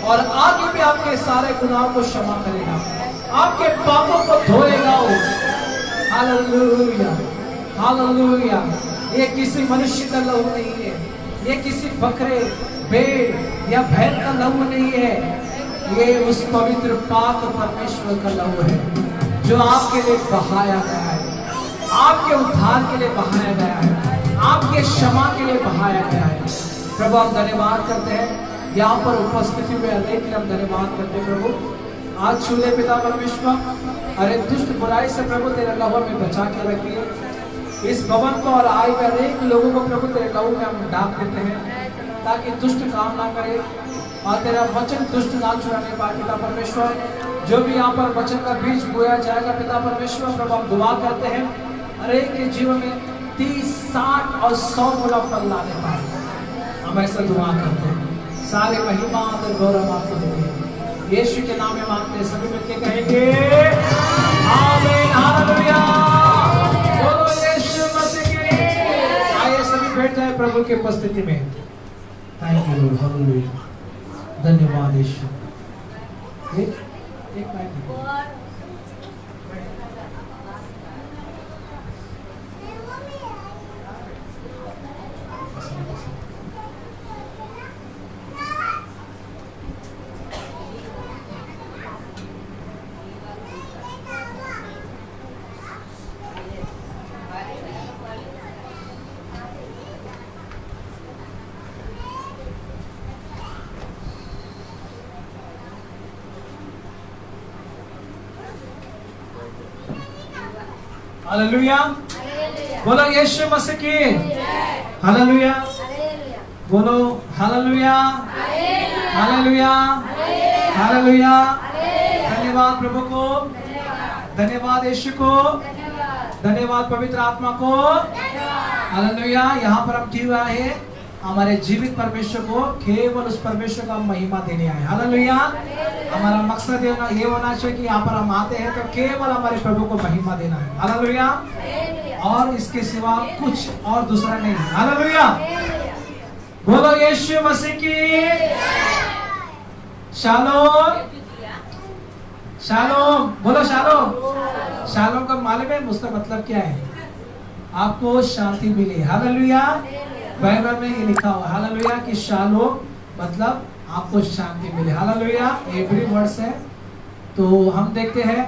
और आगे भी आपके सारे गुनाहों को क्षमा करेगा, आपके पापों को धोएगा वो। Hallelujah, hallelujah. ये किसी मनुष्य का लहू नहीं है, ये किसी बकरे, भेड़ या बैल का लहू नहीं है, ये उस पवित्र पाक परमेश्वर का लहू है जो आपके लिए बहाया गया है, आपके उद्धार के लिए बहाया गया है, आपके क्षमा के लिए बहाया गया है। प्रभु हम धन्यवाद करते हैं, यहाँ पर उपस्थिति में अनेक के लिए हम धन्यवाद करते हैं। प्रभु आज छूले पिता परमेश्वर, अरे दुष्ट बुराई से प्रभु तेरे लहू में बचा के रखिए इस भवन को, और आए हुए अनेक लोगों को प्रभु तेरे लहू में हम ढाक देते हैं ताकि दुष्ट काम ना करे और तेरा वचन दुष्ट ना चुराने पाए। पिता परमेश्वर, जो भी यहाँ पर वचन का बीज बोया जाएगा पिता परमेश्वर, प्रभु हम दुआ करते हैं हर एक के जीवन में 30, 60 और 100 गुना फल लाने पाए। हम ऐसा दुआ करते हैं, सारे महिमा और गौरव आपको देंगे, यीशु के नाम में मांगते हैं, सभी मिलकर कहेंगे आमीन, हालेलुया, बोलो यीशु मसीह की। आइए सभी बैठ जाए प्रभु की उपस्थिति में। थैंक यू लॉर्ड, हालेलुया, धन्यवाद यीशु। एक माइक हालेलुया, बोलो यीशु मसीह की, हालेलुया, बोलो हालेलुया, हालेलुया, हालेलुया। धन्यवाद प्रभु को, धन्यवाद यीशु को, धन्यवाद पवित्र आत्मा को, हालेलुया। यहाँ पर हम क्यों आए हैं? हमारे जीवित परमेश्वर को केवल उस परमेश्वर का महिमा देने आए, हालेलुया। हमारा मकसद ये होना चाहिए कि यहाँ पर हम आते हैं तो केवल हमारे प्रभु को महिमा देना है, हालेलुया, और इसके सिवा कुछ और दूसरा नहीं, हालेलुया। बोलो यीशु मसीह की शालोम, शालोम, बोलो शालोम। शालोम का मालूम है उसका मतलब क्या है? आपको शांति मिले, हालेलुया। बाइबल में ये लिखा हुआ, हालेलुया, कि शालोम मतलब आपको शांति मिले, हालेलुया। एवरी वर्ड्स है, तो हम देखते हैं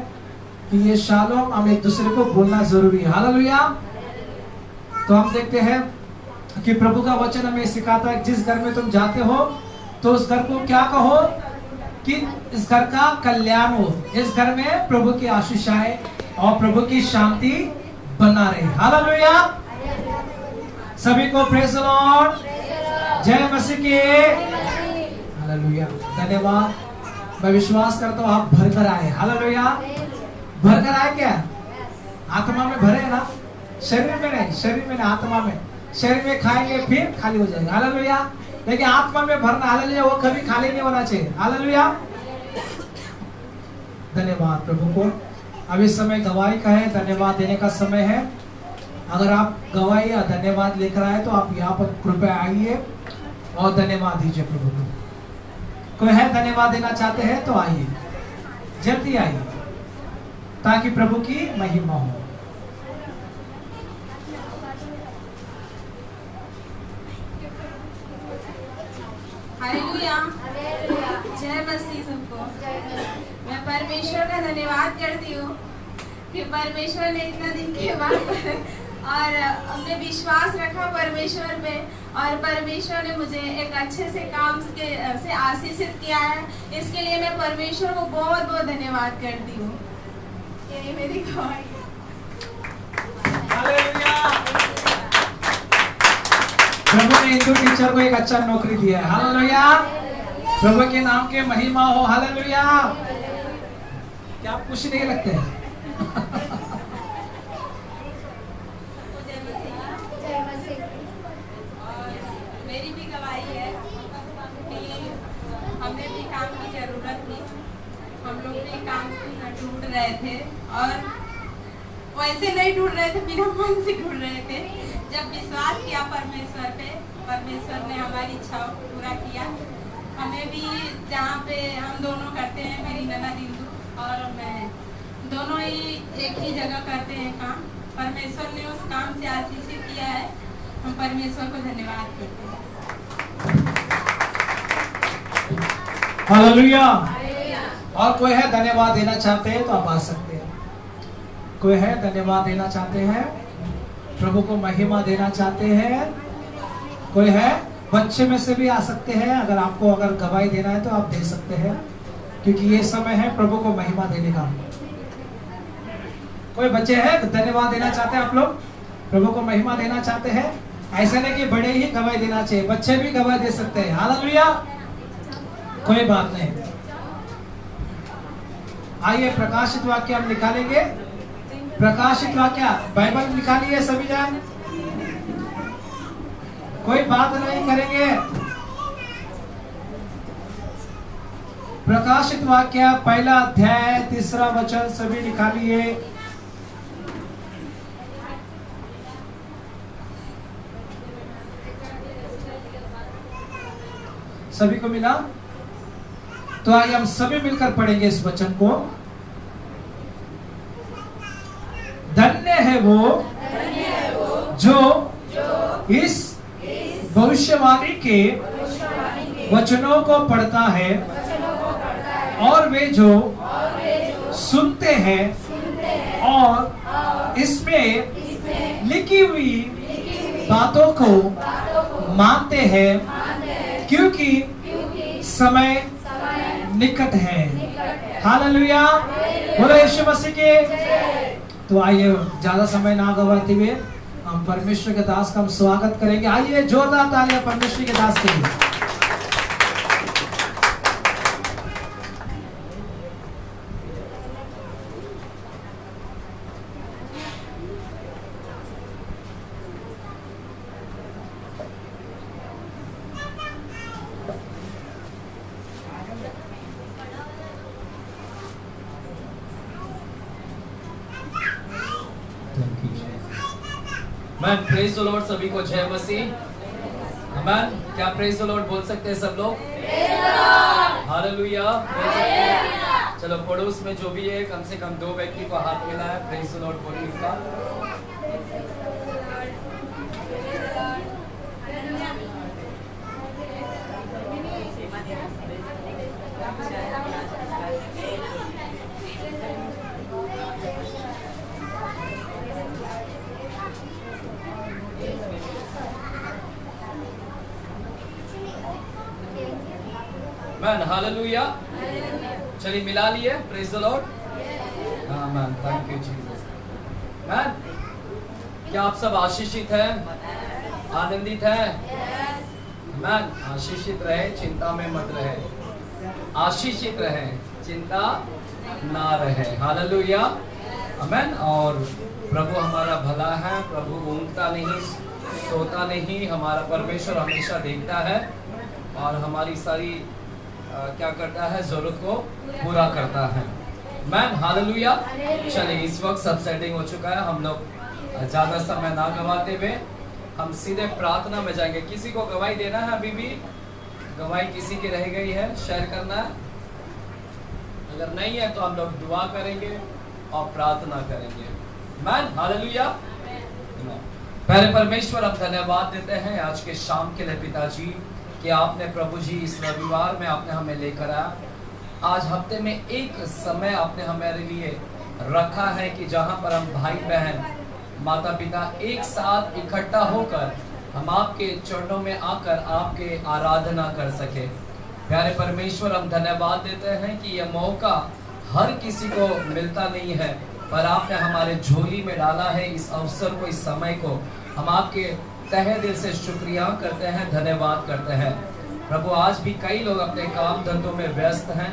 कि ये शालोम हम एक दूसरे को बोलना जरूरी है, हालेलुया। तो हम देखते हैं कि प्रभु का वचन हमें सिखाता है, जिस घर में तुम जाते हो तो उस घर को क्या कहो कि इस घर का कल्याण हो, इस घर में प्रभु की आशीष आए और प्रभु की शांति बना रहे, हालेलुया। सभी को प्रेज़ द लॉर्ड, जय मसीह की, हालेलुया। धन्यवाद। मैं विश्वास करता हूँ आप भरकर आए, हालेलुया। भरकर आए क्या? आत्मा में भरे ना, शरीर में नहीं, शरीर में नहीं, आत्मा में। शरीर में खाएंगे फिर खाली हो जाएगा, हालेलुया। लेकिन आत्मा में भरना, हालेलुया, वो कभी खाली नहीं होना चाहिए, हालेलुया। धन्यवाद प्रभु को। अब इस समय गवाही का है, धन्यवाद देने का समय है। अगर आप गवाही या धन्यवाद लेकर आए तो आप यहाँ पर कृपया आइए और धन्यवाद दीजिए प्रभु को। कोई है धन्यवाद देना चाहते हैं तो आइए, जल्दी आइए ताकि प्रभु की महिमा हो। हालेलुया, जय मसीह सबको। मैं परमेश्वर का धन्यवाद करती हूँ कि परमेश्वर ने इतना दिन के बाद और हमने विश्वास रखा परमेश्वर पे, और परमेश्वर ने मुझे एक अच्छे से काम से आशीषित किया है। इसके लिए मैं परमेश्वर को बहुत बहुत धन्यवाद करती हूँ। यही मेरी गवाही है। प्रभु ने हिंदू टीचर को एक अच्छा नौकरी दिया है, हालेलुया। प्रभु के नाम के महिमा हो, हालेलुया। क्या आप खुशी नहीं लगते हैं? मेरी भी गवाही है कि हमें भी काम की जरूरत थी। हम लोग भी काम ढूंढ रहे थे और वैसे नहीं ढूंढ रहे थे, बिना मन से ढूंढ रहे थे। जब विश्वास किया परमेश्वर पे, परमेश्वर ने हमारी इच्छाओं को पूरा किया हमें भी जहाँ पे हम दोनों करते हैं, मेरी ननद इंदु और मैं दोनों ही एक ही जगह करते हैं काम। परमेश्वर ने उस काम से आशीषित किया है, हम परमेश्वर को धन्यवाद करते हैं। हालेलुया। और कोई है धन्यवाद देना चाहते हैं तो आप आ सकते हैं। कोई है धन्यवाद देना चाहते हैं, प्रभु को महिमा देना चाहते हैं? कोई है? बच्चे में से भी आ सकते हैं। अगर आपको अगर गवाही देना है तो आप दे सकते हैं, क्योंकि ये समय है प्रभु को महिमा देने का। कोई बच्चे हैं धन्यवाद देना चाहते हैं? आप लोग प्रभु को महिमा देना चाहते हैं? ऐसा नहीं कि बड़े ही गवाही देना चाहिए, बच्चे भी गवाही दे सकते हैं। हालेलुया। कोई बात नहीं। आइए प्रकाशित वाक्य हम निकालेंगे। प्रकाशित वाक्य बाइबल निकालिए सभी जन, कोई बात नहीं करेंगे। प्रकाशित वाक्य पहला अध्याय 3 वचन सभी निकालिए। सभी को मिला? तो आइए हम सभी मिलकर पढ़ेंगे इस वचन को। धन्य है वो जो इस भविष्यवाणी के वचनों को पढ़ता है और वे जो सुनते हैं और इसमें लिखी हुई बातों को मानते हैं, क्योंकि समय निकट है। हालेलुया। बोलो यीशु मसीह के। तो आइए ज्यादा समय ना गवाते हुए हम परमेश्वर के दास का हम स्वागत करेंगे। आइए जोरदार तालियां परमेश्वर के दास के लिए। Man praise the Lord. सभी को जय मसीह। मैन क्या प्रेज द लॉर्ड बोल सकते हैं सब लोग? हालेलुया। चलो पड़ोस में जो भी है कम से कम 2 व्यक्ति को हाथ मिलाए प्रेज द लॉर्ड बोलने का। Man hallelujah. चलिए मिला लिए प्रेज द लॉर्ड। हाँ man, thank you Jesus. Man क्या आप सब आशीषित हैं, आनंदित हैं? मैन आशीषित रहे, चिंता में मत रहे। आशीषित रहे, चिंता ना रहे। हालेलुया। आमेन। और प्रभु हमारा भला है, प्रभु ऊँगता नहीं, सोता नहीं। हमारा परमेश्वर हमेशा देखता है और हमारी सारी क्या करता है, जरूरत को पूरा करता है। Man hallelujah. चलिए इस वक्त सब सेटिंग हो चुका है, हम लोग ज्यादा समय ना गवाते हुए हम सीधे प्रार्थना में जाएंगे। किसी को गवाही देना है? अभी भी गवाही किसी की रह गई है, शेयर करना है? अगर नहीं है तो हम लोग दुआ करेंगे और प्रार्थना करेंगे। Man hallelujah. पहले परमेश्वर हम धन्यवाद देते हैं आज के शाम के लिए पिताजी कि आपने प्रभु जी इस रविवार में आपने हमें लेकर आया। आज हफ्ते में एक समय आपने हमारे लिए रखा है कि जहां पर हम भाई बहन माता पिता एक साथ इकट्ठा होकर हम आपके चरणों में आकर आपके आराधना कर सके। प्यारे परमेश्वर हम धन्यवाद देते हैं कि यह मौका हर किसी को मिलता नहीं है, पर आपने हमारे झोली में डाला है इस अवसर को, इस समय को। हम आपके तहे दिल से शुक्रिया करते हैं, धन्यवाद करते हैं। प्रभु आज भी कई लोग अपने काम धंधों में व्यस्त हैं,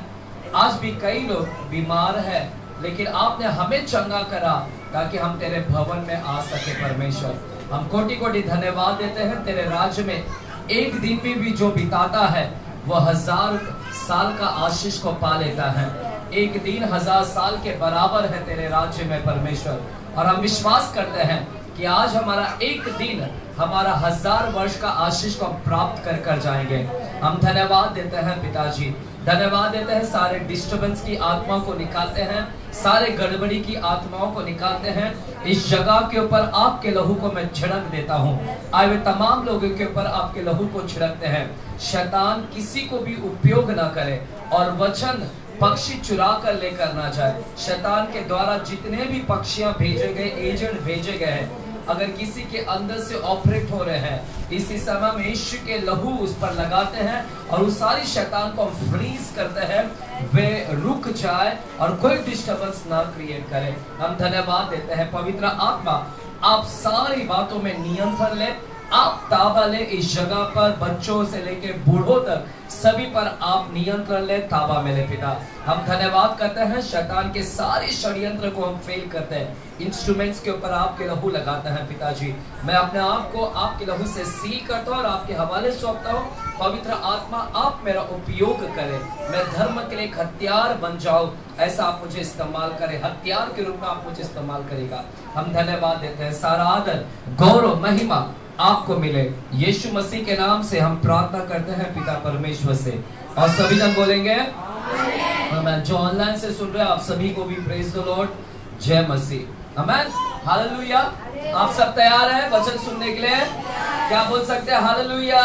आज भी कई लोग बीमार हैं, लेकिन आपने हमें चंगा करा ताकि हम तेरे भवन में आ सके। परमेश्वर हम कोटि कोटि धन्यवाद देते हैं। तेरे राज्य में एक दिन भी जो बिताता है वो 1000 साल का आशीष को पा लेता है। एक दिन 1000 साल के बराबर है तेरे राज्य में परमेश्वर। और हम विश्वास करते हैं कि आज हमारा एक दिन हमारा 1000 वर्ष का आशीष को हम प्राप्त कर कर जाएंगे। हम धन्यवाद देते हैं पिताजी, धन्यवाद देते हैं, सारे डिस्टर्बेंस की आत्मा को निकालते हैं, सारे गड़बड़ी की आत्माओं को निकालते हैं। इस जगह के ऊपर आपके लहू को मैं छिड़क देता हूँ। आए हुए तमाम लोगों के ऊपर आपके लहू को छिड़कते हैं। शैतान किसी को भी उपयोग ना करे और वचन पक्षी चुरा कर लेकर ना जाए। शैतान के द्वारा जितने भी पक्षियां भेजे गए, एजेंट भेजे गए हैं, अगर किसी के अंदर से ऑपरेट हो रहे हैं, इसी समय में यीशु के लहू उस पर लगाते हैं और उस सारी शैतान को हम फ्रीज करते हैं, वे रुक जाए और कोई डिस्टर्बेंस ना क्रिएट करे। हम धन्यवाद देते हैं पवित्र आत्मा, आप सारी बातों में नियंत्रण ले, आप ताबा ले। इस जगह पर बच्चों से लेके बूढ़ों तक सभी पर आप नियंत्रण ले, ताबा में ले पिता। हम धन्यवाद करते हैं, शैतान के सारे षड्यंत्र को हम फेल करते हैं, इंस्ट्रूमेंट्स के ऊपर आपके लहू लगाते हैं पिताजी। मैं अपने आप को आपके लहू से सील करता हूँ और आपके हवाले सौंपता हूँ। पवित्र आत्मा आप मेरा उपयोग करें, मैं धर्म के लिए एक हथियार बन जाऊं, ऐसा आप मुझे इस्तेमाल करें, हथियार के रूप में आप मुझे इस्तेमाल करेगा। हम धन्यवाद देते हैं, सारा आदर गौरव महिमा आपको मिले। यीशु मसीह के नाम से हम प्रार्थना करते हैं पिता परमेश्वर से, और सभी जन बोलेंगे आमीन। जो ऑनलाइन से सुन रहे हैं आप सभी को भी प्रेज द लॉर्ड, जय मसीह, आमीन, हालेलुया। आप सब तैयार हैं वचन सुनने के लिए? क्या बोल सकते हैं हालेलुया?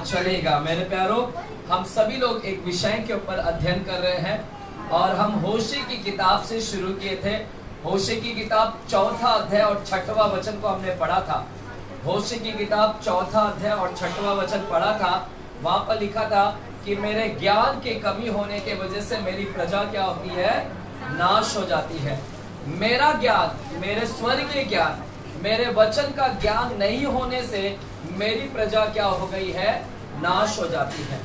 चलेगा मेरे प्यारों, हम सभी लोग एक विषय के ऊपर अध्ययन कर रहे हैं और हम होशे की किताब से शुरू किए थे। होशे की किताब 4था अध्याय और 6वां वचन को हमने पढ़ा था। होशे की किताब 4था अध्याय और 6वां वचन पढ़ा था। वहां पर लिखा था कि मेरे ज्ञान की कमी होने के वजह से मेरी प्रजा क्या होती है? नाश हो जाती है। मेरा ज्ञान, मेरे स्वर्गीय ज्ञान, मेरे वचन का ज्ञान नहीं होने से मेरी प्रजा क्या हो गई है? नाश हो जाती है।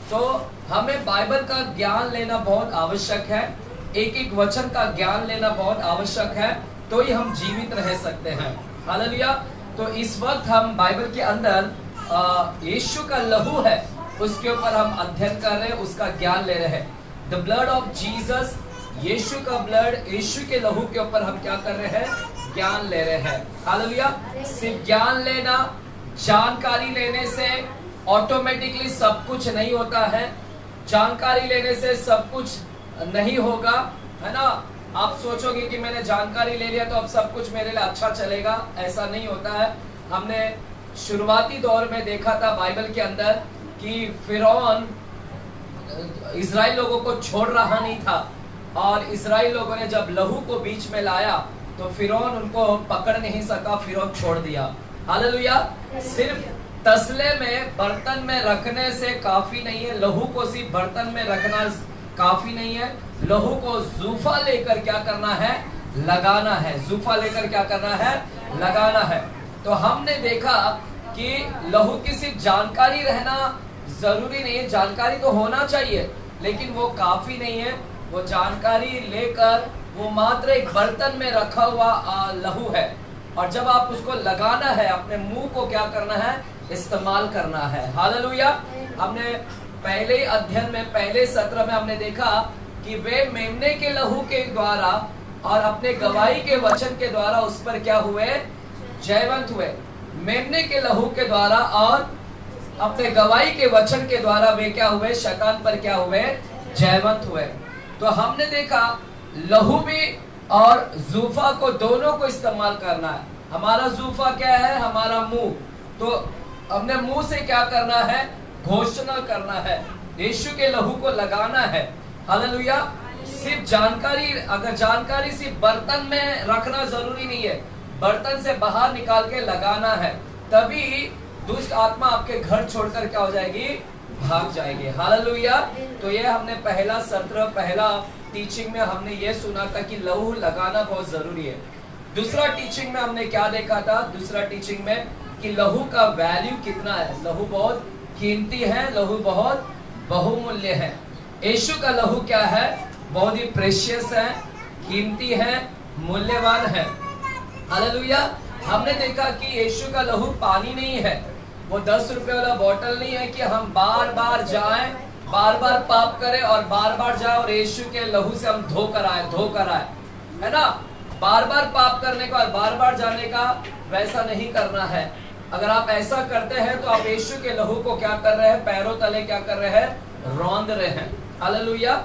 तो हमें बाइबल का ज्ञान लेना बहुत आवश्यक है, एक एक वचन का ज्ञान लेना बहुत आवश्यक है, तो ही हम जीवित रह सकते हैं। हालेलुया। तो इस वक्त हम बाइबल के अंदर यीशु का लहू है, उसके ऊपर हम अध्ययन कर रहे हैं, उसका ज्ञान ले रहे हैं। द ब्लड ऑफ जीसस, यीशु का ब्लड, यीशु के लहू के ऊपर हम क्या कर रहे हैं? ज्ञान ले रहे हैं। हालेलुया। सिर्फ ज्ञान लेना, जानकारी लेने से ऑटोमेटिकली सब कुछ नहीं होता है। जानकारी लेने से सब कुछ नहीं होगा, है ना। आप सोचोगे कि मैंने जानकारी ले लिया तो अब सब कुछ मेरे लिए अच्छा चलेगा, ऐसा नहीं होता है। हमने शुरुआती दौर में देखा था बाइबल के अंदर कि फिरौन इजराइल लोगों को छोड़ रहा नहीं था, और इजराइल लोगों ने जब लहू को बीच में लाया तो फिरौन उनको पकड़ नहीं सका, फिरौन छोड़ दिया। हालेलुया। सिर्फ तसले में, बर्तन में रखने से काफी नहीं है, लहू को सिर्फ बर्तन में रखना काफी नहीं है, लहू को जूफा लेकर क्या करना है? लगाना है। जूफा लेकर क्या करना है? लगाना है। तो हमने देखा कि लहू की सिर्फ जानकारी रहना जरूरी नहीं है, जानकारी तो होना चाहिए, लेकिन वो काफी नहीं है। वो जानकारी लेकर वो मात्र एक बर्तन में रखा हुआ लहू है, और जब आप उसको लगाना है, अपने मुंह को क्या करना है? इस्तेमाल करना है। हालेलुया। हमने पहले अध्ययन में, पहले सत्र में हमने देखा कि वे मेमने के लहू के द्वारा और अपने गवाही के वचन के द्वारा उस पर क्या हुए? जयवंत हुए। मेमने के लहू के द्वारा और अपने गवाही के वचन के द्वारा वे क्या हुए? शैतान पर क्या हुए? जयवंत हुए। तो हमने देखा लहू भी और जूफा को, दोनों को इस्तेमाल करना है। हमारा जूफा क्या है? हमारा मुंह। तो हमने मुंह से क्या करना है? घोषणा करना है, यीशु के लहू को लगाना है। हालेलुया। सिर्फ जानकारी, अगर जानकारी सिर्फ बर्तन में रखना जरूरी नहीं है, बर्तन से बाहर निकाल के लगाना है, तभी दुष्ट आत्मा आपके घर छोड़कर क्या हो जाएगी? भाग जाएगी। हालेलुया। तो ये हमने पहला सत्र, पहला टीचिंग में हमने ये सुना था कि लहू लगाना बहुत जरूरी है। दूसरा टीचिंग में हमने क्या देखा था? दूसरा टीचिंग में कि लहू का वैल्यू कितना है। लहू बहुत कीमती है, लहू बहुत बहुमूल्य है। यीशु का लहू क्या है? बहुत ही प्रेशियस है, कीमती है, मूल्यवान है। हालेलुया। हमने देखा कि यीशु का लहू पानी नहीं है, वो 10 रुपए वाला बोतल नहीं है कि हम बार बार जाएं, बार बार पाप करें और बार बार जाए और यीशु के लहू से हम धोकर आए, है ना। बार बार पाप करने का और बार बार जाने का वैसा नहीं करना है। अगर आप ऐसा करते हैं तो आप यीशु के लहू को क्या कर रहे हैं? पैरों तले क्या कर रहे हैं? रौंद रहे हैं। हालेलुया।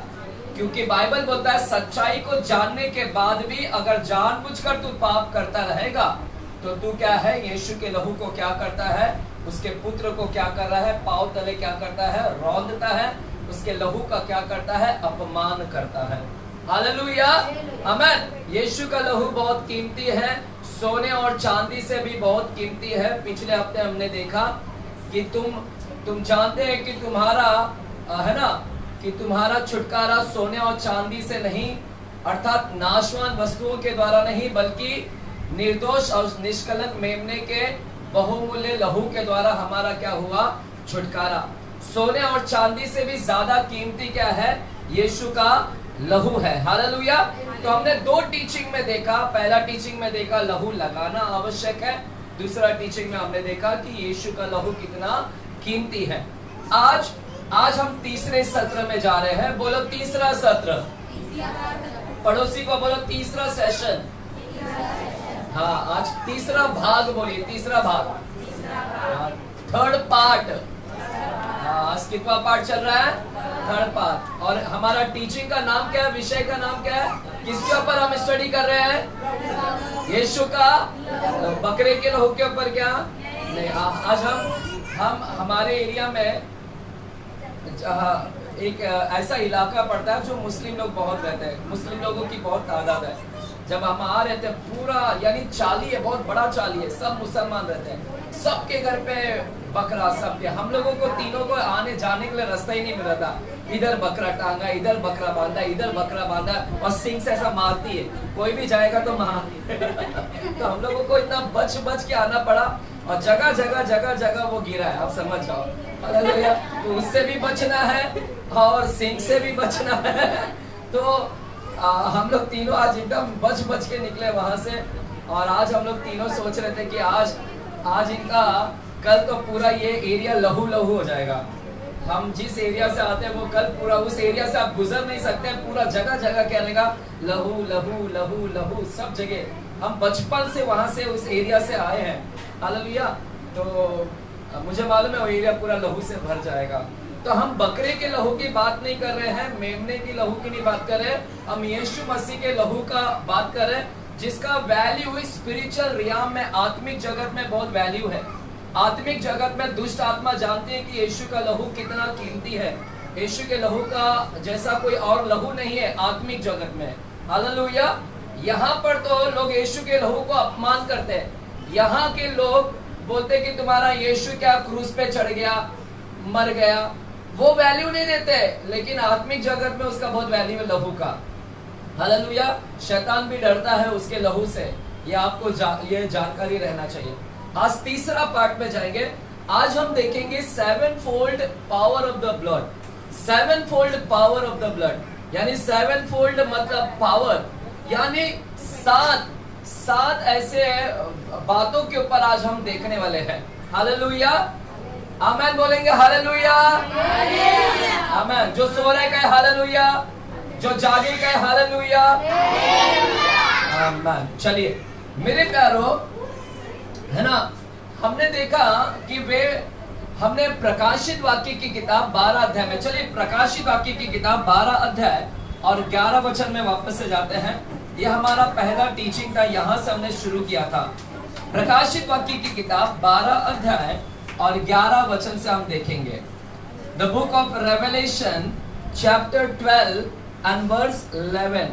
क्योंकि बाइबल बोलता है सच्चाई को जानने के बाद भी अगर जानबूझकर तू पाप करता रहेगा तो तू क्या है? यीशु के लहू को क्या करता है? उसके पुत्र को क्या कर रहा है? पांव तले क्या करता है? रौंदता है। उसके लहू का क्या करता है? अपमान करता है। हालेलुया, आमीन। यीशु का लहू बहुत कीमती है, सोने और चांदी से भी बहुत कीमती है। पिछले हफ्ते हमने देखा कि तुम जानते हैं कि तुम्हारा है ना कि तुम्हारा छुटकारा सोने और चांदी से नहीं, अर्थात नाशवान वस्तुओं के द्वारा नहीं, बल्कि निर्दोष और निष्कलंक मेमने के बहुमूल्य लहू के द्वारा हमारा क्या हुआ? छुटकारा। सोने और चांदी से भी ज्यादा कीमती क्या है? यीशु का लहू है। हालेलुया। तो हमने दो टीचिंग में देखा। पहला टीचिंग में देखा लहू लगाना आवश्यक है। दूसरा टीचिंग में हमने देखा कि यीशु का लहू कितना कीमती है। आज हम तीसरे सत्र में जा रहे हैं। बोलो तीसरा सत्र। पड़ोसी को बोलो तीसरा सेशन। हाँ, आज तीसरा भाग बोलिए। तीसरा भाग, थर्ड पार्ट। आज कितना पार्ट चल रहा है? Third part. और हमारा टीचिंग का नाम क्या है? विषय का नाम क्या है? किसके ऊपर हम स्टडी कर रहे हैं? यीशु का बकरे के लहू के ऊपर। क्या नहीं, आज हम हमारे एरिया में एक ऐसा इलाका पड़ता है जो मुस्लिम लोग बहुत रहते हैं। मुस्लिम लोगों की बहुत तादाद है। जब हम आ रहे थे पूरा यानी चाली है, बहुत बड़ा चाली है, सब मुसलमान रहते हैं, सबके घर पे बकरा, सबके। हम लोगों को तीनों को आने जाने के लिए रास्ता ही नहीं मिल रहा था। इधर बकरा टांगा, इधर बकरा बांधा, इधर बकरा बांधा, और सिंग से ऐसा मारती है, कोई भी जाएगा तो मारती है। तो हम लोगों को इतना बच के आना पड़ा, और जगह जगह वो गिरा है। आप समझ जाओ। हालेलुया। तो उससे भी बचना है और सिंग से भी बचना है। तो हम लोग तीनों आज एकदम बच के निकले वहां से। और आज हम लोग तीनों सोच रहे थे कि आज इनका कल तो पूरा ये एरिया लहू हो जाएगा। हम जिस एरिया से आते हैं वो कल पूरा उस एरिया से आप गुजर नहीं सकते। पूरा जगह क्या रहेगा? लहू सब जगह। हम बचपन से वहां से उस एरिया से आए हैं। हालेलुया। तो मुझे मालूम है वो एरिया पूरा लहू से भर जाएगा। तो हम बकरे के लहू की बात नहीं कर रहे हैं, मेमने की लहू की नहीं बात कर रहे हैं। हम यीशु मसीह के लहू का बात कर रहे हैं, जिसका वैल्यू स्पिरिचुअल रियाम में, आत्मिक जगत में बहुत वैल्यू है। आत्मिक जगत में दुष्ट आत्मा जानते हैं कि यीशु का लहू कितना कीमती है। यीशु के लहू का जैसा कोई और लहू नहीं है आत्मिक जगत में। हालेलुया। यहाँ पर तो लोग यीशु के लहू को अपमान करते हैं। यहाँ के लोग बोलते कि तुम्हारा यीशु क्या क्रूस पे चढ़ गया, मर गया, वो वैल्यू नहीं देते। लेकिन आत्मिक जगत में उसका बहुत वैल्यू है लहू का। हालेलुया। शैतान भी डरता है उसके लहू से। ये आपको ये जानकारी रहना चाहिए। आज तीसरा पार्ट में जाएंगे। आज हम देखेंगे 7-fold power of the blood. 7-fold power of the blood यानी 7-fold मतलब पावर, यानी सात ऐसे बातों के ऊपर आज हम देखने वाले हैं। हालेलुया। आमेन बोलेंगे। हालेलुया। आमेन। जो सो रहे का हालेलुया, जो जागे का हालेलुया। आमेन। चलिए मेरे प्यारो, है ना, हमने देखा कि हमने प्रकाशित वाक्य की किताब 12 अध्याय में, चलिए प्रकाशित वाक्य की किताब 12 अध्याय और 11 वचन में वापस से जाते हैं। यह हमारा पहला टीचिंग था, यहां से हमने शुरू किया था। प्रकाशित वाक्य की किताब 12 अध्याय और 11 वचन से हम देखेंगे। The book of Revelation chapter 12 and verse 11।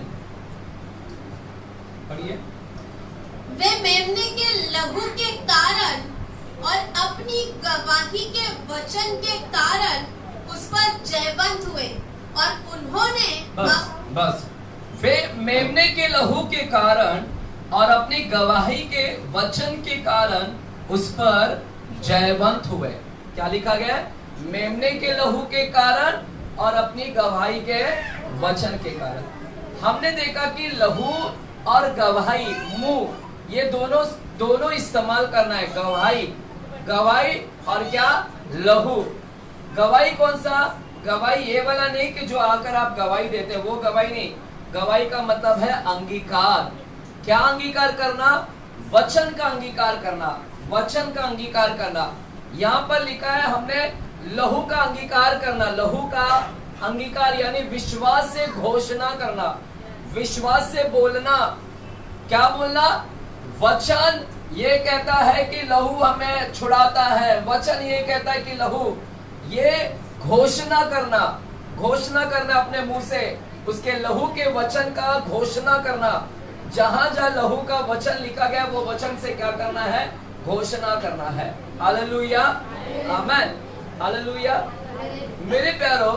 पढ़िए। वे मेमने के लहू के कारण और अपनी गवाही के वचन के कारण उस पर जयवंत हुए, और उन्होंने बस वे मेमने के लहू के कारण और अपनी गवाही के वचन के कारण उस पर जयवंत हुए। क्या लिखा गया? मेमने के लहू के कारण और अपनी गवाही के वचन के कारण। हमने देखा कि लहू और गवाही, मुंह, ये दोनों इस्तेमाल करना है। गवाही और क्या? लहू। गवाही कौन सा? गवाही ये वाला नहीं कि जो आकर आप गवाही देते, वो गवाही नहीं। गवाही का मतलब है अंगीकार। क्या अंगीकार करना? वचन का अंगीकार करना, वचन का अंगीकार करना। यहां पर लिखा है हमने लहू का अंगीकार करना। लहू का अंगीकार यानी विश्वास से घोषणा करना, विश्वास से बोलना। क्या बोलना? वचन ये कहता है कि लहू हमें छुड़ाता है, वचन ये कहता है कि लहू, ये घोषणा करना, घोषणा करना अपने मुंह से, उसके लहू के वचन का घोषणा करना। जहां जहां लहू का वचन लिखा गया वो वचन से क्या करना है? घोषणा करना है। हालेलुया, आमेन, हालेलुया। मेरे प्यारो,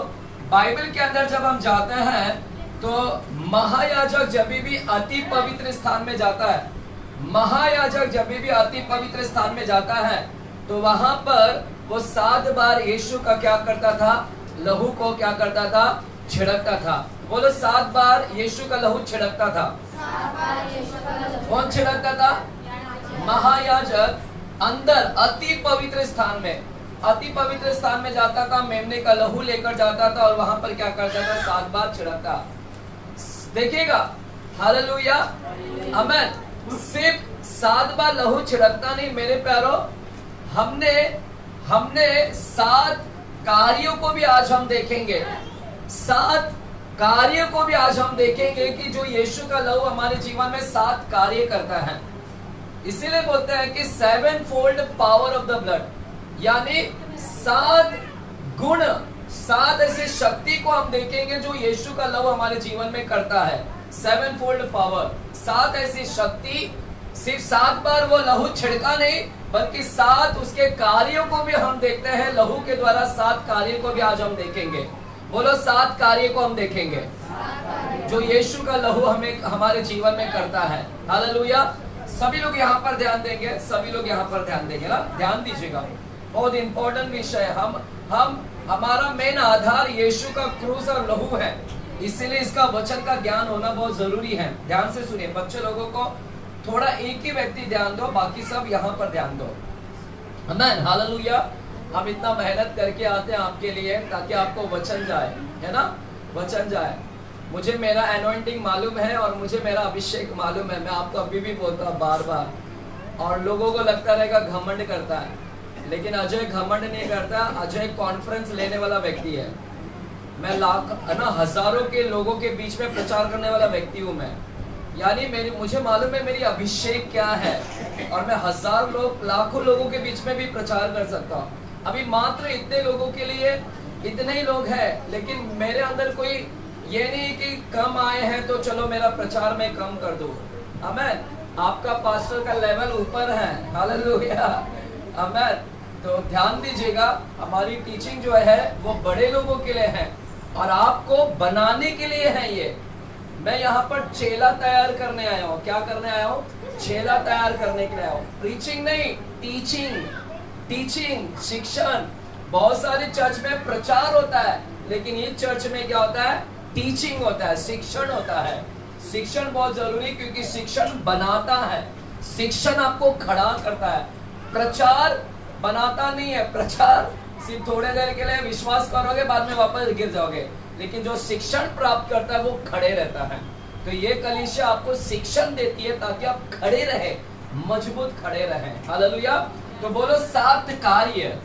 बाइबल के अंदर जब हम जाते हैं तो महायाजक जब भी अति पवित्र स्थान में जाता है, महायाजक जब भी अति पवित्र स्थान में जाता है तो वहां पर वो 7 बार यीशु का क्या करता था? लहू को क्या करता था? छिड़कता था। बोलो 7 बार यीशु का लहू छिड़कता था। कौन छिड़कता था? महायाजक अंदर अति पवित्र स्थान में, अति पवित्र स्थान में जाता था, मेमने का लहू लेकर जाता था और वहां पर क्या करता था? 7 बार छिड़कता। देखिएगा, हालेलुया, आमेन। सिर्फ 7 बार लहू छिड़कता नहीं मेरे प्यारो, हमने 7 कार्यों को भी आज हम देखेंगे। 7 कार्यों को भी आज हम देखेंगे कि जो यीशु का लहू हमारे जीवन में 7 कार्य करता है। इसीलिए बोलते हैं कि 7-fold power of the blood, यानी 7 गुण, 7 ऐसी शक्ति को हम देखेंगे जो यीशु का लहू हमारे जीवन में करता है। 7-fold पावर, 7 ऐसी शक्ति। सिर्फ 7 बार वो लहू छिड़का नहीं, बल्कि 7 उसके कार्यों को भी हम देखते हैं। लहू के द्वारा 7 कार्यों को भी आज हम देखेंगे। बोलो 7 कार्य को हम देखेंगे जो यीशु का लहू हमें हमारे जीवन में करता है। हालेलुया। सभी लोग यहाँ पर ध्यान देंगे, सभी लोग यहाँ पर ध्यान देंगे ना, ध्यान दीजिएगा, बहुत इंपॉर्टेंट विषय है। हम हमारा मेन आधार यीशु का क्रूस और लहू है, इसीलिए इसका वचन का ज्ञान होना बहुत जरूरी है। ध्यान से सुनिए, बच्चे लोगों को थोड़ा एक ही व्यक्ति ध्यान दो, बाकी सब यहाँ पर ध्यान दो। आमीन, हालेलुया। हम इतना मेहनत करके आते हैं आपके लिए ताकि आपको वचन जाए, है ना, वचन जाए। मुझे मेरा एनॉइंटिंग मालूम है और मुझे मेरा अभिषेक मालूम है, मैं आपको अभी भी बोलता हूँ बार बार। और लोगों को लगता रहेगा घमंड करता है, लेकिन अजय घमंड नहीं करता। अजय कॉन्फ्रेंस लेने वाला व्यक्ति है। मैं हजारों के लोगों के बीच में प्रचार करने वाला व्यक्ति हूँ मैं, यानी मुझे मालूम है मेरी अभिषेक क्या है, और मैं हजार लोग, लाखों लोगों के बीच में भी प्रचार कर सकता हूँ। अभी मात्र इतने लोगों के लिए इतने ही लोग हैं, लेकिन मेरे अंदर कोई ये नहीं कि कम आए हैं तो चलो मेरा प्रचार में कम कर दो। आमीन। आपका पास्टर का लेवल ऊपर है। हालेलुया, आमीन। तो ध्यान दीजिएगा, हमारी टीचिंग जो है वो बड़े लोगों के लिए है और आपको बनाने के लिए है। ये मैं यहाँ पर चेला तैयार करने आया हूँ। क्या करने आया हूँ? चेला तैयार करने के लिए आया हूँ। प्रीचिंग नहीं, टीचिंग, टीचिंग, शिक्षण। बहुत सारे चर्च में प्रचार होता है, लेकिन ये चर्च में क्या होता है? टीचिंग होता है, शिक्षण होता है। शिक्षण बहुत जरूरी, क्योंकि शिक्षण बनाता है, शिक्षण आपको खड़ा करता है। प्रचार बनाता नहीं है, प्रचार सिर्फ थोड़े देर के लिए विश्वास करोगे, बाद में वापस गिर जाओगे, लेकिन जो शिक्षण प्राप्त करता है वो खड़े रहता है। तो ये कलीसिया आपको शिक्षण देती है ताकि आप खड़े रहे, मजबूत खड़े रहे। हालेलुया। तो बोलो 7 कार्य,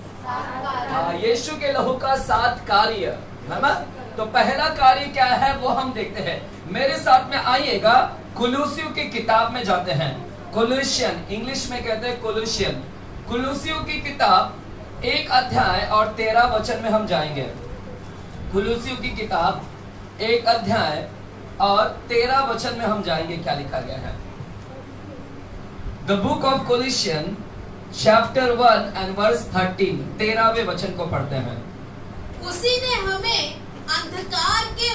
यीशु के लहू का 7 कार्य, है ना। तो पहला कार्य क्या है वो हम देखते हैं। मेरे साथ में आइएगा, कुलुसियों की किताब में जाते हैं। कोलोसियन, इंग्लिश में कहते हैं कोलोसियन। कुलुसियों की किताब 1 अध्याय और 13 वचन में हम जाएंगे। कुलुसियों की किताब 1 अध्याय और 13 वचन में हम जाएंगे। क्या लिखा गया है? The book of Colossian chapter 1 and verse 13, 13वें वचन को पढ़ते हैं। उसी ने हमें अंधकार के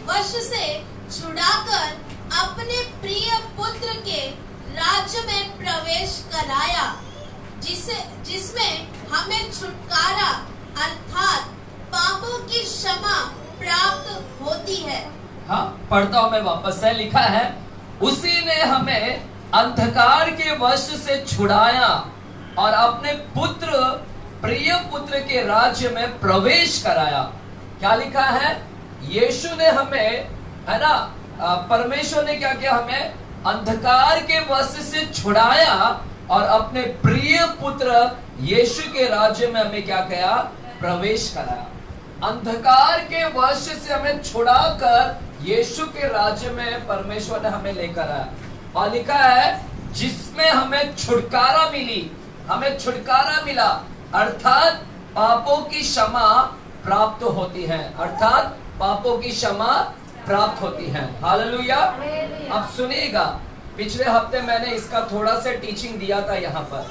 वश से छुड़ाकर अपने प्रिय पुत्र के राज्य में प्रवेश कराया, जिसमें हमें छुटकारा अर्थात पापों की क्षमा प्राप्त होती है। हाँ, पढ़ता हूं मैं वापस से। लिखा है, उसी ने हमें अंधकार के वश से छुड़ाया और अपने पुत्र, प्रिय पुत्र के राज्य में प्रवेश कराया। क्या लिखा है? यीशु ने हमें, है ना, परमेश्वर ने क्या किया? हमें अंधकार के वश से छुड़ाया और अपने प्रिय पुत्र यीशु के राज्य में हमें क्या किया? प्रवेश कराया। अंधकार के वश से हमें छुड़ाकर यीशु के राज्य में परमेश्वर ने हमें लेकर आया। और लिखा है जिसमें हमें छुटकारा मिली, हमें छुटकारा मिला, अर्थात पापों की क्षमा प्राप्त होती है, अर्थात पापों की क्षमा प्राप्त होती है। हालेलुया। अब सुनिएगा, पिछले हफ्ते मैंने इसका थोड़ा सा टीचिंग दिया था। यहाँ पर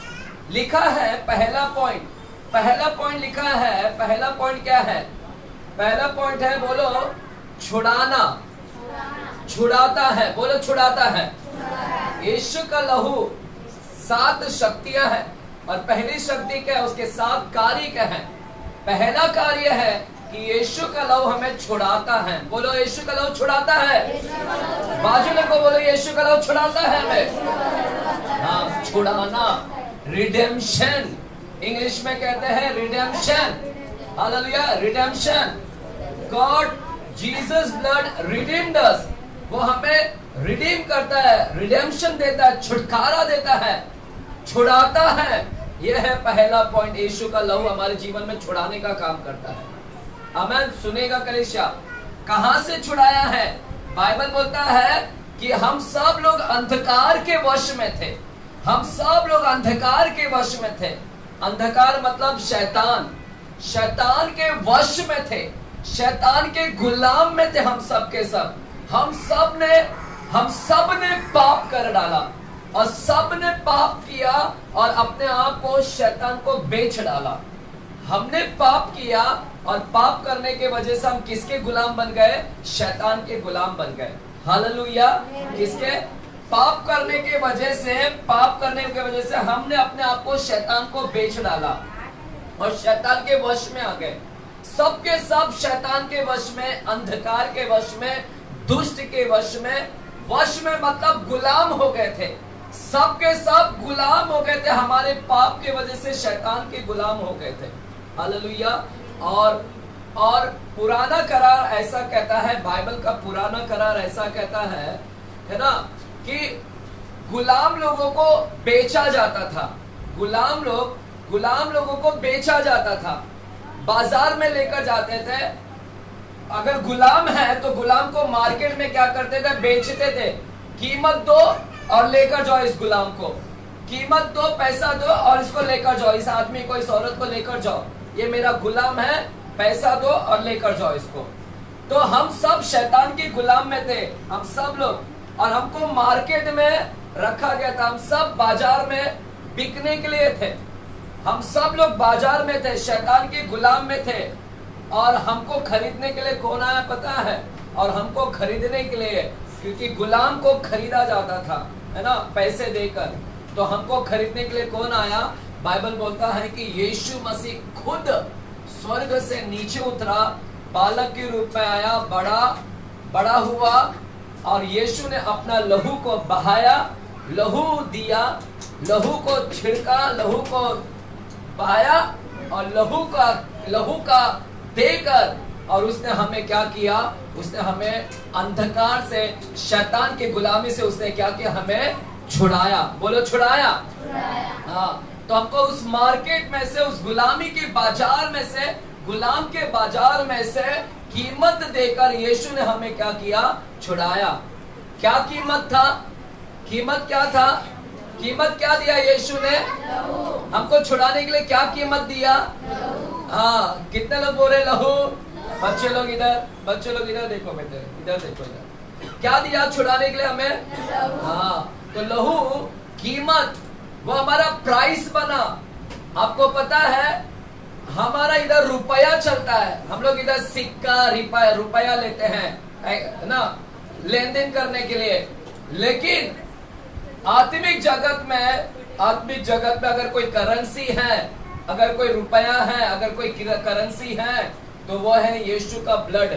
लिखा है पहला पॉइंट लिखा है। पहला पॉइंट क्या है? पहला पॉइंट है, बोलो छुड़ाना, छुड़ाता है, बोलो छुड़ाता है। यीशु का लहू 7 शक्तियां हैं और पहली शक्ति क्या है? उसके 7 कार्य क्या है? पहला कार्य है कि यीशु का लहू हमें छुड़ाता है। बोलो यीशु का लहू छुड़ाता है। बाजू में को बोलो यीशु का लहू छुड़ाता है हमें। हाँ, छुड़ाना, रिडेम्पशन, इंग्लिश में कहते हैं redemption. Hallelujah, redemption. God Jesus blood redeemed us, वो हमें रिडीम करता है, रिडेम्पशन देता है, छुटकारा देता है, छुड़ाता है। यह है पहला पॉइंट, यीशु का लहू हमारे जीवन में छुड़ाने का काम करता है। आमीन। सुनेगा कलीसिया, कहां से छुड़ाया है? बाइबल बोलता है कि हम सब लोग अंधकार के वश में थे, हम सब लोग अंधकार के वश में थे। अंधकार मतलब शैतान, शैतान के वश में थे, शैतान के गुलाम में थे हम सब के सब। हम सब ने पाप कर डाला और सब ने पाप किया और अपने आप को शैतान को बेच डाला। हमने पाप किया और पाप करने के वजह से हम किसके गुलाम बन गए? शैतान के गुलाम बन गए। हालेलुया। किसके? पाप करने के वजह से हमने अपने आप को शैतान को बेच डाला और शैतान के वश में आ गए। सबके सब शैतान के वश में, अंधकार के वश में, दुष्ट के वश में मतलब गुलाम हो गए थे। सबके सब गुलाम हो गए थे, हमारे पाप के वजह से शैतान के गुलाम हो गए थे। हालेलुया। और पुराना करार ऐसा कहता है, बाइबल का पुराना करार ऐसा कहता है ना, कि गुलाम लोगों को बेचा जाता था। गुलाम लोगों को बेचा जाता था, बाजार में लेकर जाते थे। अगर गुलाम है तो गुलाम को मार्केट में क्या करते थे? बेचते थे। कीमत दो और लेकर जाओ इस गुलाम को, कीमत दो, पैसा दो और इसको लेकर जाओ, इस आदमी को, इस औरत को लेकर जाओ, ये मेरा गुलाम है, पैसा दो और लेकर जाओ इसको। तो हम सब शैतान के गुलाम में थे, हम सब लोग, और हमको मार्केट में रखा गया था। हम सब बाजार में बिकने के लिए थे, हम सब लोग बाजार में थे, शैतान के गुलाम में थे। और हमको खरीदने के लिए कौन आया पता है? और हमको खरीदने के लिए, क्योंकि गुलाम को खरीदा जाता था, है ना, पैसे देकर। तो हमको खरीदने के लिए कौन आया? बाइबल बोलता है कि यीशु मसीह खुद स्वर्ग से नीचे उतरा, बालक के रूप में आया, बड़ा हुआ और यीशु ने अपना लहू को बहाया, लहू दिया, लहू को छिड़का, लहू को बहाया और लहू का देकर, और उसने हमें क्या किया? उसने हमें अंधकार से, शैतान के गुलामी से उसने क्या किया? हमें छुड़ाया। बोलो छुड़ाया। हाँ, तो हमको उस मार्केट में से, उस गुलामी के बाजार में से, गुलाम के बाजार में से कीमत देकर यीशु ने हमें क्या किया? छुड़ाया। क्या कीमत था? कीमत क्या था? कीमत क्या दिया यीशु ने? हमको छुड़ाने के लिए क्या कीमत दिया? हाँ, कितने लोग बोल रहे लहू? बच्चे लोग इधर देखो बेटे, इधर देखो, इधर क्या दिया छुड़ाने के लिए हमें? हाँ, तो लहू कीमत, वो हमारा प्राइस बना। आपको पता है हमारा इधर रुपया चलता है, हम लोग इधर सिक्का रुपया लेते हैं ना, लेन देन करने के लिए। लेकिन आत्मिक जगत में अगर कोई करेंसी है, अगर कोई रुपया है, अगर कोई करेंसी है, तो वो है यीशु का ब्लड,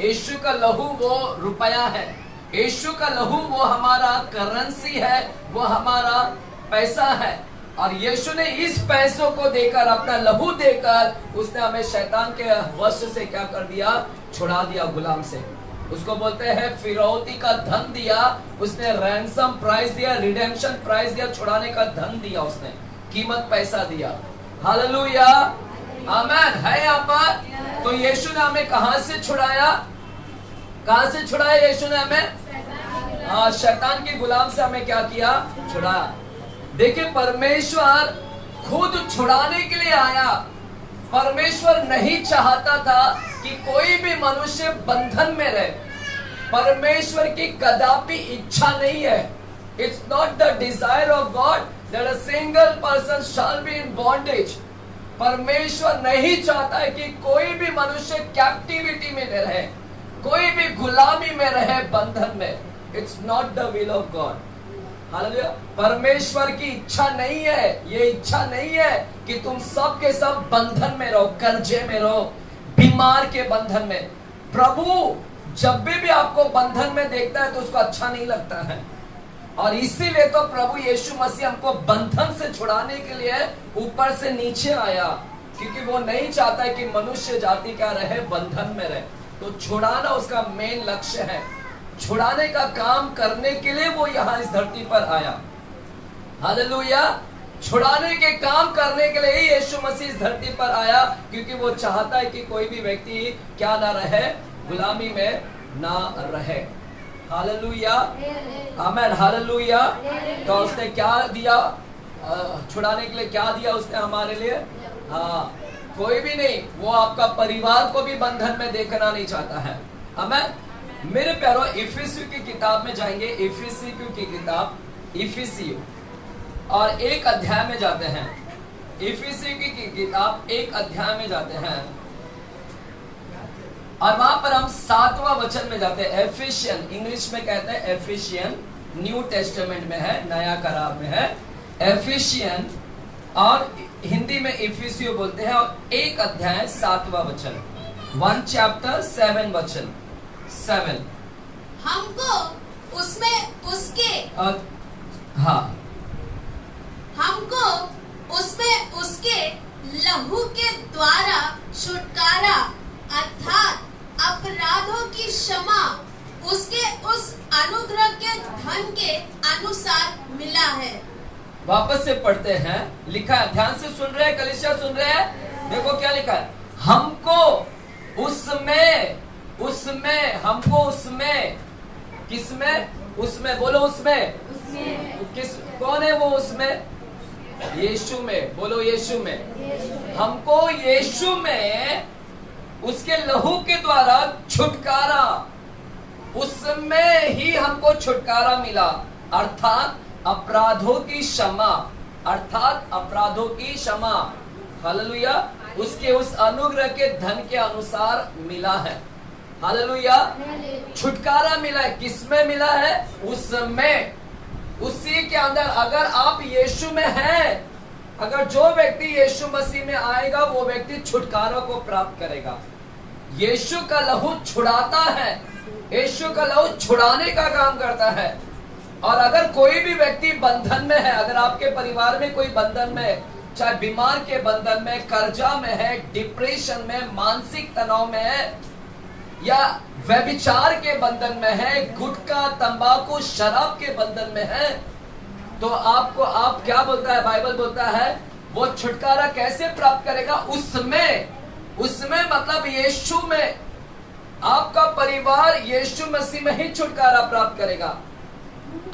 यीशु का लहू वो रुपया है, यीशु का लहू वो हमारा करेंसी है, वो हमारा पैसा है। और यीशु ने इस पैसों को देकर, अपना लहू देकर, उसने हमें शैतान के वश से क्या कर दिया? छुड़ा दिया, गुलाम से। उसको बोलते हैं फिरौती का धन दिया, उसने रैंसम प्राइस दिया, रिडेम्पशन प्राइस दिया, छुड़ाने का धन दिया, उसने कीमत पैसा दिया। हालेलुया, आमेन है यहाँ पर। तो यीशु ने हमें कहां से छुड़ाया? कहां से छुड़ाया यीशु ने हमें? हाँ, शैतान के गुलाम से हमें क्या किया? छुड़ाया। देखिए, परमेश्वर खुद छुड़ाने के लिए आया। परमेश्वर नहीं चाहता था कि कोई भी मनुष्य बंधन में रहे। परमेश्वर की कदापि इच्छा नहीं है। It's not the desire of God that a single person shall be in bondage. परमेश्वर नहीं चाहता है कि कोई भी मनुष्य कैप्टिविटी में रहे, कोई भी गुलामी में रहे, बंधन में। It's not the will of God. Hallelujah. परमेश्वर की इच्छा नहीं है, ये इच्छा नहीं है कि तुम सब के सब बंधन में रहो, कर्जे में रहो, बीमार के बंधन में। प्रभु जब भी आपको बंधन में देखता है तो उसको अच्छा नहीं लगता है, और इसीलिए तो प्रभु यीशु मसीह हमको बंधन से छुड़ाने के लिए ऊपर से नीचे आया, क्योंकि वो नहीं चाहता है कि मनुष्य जाति का रहे, बंधन में रहे। तो छुड़ाना उसका मेन लक्ष्य है। छुड़ाने का काम करने के लिए वो यहाँ इस धरती पर आया। हालेलुया। छुड़ाने के काम करने के लिए ही यीशु मसीह इस धरती पर आया, क्योंकि वो चाहता है कि कोई भी व्यक्ति क्या ना रहे, गुलामी में ना रहे। हालेलुया, आमेन, हालेलुया। तो उसने क्या दिया? छुड़ाने के लिए क्या दिया उसने हमारे लिए? हाँ, कोई भी नहीं, वो आपका परिवार को भी बंधन में देखना नहीं चाहता है। आमेन। मेरे प्यारो, इफिसियों की किताब में जाएंगे, इफिसियों की किताब, इफिसियों, और एक अध्याय में जाते हैं। इफिसियों की किताब एक अध्याय में जाते हैं, और वहां पर हम 7वां वचन में जाते हैं। एफिशियन, इंग्लिश में कहते हैं एफिशियन, न्यू टेस्टामेंट में है, नया करार में है एफिशियन, और हिंदी में इफिसियो बोलते हैं। और एक अध्याय 7वां वचन, 1 चैप्टर 7 वचन 7। हमको उसमें उसके हाँ, हमको उसमें उसके लहू के द्वारा छुटकारा अर्थात अपराधों की क्षमा उसके उस अनुग्रह के धन के अनुसार मिला है। वापस से पढ़ते हैं, लिखा है, ध्यान से सुन रहे हैं, कलीसिया सुन रहे हैं। देखो क्या लिखा है, हमको उसमें, उसमें, हमको उसमें, किसमें? उसमें, बोलो उसमें, किस, कौन है वो उसमें? यीशु में, बोलो यीशु में। हमको यीशु में उसके लहू के द्वारा छुटकारा, उसमें ही हमको छुटकारा मिला, अर्थात अपराधों की क्षमा, अर्थात अपराधों की क्षमा। हालेलुया। उसके उस अनुग्रह के धन के अनुसार मिला है। हालेलुया। छुटकारा मिला है, किसमें मिला है? उसमें, उसी के अंदर। अगर आप यीशु में हैं, अगर जो व्यक्ति यीशु मसीह में आएगा, वो व्यक्ति छुटकारा को प्राप्त करेगा। यीशु का लहू छुड़ाता है, यीशु का लहू छुड़ाने का काम करता है। और अगर कोई भी व्यक्ति बंधन में है, अगर आपके परिवार में कोई बंधन में है, चाहे बीमार के बंधन में, कर्जा में है, डिप्रेशन में, मानसिक तनाव में है, या व्यभिचार के बंधन में है, गुटखा, तंबाकू, शराब के बंधन में है, तो आपको, आप क्या बोलता है बाइबल? बोलता है वो छुटकारा कैसे प्राप्त करेगा? उसमें, उसमें मतलब यीशु में। आपका परिवार यीशु मसीह में ही छुटकारा प्राप्त करेगा।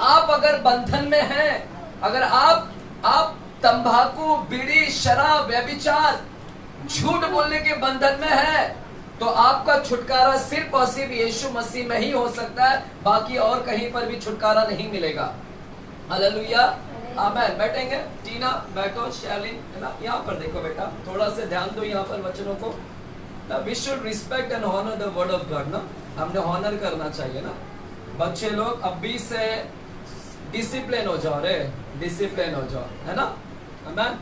आप अगर बंधन में हैं, अगर आप तंबाकू, बीड़ी, शराब, व्यभिचार, झूठ बोलने के बंधन में है, तो आपका छुटकारा सिर्फ और सिर्फ यीशु मसीह में ही हो सकता है, बाकी और कहीं पर भी छुटकारा नहीं मिलेगा। हालेलुया, आमेन। बैठेंगे, टीना बैठो, शैलिन है ना, यहाँ पर देखो बेटा, थोड़ा से ध्यान दो यहाँ पर वचनों को। We should respect and honour the word of God ना, हमने ऑनर करना चाहिए ना। बच्चे लोग अभी से डिसिप्लिन हो जाओ रे, डिसिप्लिन हो जाओ, है ना, आमेन।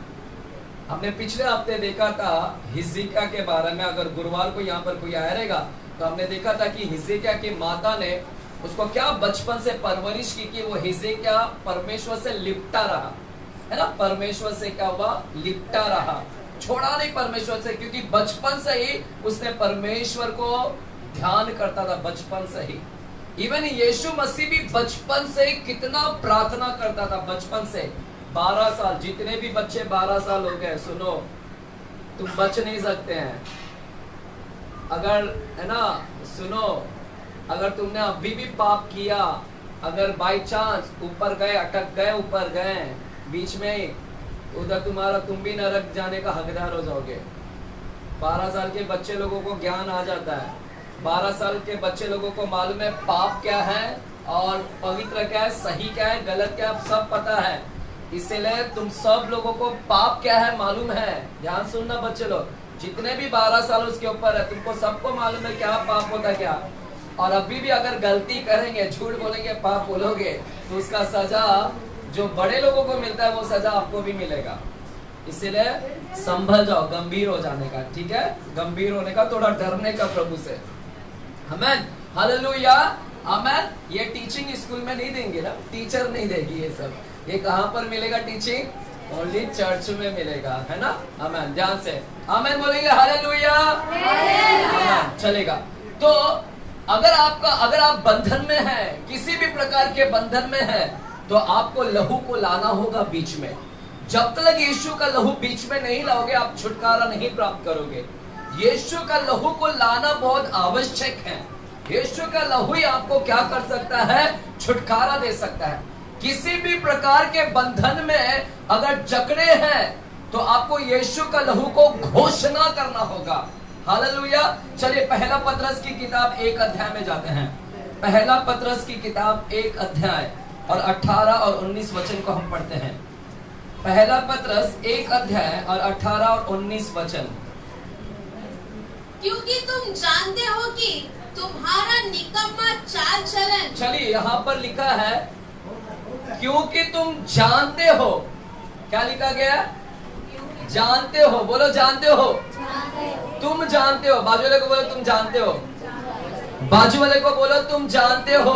हमने पिछले हफ्ते देखा था हिजकिय्याह के बारे में। अगर गुरुवार को यहाँ पर कोई आया रहेगा तो हमने देखा था कि हिजकिय्याह की माता ने उसको क्या बचपन से परवरिश की कि वो हिजकिय्याह परमेश्वर से लिपटा रहा, है ना, परमेश्वर से क्या हुआ? लिपटा रहा, छोड़ा नहीं परमेश्वर से, क्योंकि बचपन से ही उसने परमेश्वर को ध्यान करता था बचपन से ही। इवन यीशु मसीह भी बचपन से ही कितना प्रार्थना करता था, बचपन से 12 साल। जितने भी बच्चे 12 साल हो गए, सुनो, तुम बच नहीं सकते हैं। अगर है ना, सुनो, अगर तुमने अभी भी पाप किया, अगर बाई चांस ऊपर गए, अटक गए, ऊपर गए बीच में ही, उधर तुम भी नरक जाने का हकदार हो जाओगे। 12 साल के बच्चे लोगों को ज्ञान आ जाता है। 12 साल के बच्चे लोगों को मालूम है पाप क्या है और पवित्र क्या है, सही क्या है, गलत क्या है, सब पता है। इसीलिए तुम सब लोगों को पाप क्या है मालूम है। ध्यान सुनना बच्चे लोग, जितने भी 12 साल उसके ऊपर है, तुमको सबको मालूम है क्या पाप होता क्या। और अभी भी अगर गलती करेंगे, झूठ बोलेंगे, पाप बोलोगे, तो उसका सजा जो बड़े लोगों को मिलता है वो सजा आपको भी मिलेगा। इसीलिए संभल जाओ, गंभीर हो जाने का, ठीक है, गंभीर होने का, थोड़ा डरने का प्रभु से। आमेन, हालेलुया, आमेन। ये टीचिंग स्कूल में नहीं देंगे ना, टीचर नहीं देगी ये सब। ये कहाँ पर मिलेगा टीचिंग? ओनली चर्च में मिलेगा, है ना। आमेन, ध्यान से आमेन बोलेंगे, हालेलुया, आमेन, चलेगा। तो अगर आप बंधन में हैं, किसी भी प्रकार के बंधन में है, तो आपको लहू को लाना होगा बीच में। जब तक यीशु का लहू बीच में नहीं लाओगे, आप छुटकारा नहीं प्राप्त करोगे। यीशु का लहू को लाना बहुत आवश्यक है। यीशु का लहू ही आपको क्या कर सकता है? छुटकारा दे सकता है। किसी भी प्रकार के बंधन में अगर जकड़े हैं, तो आपको यीशु का लहू को घोषणा करना होगा। हालेलुया। चलिए पहला पतरस की किताब 1 अध्याय में जाते हैं। पहला पतरस की किताब 1 अध्याय और 18 और 19 वचन को हम पढ़ते हैं। पहला पतरस 1 अध्याय और 18 और 19 वचन। क्योंकि तुम जानते हो कि तुम्हारा निकम्मा चाल चलन। चलिए यहाँ पर लिखा है क्योंकि तुम जानते हो। क्या लिखा गया? जानते हो। बोलो जानते हो। तुम जानते हो। बाजू वाले को बोलो तुम जानते हो। बाजू वाले को बोलो तुम जानते हो।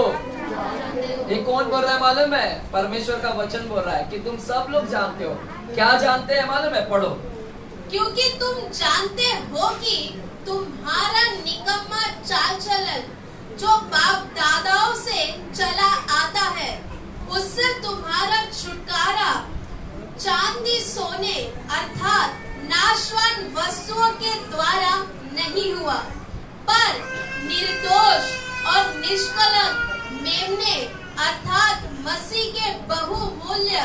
ये कौन बोल रहा है मालूम है? परमेश्वर का वचन बोल रहा है कि तुम सब लोग जानते हो। क्या जानते हैं मालूम है? पढ़ो। क्योंकि तुम जानते हो कि तुम्हारा निकम्मा चाल चलन जो बाप दादाओं से चला आता है, उससे तुम्हारा छुटकारा चांदी सोने अर्थात नाशवान वस्तुओं के द्वारा नहीं हुआ, पर निर्दोष और निष्कलंक मेमने अर्थात मसीह के बहुमूल्य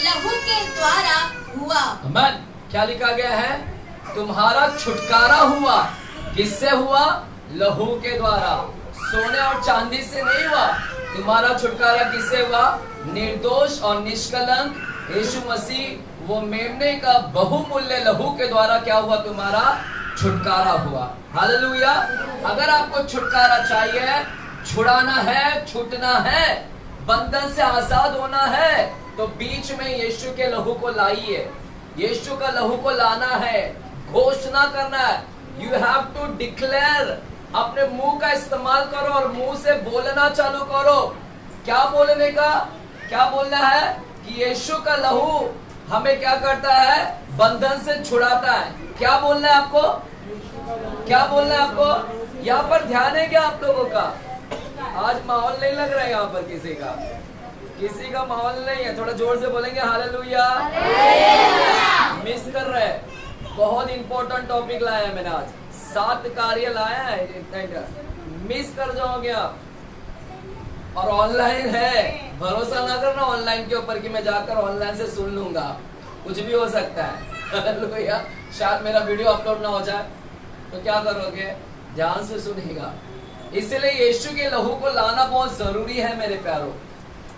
लहू के द्वारा हुआ। आमीन। क्या लिखा गया है? तुम्हारा छुटकारा हुआ। किससे हुआ? लहू के द्वारा। सोने और चांदी से नहीं हुआ। तुम्हारा छुटकारा किससे हुआ? निर्दोष और निष्कलंक यीशु मसीह वो मेमने का बहुमूल्य लहू के द्वारा क्या हुआ? तुम्हारा छुटकारा हुआ। हालेलुया। अगर आपको छुटकारा चाहिए, छुड़ाना है, छूटना है, बंधन से आजाद होना है, तो बीच में यीशु के लहू को लाइए। यीशु का लहू को लाना है, घोषणा करना है। You have to declare. अपने मुंह का इस्तेमाल करो और मुंह से बोलना चालू करो। क्या बोलने का? क्या बोलना है? कि यीशु का लहू हमें क्या करता है? बंधन से छुड़ाता है। क्या बोलना है आपको? क्या बोलना है आपको? यहाँ पर ध्यान है क्या आप लोगों का? आज माहौल नहीं लग रहा है यहाँ पर किसी का। किसी का माहौल नहीं है। थोड़ा जोर से बोलेंगे हालेलुया। मिस कर रहे हैं। बहुत इंपॉर्टेंट टॉपिक लाया है मैंने आज। 7 कार्य लाया है, मिस कर जाओगे आप। और ऑनलाइन है, भरोसा ना करना ऑनलाइन के ऊपर कि मैं जाकर ऑनलाइन से सुन लूंगा। कुछ भी हो सकता है। हालेलुया। शायद मेरा वीडियो अपलोड ना हो जाए, तो क्या करोगे? ध्यान से सुनेगा। इसलिए यीशु के लहू को लाना बहुत जरूरी है मेरे प्यारों।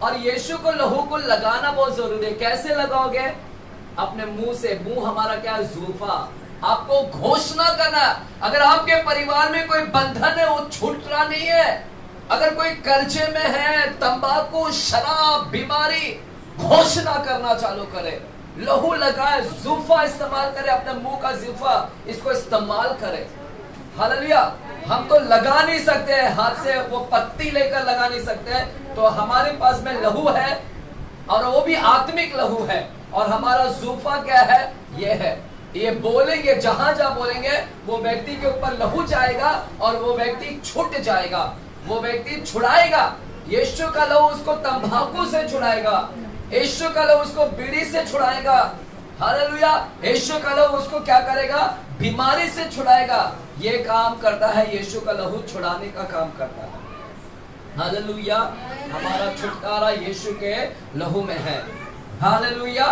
और यीशु को लहू को लगाना बहुत जरूरी है। कैसे लगाओगे? अपने मुंह से। मुंह हमारा क्या है? जुल्फा। आपको घोषणा करना। अगर आपके परिवार में कोई बंधन है, वो छूट रहा नहीं है, अगर कोई कर्जे में है, तंबाकू, शराब, बीमारी, घोषणा करना चालू करे। लहू लगाए, जुल्फा इस्तेमाल करे, अपने मुंह का जुल्फा इसको इस्तेमाल करे। हालेलुया। हम तो लगा नहीं सकते हैं, हाथ से वो पत्ती लेकर लगा नहीं सकते हैं। तो हमारे पास में लहू है, और वो भी आत्मिक लहू है। और हमारा जुल्फा क्या है? ये है। ये बोलेंगे, जहां जहां बोलेंगे वो व्यक्ति के ऊपर लहू जाएगा और वो व्यक्ति छूट जाएगा, वो व्यक्ति छुड़ाएगा। यीशु का लहू उसको तंबाकू से छुड़ाएगा, यीशु का लहू उसको बीड़ी से छुड़ाएगा। हालेलुया। यीशु का लहू उसको क्या करेगा? बीमारी से छुड़ाएगा। ये काम करता है, यीशु का लहू छुड़ाने का काम करता है। हालेलुया। हमारा छुटकारा यीशु के लहू में है। हालेलुया,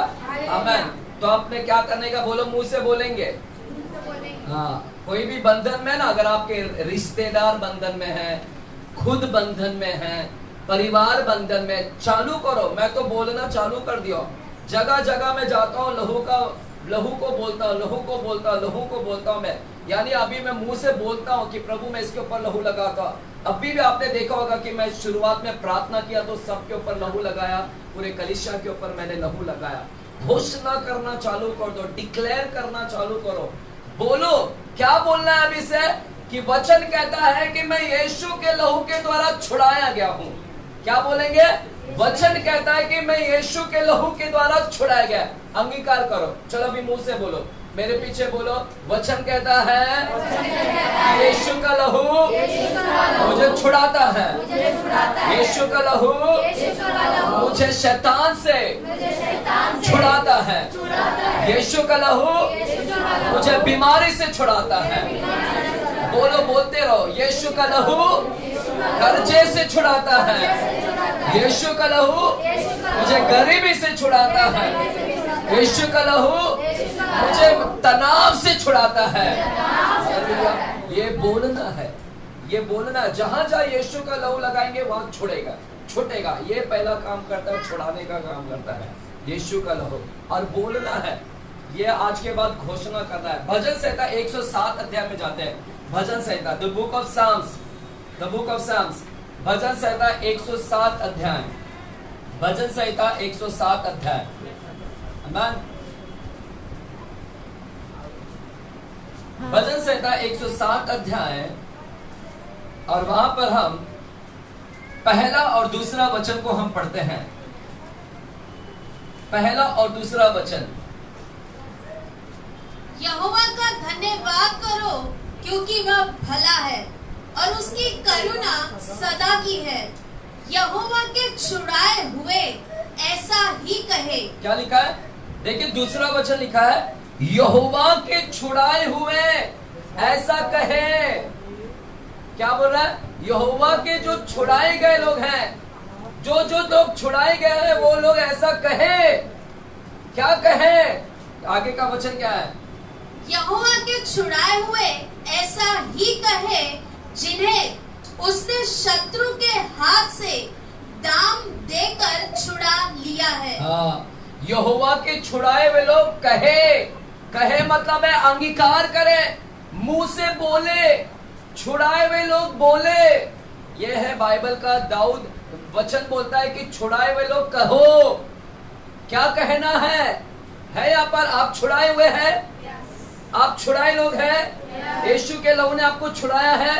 आमीन। तो आपने क्या करने का? बोलो, मुंह से बोलेंगे। हाँ, कोई भी बंधन में ना, अगर आपके रिश्तेदार बंधन में है, खुद बंधन में है, परिवार बंधन में, चालू करो। मैं तो बोलना चालू कर दिया, जगह जगह में जाता हूँ, लहू को बोलता हूँ, लहू को बोलता हूँ, लहू को बोलता हूँ मैं। यानी अभी मैं मुंह से बोलता हूँ कि प्रभु मैं इसके ऊपर लहू लगाता। अभी भी आपने देखा होगा कि मैं शुरुआत में प्रार्थना किया तो सबके ऊपर लहू लगाया, पूरे कलीसिया के ऊपर मैंने लहू लगाया। घोषणा करना चालू कर दो, डिक्लेयर करना चालू करो। बोलो, क्या बोलना है अभी से? कि वचन कहता है कि मैं यीशु के लहू के द्वारा छुड़ाया गया हूँ। क्या बोलेंगे? वचन कहता है कि मैं यीशु के लहू के द्वारा छुड़ाया गया। अंगीकार करो। चलो अभी मुंह से बोलो, मेरे पीछे बोलो। वचन कहता है यीशु का लहू मुझे छुड़ाता है, यीशु का लहू मुझे शैतान से छुड़ाता है, यीशु का लहू मुझे बीमारी से छुड़ाता है। बोलो, बोलते रहो। यीशु का लहू कर्जे से छुड़ाता है, यीशु का लहू मुझे गरीबी से छुड़ाता है, यीशु का लहू मुझे तनाव से छुड़ाता है। ये बोलना है, ये बोलना है। जहां जहां यीशु का लहू लगाएंगे वहां छुड़ेगा, छूटेगा। ये पहला काम करता है, छुड़ाने का काम करता है यीशु का लहू। और बोलना है, ये आज के बाद घोषणा करना है। भजन संहिता 107 अध्याय में जाते हैं। भजन संहिता, the book of Psalms, the book of Psalms, भजन संहिता 107 अध्याय, भजन संहिता 107 अध्याय। आमीन। भजन संहिता 107 अध्याय, और वहां पर हम पहला और दूसरा वचन को हम पढ़ते हैं। पहला और दूसरा वचन। यहोवा का धन्यवाद करो क्योंकि वह भला है और उसकी करुणा सदा की है। यहोवा के छुड़ाए हुए ऐसा ही कहे। क्या लिखा है? देखिए, दूसरा वचन लिखा है, यहोवा के छुड़ाए हुए ऐसा कहे। क्या बोल रहा है? यहोवा के जो छुड़ाए गए लोग हैं, जो जो लोग छुड़ाए गए हैं, वो लोग ऐसा कहे। क्या कहे? आगे का वचन क्या है? यहोवा के छुड़ाए हुए ऐसा ही कहे जिन्हें उसने शत्रु के हाथ से दाम देकर छुड़ा लिया है। हाँ, यहोवा के छुड़ाए हुए लोग कहे। कहे मतलब है अंगीकार करे, मुंह से बोले। छुड़ाए हुए लोग बोले। यह है बाइबल का दाऊद वचन बोलता है कि छुड़ाए हुए लोग कहो। क्या कहना है यहाँ पर? आप छुड़ाए हुए हैं, आप छुड़ाए लोग हैं, यीशु के लहू ने आपको छुड़ाया है।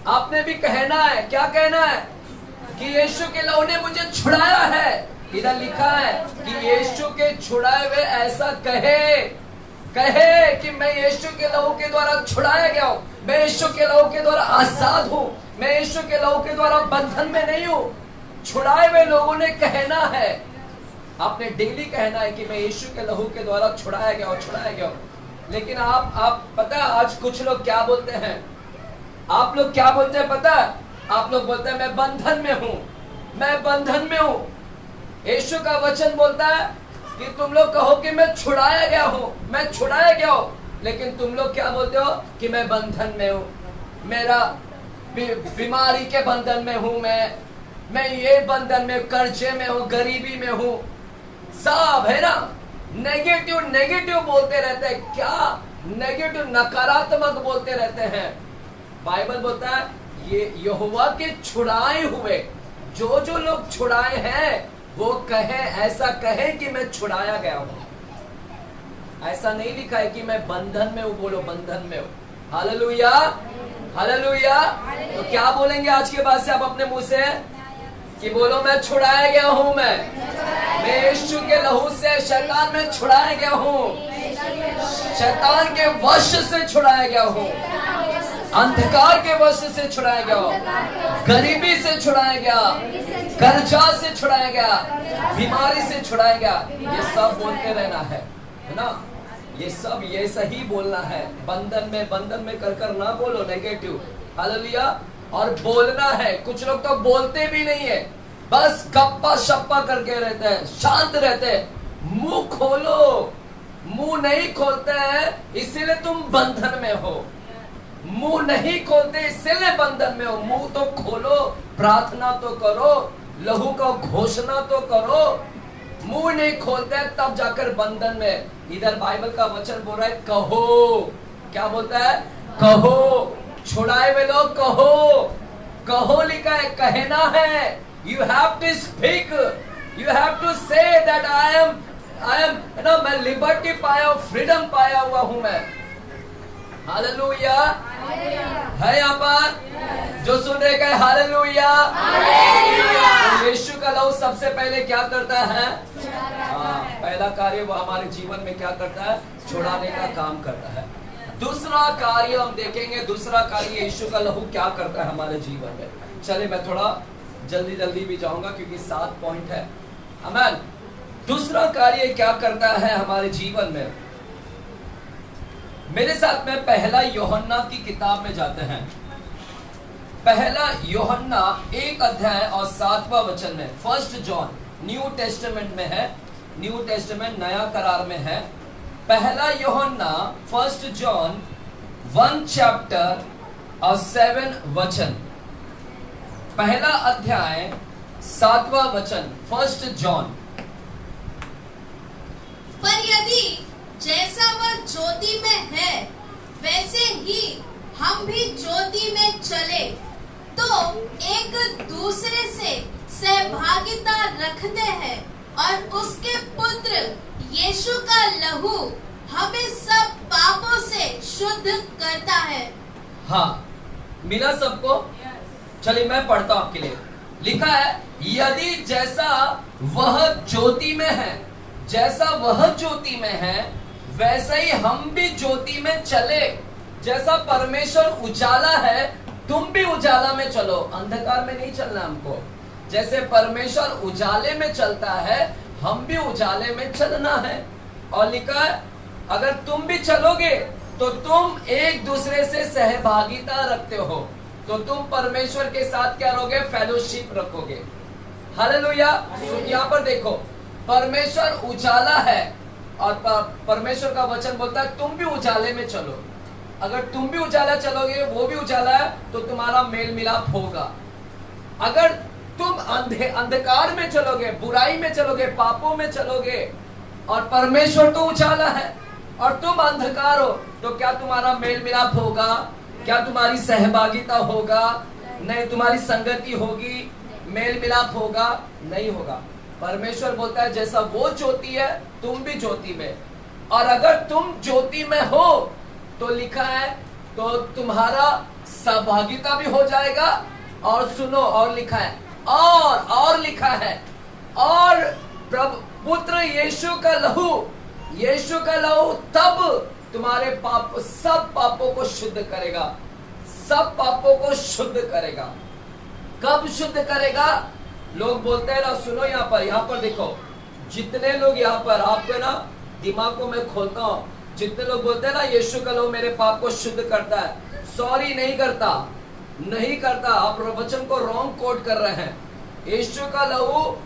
आपने भी कहना है। क्या कहना है? कि यीशु के लहू ने मुझे छुड़ाया है। इधर लिखा है कि यीशु के छुड़ाए हुए ऐसा कहे। कहे कि मैं यीशु के लहू के द्वारा छुड़ाया गया हूँ, मैं यीशु के लहू के द्वारा आजाद हूँ, मैं यीशु के लहू के द्वारा बंधन में नहीं हूँ। छुड़ाए हुए लोगों ने कहना है, आपने डेली कहना है कि मैं यीशु के लहू के द्वारा छुड़ाया गया हूँ, छुड़ाया गया हूँ। लेकिन आप पता है आज कुछ लोग क्या बोलते हैं? आप लोग क्या बोलते हैं पता है? आप लोग बोलते हैं मैं बंधन में हूँ, मैं बंधन में हूँ। यीशु का वचन बोलता है कि तुम लोग कहो कि मैं छुड़ाया गया हूँ, मैं छुड़ाया गया हूँ। लेकिन तुम लोग क्या बोलते हो? कि मैं बंधन में हूँ, मेरा बीमारी के बंधन में हूँ, मैं ये बंधन में, कर्जे में हूँ, गरीबी में हूँ। सब है ना, नेगेटिव नेगेटिव बोलते रहते हैं। क्या नेगेटिव, नकारात्मक बोलते रहते हैं। बाइबल बोलता है ये यहोवा के छुड़ाए हुए, जो जो लोग छुड़ाए हैं वो कहे, ऐसा कहे कि मैं छुड़ाया गया हूं। ऐसा नहीं लिखा है कि मैं बंधन में हूं। बोलो बंधन में हूं। Hallelujah, hallelujah. तो क्या बोलेंगे आज के बाद से आप अपने मुंह से? कि बोलो मैं छुड़ाया गया हूं, मैं यीशु के लहू से शैतान में छुड़ाया गया हूं। शैतान के वश से छुड़ाया गया हो, अंधकार के वश से छुड़ाया गया हो, गरीबी से छुड़ाया गया, कर्जा से छुड़ाया गया, बीमारी से छुड़ाया गया। ये सब बोलते रहना है ना, ये सब ये सही बोलना है। बंधन में कर ना बोलो नेगेटिव। हालेलुया। और बोलना है। कुछ लोग तो बोलते भी नहीं है, बस गप्पा शप्पा करके रहते हैं, शांत रहते हैं। मुंह खोलो, मुंह नहीं खोलते हैं इसीलिए तुम बंधन में हो। मुंह नहीं खोलते इसलिए बंधन में हो। मुंह तो खोलो, प्रार्थना तो करो, लहू का घोषणा तो करो। मुंह नहीं खोलते तब जाकर बंधन में। इधर बाइबल का वचन बोल रहा है कहो। क्या बोलता है? कहो। छुड़ाए हुए लोग कहो। कहो लिखा है, कहना है। You have to speak, you have to say that I am ना, मैं लिबर्टी पाया, फ्रीडम पाया हुआ हूं मैं। हालेलुया। है यहाँ पर जो सुन रहे कहे हालेलुया। तो यीशु का लहू सबसे पहले क्या करता है? पहला कार्य वो हमारे जीवन में क्या करता है? छुड़ाने का काम करता है। दूसरा कार्य हम देखेंगे, दूसरा कार्य यीशु का लहू क्या करता है हमारे जीवन में। चलिए मैं थोड़ा जल्दी भी जाऊंगा क्योंकि 7 पॉइंट है। आमीन। दूसरा कार्य क्या करता है हमारे जीवन में? मेरे साथ में पहला यूहन्ना की किताब में जाते हैं। पहला यूहन्ना 1 अध्याय और 7वां वचन में, 1 जॉन न्यू टेस्टामेंट में है, न्यू टेस्टामेंट नया करार में है। पहला यूहन्ना 1 जॉन 1 चैप्टर और 7 वचन, पहला अध्याय 7वां वचन, 1 जॉन। पर यदि जैसा वह ज्योति में है वैसे ही हम भी ज्योति में चले तो एक दूसरे से सहभागिता रखते हैं और उसके पुत्र यीशु का लहू हमें सब पापों से शुद्ध करता है। हाँ, मिला सबको? चलिए मैं पढ़ता हूं आपके लिए। लिखा है यदि जैसा वह ज्योति में है, जैसा वह ज्योति में है वैसे ही हम भी ज्योति में चले। जैसा परमेश्वर उजाला है तुम भी उजाला में चलो, अंधकार में नहीं चलना हमको। जैसे परमेश्वर उजाले में चलता है हम भी उजाले में चलना है। और लिखा है अगर तुम भी चलोगे तो तुम एक दूसरे से सहभागिता रखते हो, तो तुम परमेश्वर के साथ क्या रहोगे? फेलोशिप रखोगे। हालेलुया। यहाँ पर देखो, परमेश्वर उजाला है और परमेश्वर का वचन बोलता है तुम भी उजाले में चलो। अगर तुम भी उजाला चलोगे, वो भी उजाला है, तो तुम्हारा मेल मिलाप होगा। अगर तुम अंधकार में चलोगे, बुराई में चलोगे, पापों में चलोगे और परमेश्वर तो उजाला है और तुम अंधकार हो, तो क्या तुम्हारा मेल मिलाप होगा? क्या तुम्हारी सहभागिता होगा? नहीं, तुम्हारी संगति होगी, मेल मिलाप होगा? नहीं होगा। परमेश्वर बोलता है जैसा वो ज्योति है तुम भी ज्योति में, और अगर तुम ज्योति में हो तो लिखा है तो तुम्हारा सहभागिता भी हो जाएगा। और सुनो, और लिखा है और लिखा है और प्रभु पुत्र यीशु का लहू तब तुम्हारे सब पापों को शुद्ध करेगा, सब पापों को शुद्ध करेगा। कब शुद्ध करेगा? लोग बोलते हैं ना, सुनो यहाँ पर देखो, जितने लोग यहाँ पर, आपको ना दिमाग को मैं खोलता हूँ, जितने लोग बोलते हैं ना यीशु का लहू मेरे पाप को शुद्ध करता है, सॉरी नहीं करता। आप वचन को रॉन्ग कोट कर रहे हैं। यीशु का लहू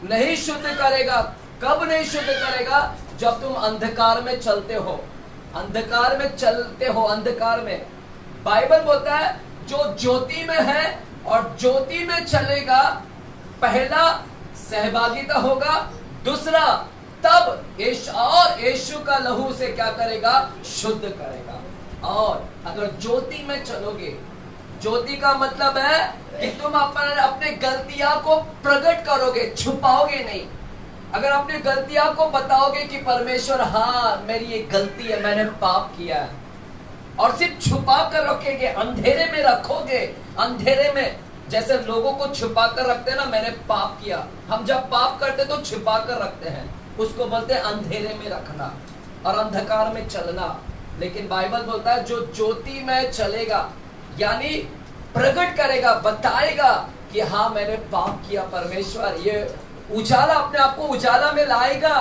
नहीं शुद्ध करेगा। कब नहीं शुद्ध करेगा? जब तुम अंधकार में चलते हो, अंधकार में। बाइबल बोलता है जो ज्योति में है और ज्योति में चलेगा, पहला सहभागिता होगा, दूसरा तब यीशु का लहू से क्या करेगा? शुद्ध करेगा। और अगर ज्योति में चलोगे, ज्योति का मतलब है कि तुम अपने गलतियां को प्रकट करोगे, छुपाओगे नहीं। अगर अपनी गलतियां को बताओगे कि परमेश्वर हाँ मेरी ये गलती है, मैंने पाप किया है, और सिर्फ छुपा कर रखोगे, अंधेरे में रखोगे, अंधेरे में जैसे लोगों को छुपा कर रखते हैं ना, मैंने पाप किया। हम जब पाप करते तो छुपा कर रखते हैं, उसको बोलते हैं अंधेरे में रखना। और अंधकार में चलना। लेकिन बाइबल बोलता है जो ज्योति में चलेगा, यानी प्रकट करेगा, बताएगा कि हाँ मैंने पाप किया। परमेश्वर ये उजाला, अपने आप को उजाला में लाएगा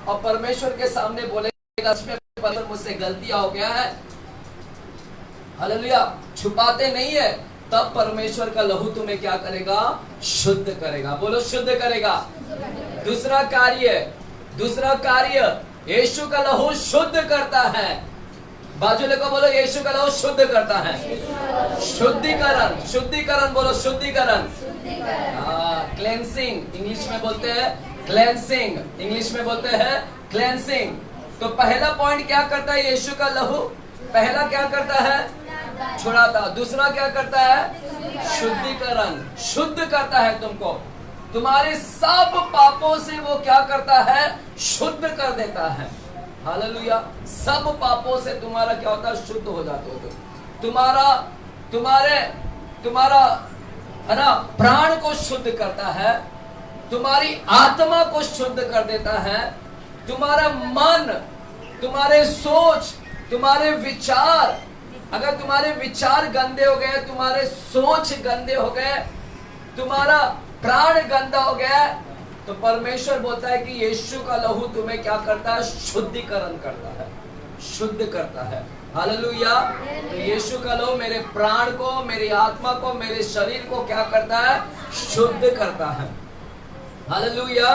और परमेश्वर के सामने बोलेगा इसमें मुझसे गलतियां हो गया है। हालेलुया। छुपाते नहीं है, तब परमेश्वर का लहू तुम्हें क्या करेगा? शुद्ध करेगा। बोलो शुद्ध करेगा। दूसरा कार्य यीशु का लहू शुद्ध करता है। बाजू को बोलो यीशु का लहू शुद्ध करता है। शुद्धिकरण बोलो शुद्धिकरण। क्लेंसिंग इंग्लिश में बोलते हैं, क्लेंसिंग। तो पहला पॉइंट क्या करता है यीशु का लहू? पहला क्या करता है? छुड़ाता। दूसरा क्या करता है? शुद्धिकरण, शुद्ध करता है तुमको। तुम्हारे सब पापों से वो क्या करता है? शुद्ध कर देता है। हालेलुया। सब पापों से तुम्हारा क्या होता है? शुद्ध हो जाते हो। तुम्हारा है ना, प्राण को शुद्ध करता है, तुम्हारी आत्मा को शुद्ध कर देता है, तुम्हारा मन, तुम्हारे सोच, तुम्हारे विचार, अगर तुम्हारे विचार गंदे हो गए, तुम्हारे सोच गंदे हो गए, तुम्हारा प्राण गंदा हो गया, तो परमेश्वर बोलता है कि यीशु का लहू तुम्हें क्या करता है? शुद्धिकरण करता है, शुद्ध करता है। हालेलुया। तो यीशु का लहू मेरे प्राण को, मेरी आत्मा को, मेरे शरीर को क्या करता है? शुद्ध करता है। हालेलुया।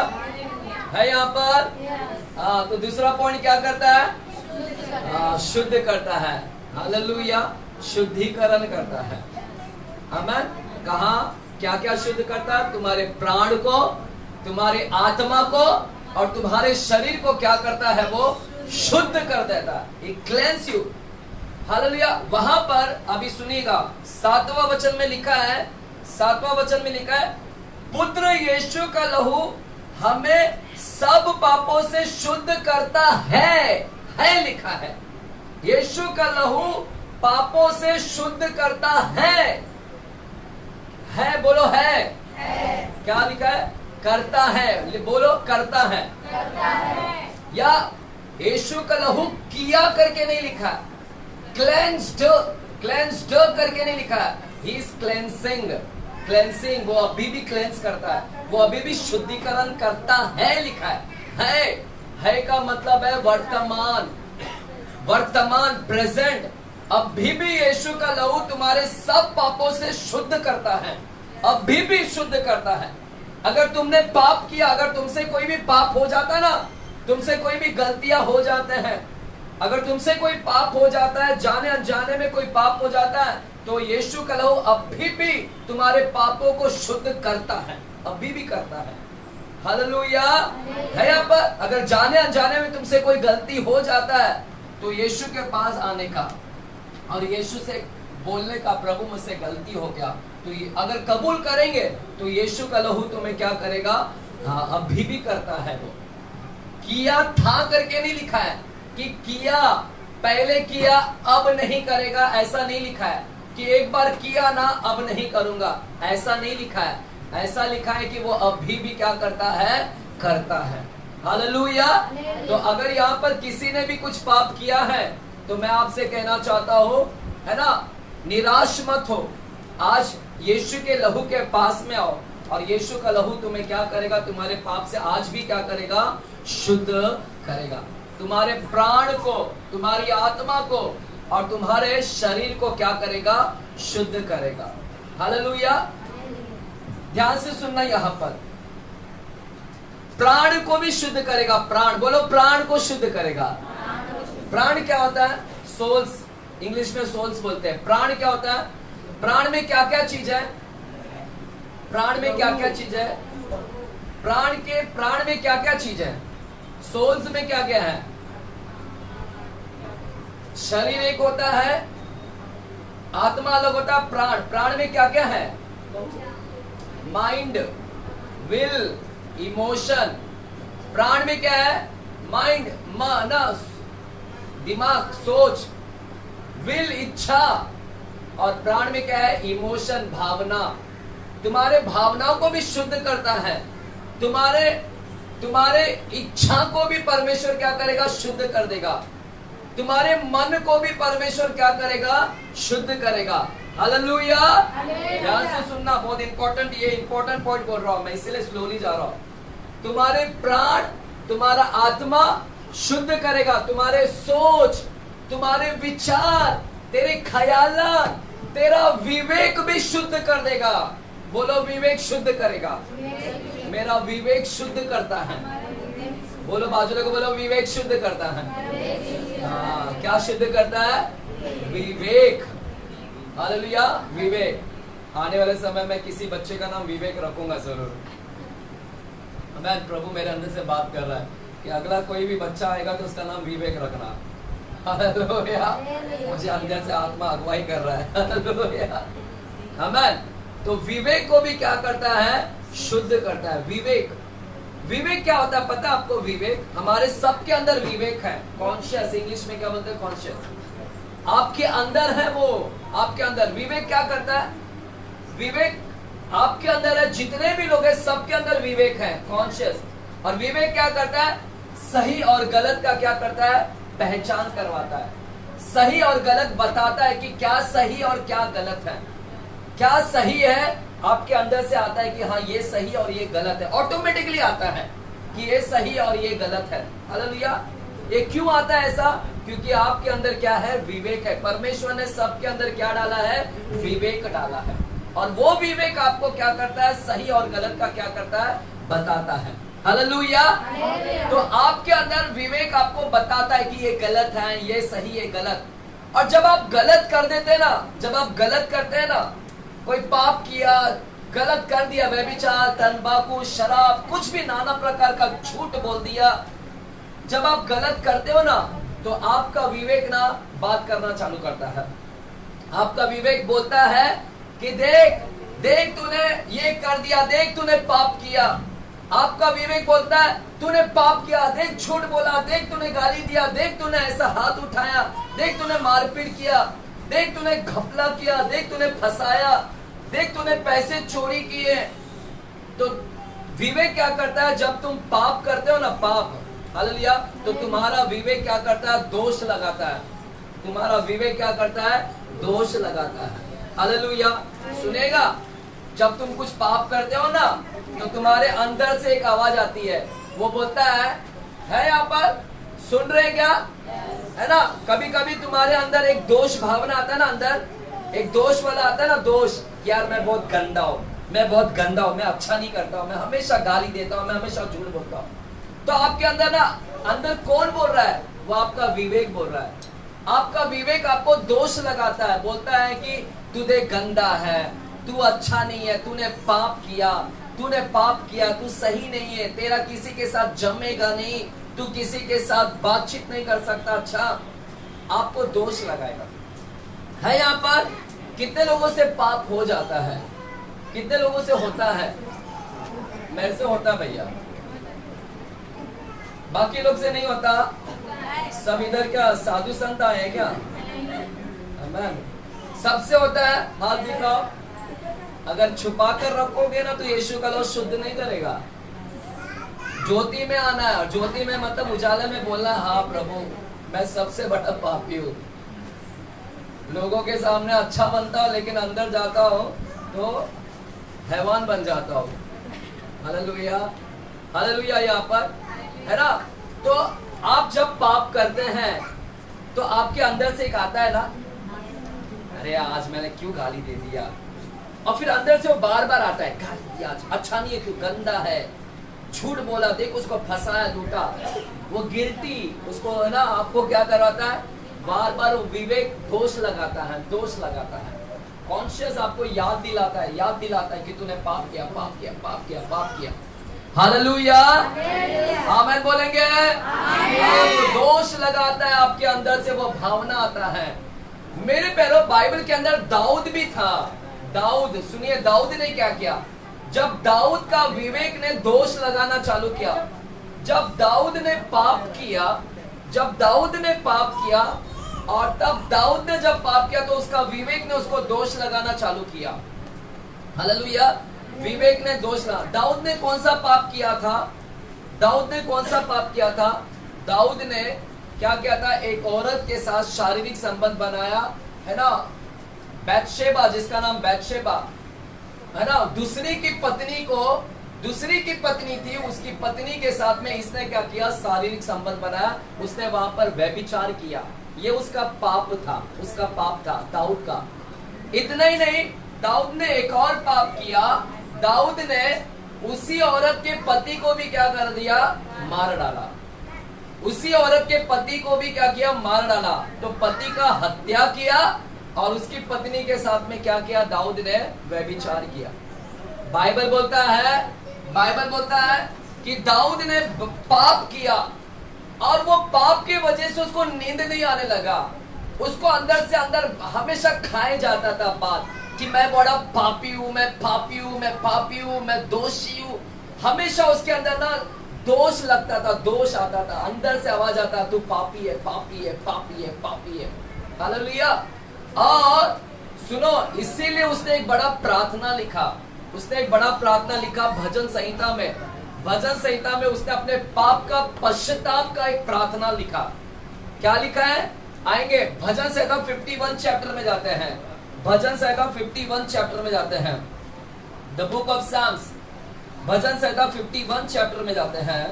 है यहाँ पर? तो दूसरा पॉइंट क्या करता है? शुद्ध करता है। हालेलुया। शुद्धिकरण करता है। आमीन। कहाँ क्या क्या शुद्ध करता है? तुम्हारे प्राण को, तुम्हारे आत्मा को और तुम्हारे शरीर को क्या करता है? वो शुद्ध कर देता है। It cleanse you। हालेलुया। वहां पर अभी सुनिएगा, 7वां वचन में लिखा है, पुत्र यीशु का लहू हमें सब पापों से शुद्ध करता है लिखा है। यीशु का लहू पापों से शुद्ध करता है। बोलो है। क्या लिखा है? करता है। बोलो करता है। या यीशु का लहू किया करके नहीं लिखा, क्लेंस्ड करके नहीं लिखा। He is cleansing. वो अभी भी क्लेंस करता है, वो अभी भी शुद्धिकरण करता है लिखा है का मतलब है वर्तमान, प्रेजेंट। अभी भी यीशु का लहू तुम्हारे सब पापों से शुद्ध करता है, अभी भी शुद्ध करता है। अगर तुमने पाप किया, अगर तुमसे कोई भी पाप हो जाता ना, तुमसे कोई भी गलतियां हो जाते हैं, अगर तुमसे कोई पाप हो जाता है, जाने अनजाने में कोई पाप हो जाता है, तो यीशु का लहू अभी भी तुम्हारे पापों को शुद्ध करता है, अभी भी करता है। हालेलुया। है यहाँ पर? अगर जाने अनजाने में तुमसे कोई गलती हो जाता है, तो यीशु के पास आने का और यीशु से बोलने का, प्रभु मुझसे गलती हो गया, तो अगर कबूल करेंगे तो यीशु का लहू तुम्हें क्या करेगा? हाँ, अभी भी करता है। वो किया था करके नहीं लिखा है कि किया, पहले किया अब नहीं करेगा, ऐसा नहीं लिखा है कि एक बार किया ना अब नहीं करूंगा, ऐसा नहीं लिखा है। ऐसा लिखा है कि वो अभी भी क्या करता है। हालेलुया। तो अगर यहाँ पर किसी ने भी कुछ पाप किया है, तो मैं आपसे कहना चाहता हूँ, है ना, निराश मत हो। आज यीशु के लहू के पास में आओ और यीशु का लहू तुम्हें क्या करेगा? तुम्हारे पाप से आज भी क्या करेगा? शुद्ध करेगा। तुम्हारे प्राण को, तुम्हारी आत्मा को और तुम्हारे शरीर को क्या करेगा? शुद्ध करेगा। हालेलुया। ध्यान से सुनना, यहाँ पर प्राण को भी शुद्ध करेगा। प्राण बोलो, प्राण को शुद्ध करेगा। प्राण क्या होता है? सोल्स, इंग्लिश में सोल्स बोलते हैं। प्राण क्या होता है? प्राण में क्या क्या चीज है? प्राण में क्या क्या चीज है? प्राण में क्या क्या चीज है? सोल्स में क्या क्या है? शरीर एक होता है, आत्मा अलग होता है। प्राण में क्या क्या है? Mind, will, emotion. प्राण में क्या है? माइंड, मन, दिमाग, सोच, विल, इच्छा। और प्राण में क्या है? इमोशन, भावना। तुम्हारे भावनाओं को भी शुद्ध करता है, तुम्हारे तुम्हारे इच्छा को भी परमेश्वर क्या करेगा? शुद्ध कर देगा। तुम्हारे मन को भी परमेश्वर क्या करेगा? शुद्ध करेगा। हालेलुया। ध्यान से सुनना, बहुत इंपॉर्टेंट, ये इंपॉर्टेंट पॉइंट बोल रहा हूं मैं, इसलिए स्लोली जा रहा हूं। तुम्हारे प्राण, तुम्हारा आत्मा शुद्ध करेगा। तुम्हारे सोच, तुम्हारे विचार, तेरे ख्यालात, तेरा विवेक भी शुद्ध कर देगा। बोलो विवेक शुद्ध करेगा। मेरा विवेक शुद्ध करता है। बोलो बाजू को, बोलो विवेक शुद्ध करता है। हाँ, क्या शुद्ध करता है? विवेक। हालेलुया। विवेक। आने वाले समय में किसी बच्चे का नाम विवेक रखूंगा जरूर। मैं प्रभु मेरे अंदर से बात कर रहा है कि अगला कोई भी बच्चा आएगा तो उसका नाम विवेक रखना। हालेलुया। मुझे अंदर से आत्मा अगुवाई कर रहा है। हालेलुया। आमीन। तो विवेक को भी क्या करता है? शुद्ध करता है। विवेक, विवेक क्या होता है पता है आपको? विवेक, हमारे सबके अंदर विवेक है। कॉन्शियस, इंग्लिश में क्या बोलते हैं? कॉन्शियस। आपके अंदर है वो, आपके अंदर। विवेक क्या करता है? विवेक आपके अंदर है। जितने भी लोग हैं सबके अंदर विवेक है, कॉन्शियस। और विवेक क्या करता है? सही और गलत का क्या करता है? पहचान करवाता है। सही और गलत बताता है कि क्या सही और क्या गलत है। क्या सही है आपके अंदर से आता है कि हाँ ये सही और ये गलत है। ऑटोमेटिकली आता है कि ये सही और ये गलत है। हालेलुया। ये क्यों आता है ऐसा? क्योंकि आपके अंदर क्या है? विवेक है। परमेश्वर ने सबके अंदर क्या डाला है? विवेक डाला है। और वो विवेक आपको क्या करता है? सही और गलत का क्या करता है? बताता है। हालेलुया। तो आपके अंदर विवेक आपको बताता है कि ये गलत है, ये सही, ये गलत। और जब आप गलत कर देते हैं ना, जब आप गलत करते हैं ना, कोई पाप किया, गलत कर दिया, व्यभिचार, तंबाकू, शराब, कुछ भी नाना प्रकार का झूठ बोल दिया, जब आप गलत करते हो ना तो आपका विवेक ना बात करना चालू करता है। आपका विवेक बोलता है कि देख देख तूने ये कर दिया, देख तूने पाप किया। आपका विवेक बोलता है तूने पाप किया, देख झूठ बोला, देख तूने गाली दिया, देख तूने ऐसा हाथ उठाया, देख तूने मारपीट किया, देख तूने घपला किया, देख तूने फंसाया, देख तूने पैसे चोरी किए। तो विवेक क्या करता है? जब तुम पाप करते हो ना, पाप, हालेलुया, तो तुम्हारा विवेक क्या करता है? दोष लगाता है। तुम्हारा विवेक क्या करता है? दोष लगाता है। हालेलुया। सुनेगा, जब तुम कुछ पाप करते हो ना तो तुम्हारे अंदर से एक आवाज आती है, वो बोलता है यहाँ पर, सुन रहे क्या? है ना? कभी कभी तुम्हारे अंदर एक दोष भावना आता है ना, अंदर एक दोष वाला आता है ना, दोष, यार मैं बहुत गंदा हूँ, मैं बहुत गंदा हूँ, मैं अच्छा नहीं करता हूँ, मैं हमेशा गाली देता हूँ, मैं हमेशा झूठ बोलता हूँ। तो आपके अंदर ना, अंदर कौन बोल रहा है? वो आपका विवेक बोल रहा है। आपका विवेक आपको दोष लगाता है, बोलता है कि तू देख गंदा है, तू अच्छा नहीं है, तूने पाप किया, तूने पाप किया, तू सही नहीं है, तेरा किसी के साथ जमेगा नहीं, तू किसी के साथ बातचीत नहीं कर सकता। अच्छा, आपको दोष लगाएगा। है यहाँ पर कितने लोगों से पाप हो जाता है? कितने लोगों से होता है? मेरे से होता भैया, बाकी लोग से नहीं होता। सब इधर क्या साधु संत आए हैं क्या? आमीन। सबसे होता है। हाथ दिखाओ। अगर छुपा कर रखोगे ना तो यीशु का लहू शुद्ध नहीं करेगा। ज्योति में आना है, ज्योति में मतलब उजाले में बोलना, हाँ प्रभु मैं सबसे बड़ा पापी हूँ। लोगों के सामने अच्छा बनता हूँ लेकिन अंदर जाता हूँ तो हैवान बन जाता हूँ। Hallelujah, hallelujah. यहाँ पर है ना, तो आप जब पाप करते हैं तो आपके अंदर से एक आता है ना, अरे आज मैंने क्यों गाली दे दिया, और फिर अंदर से वो बार बार आता है, गाली दिया, अच्छा नहीं है, क्यों गंदा है, झूठ बोला, देख उसको फंसाया, लूटा, वो गिल्टी, उसको है ना, आपको क्या करवाता है? बार बार वो विवेक दोष लगाता है, दोष लगाता है। कॉन्शियस आपको याद दिलाता है, याद दिलाता है कि तूने पाप किया, पाप किया, पाप किया, पाप किया। हालेलुया, आमीन बोलेंगे। आपको दोष लगाता है, आपके अंदर से वो भावना आता है। मेरे पहले बाइबल के अंदर दाऊद भी था। दाऊद, सुनिए दाऊद ने क्या किया? जब दाऊद का विवेक ने दोष लगाना चालू किया, जब दाऊद ने पाप किया, जब दाऊद ने पाप किया, और तब दाऊद ने जब पाप किया तो उसका विवेक ने उसको दोष लगाना चालू किया। हालेलुया, विवेक ने दोष लगा। दाऊद ने कौन सा पाप किया था? दाऊद ने कौन सा पाप किया था? दाऊद ने क्या किया था? एक औरत के साथ शारीरिक संबंध बनाया, है ना, बैतशेबा, जिसका नाम बैतशेबा, है ना, दूसरी की पत्नी थी, उसकी पत्नी के साथ में इसने क्या किया? शारीरिक संबंध बनाया, उसने वहां पर व्यभिचार किया। ये उसका पाप था दाऊद का। इतना ही नहीं, दाऊद ने एक और पाप किया। दाऊद ने उसी औरत के पति को भी क्या कर दिया? मार डाला। उसी औरत के पति को भी क्या किया? मार डाला। तो पति का हत्या किया और उसकी पत्नी के साथ में क्या किया? दाऊद ने व्यभिचार किया। बाइबल बोलता है कि दाऊद ने पाप किया और वो पाप के वजह से उसको नींद नहीं आने लगा। उसको अंदर से अंदर हमेशा खाए जाता था बात कि मैं बड़ा पापी हूं, मैं दोषी हूं। हमेशा उसके अंदर ना दोष लगता था, दोष आता था, अंदर से आवाज आता, तू पापी है। हालेलुया। और सुनो, इसीलिए उसने एक बड़ा प्रार्थना लिखा भजन संहिता में उसने अपने पाप का पश्चाताप का एक प्रार्थना लिखा। क्या लिखा है? आएंगे भजन संहिता 51 चैप्टर में जाते हैं। भजन संहिता 51 चैप्टर में जाते हैं। द बुक ऑफ साम्स, भजन संहिता 51 चैप्टर में जाते हैं।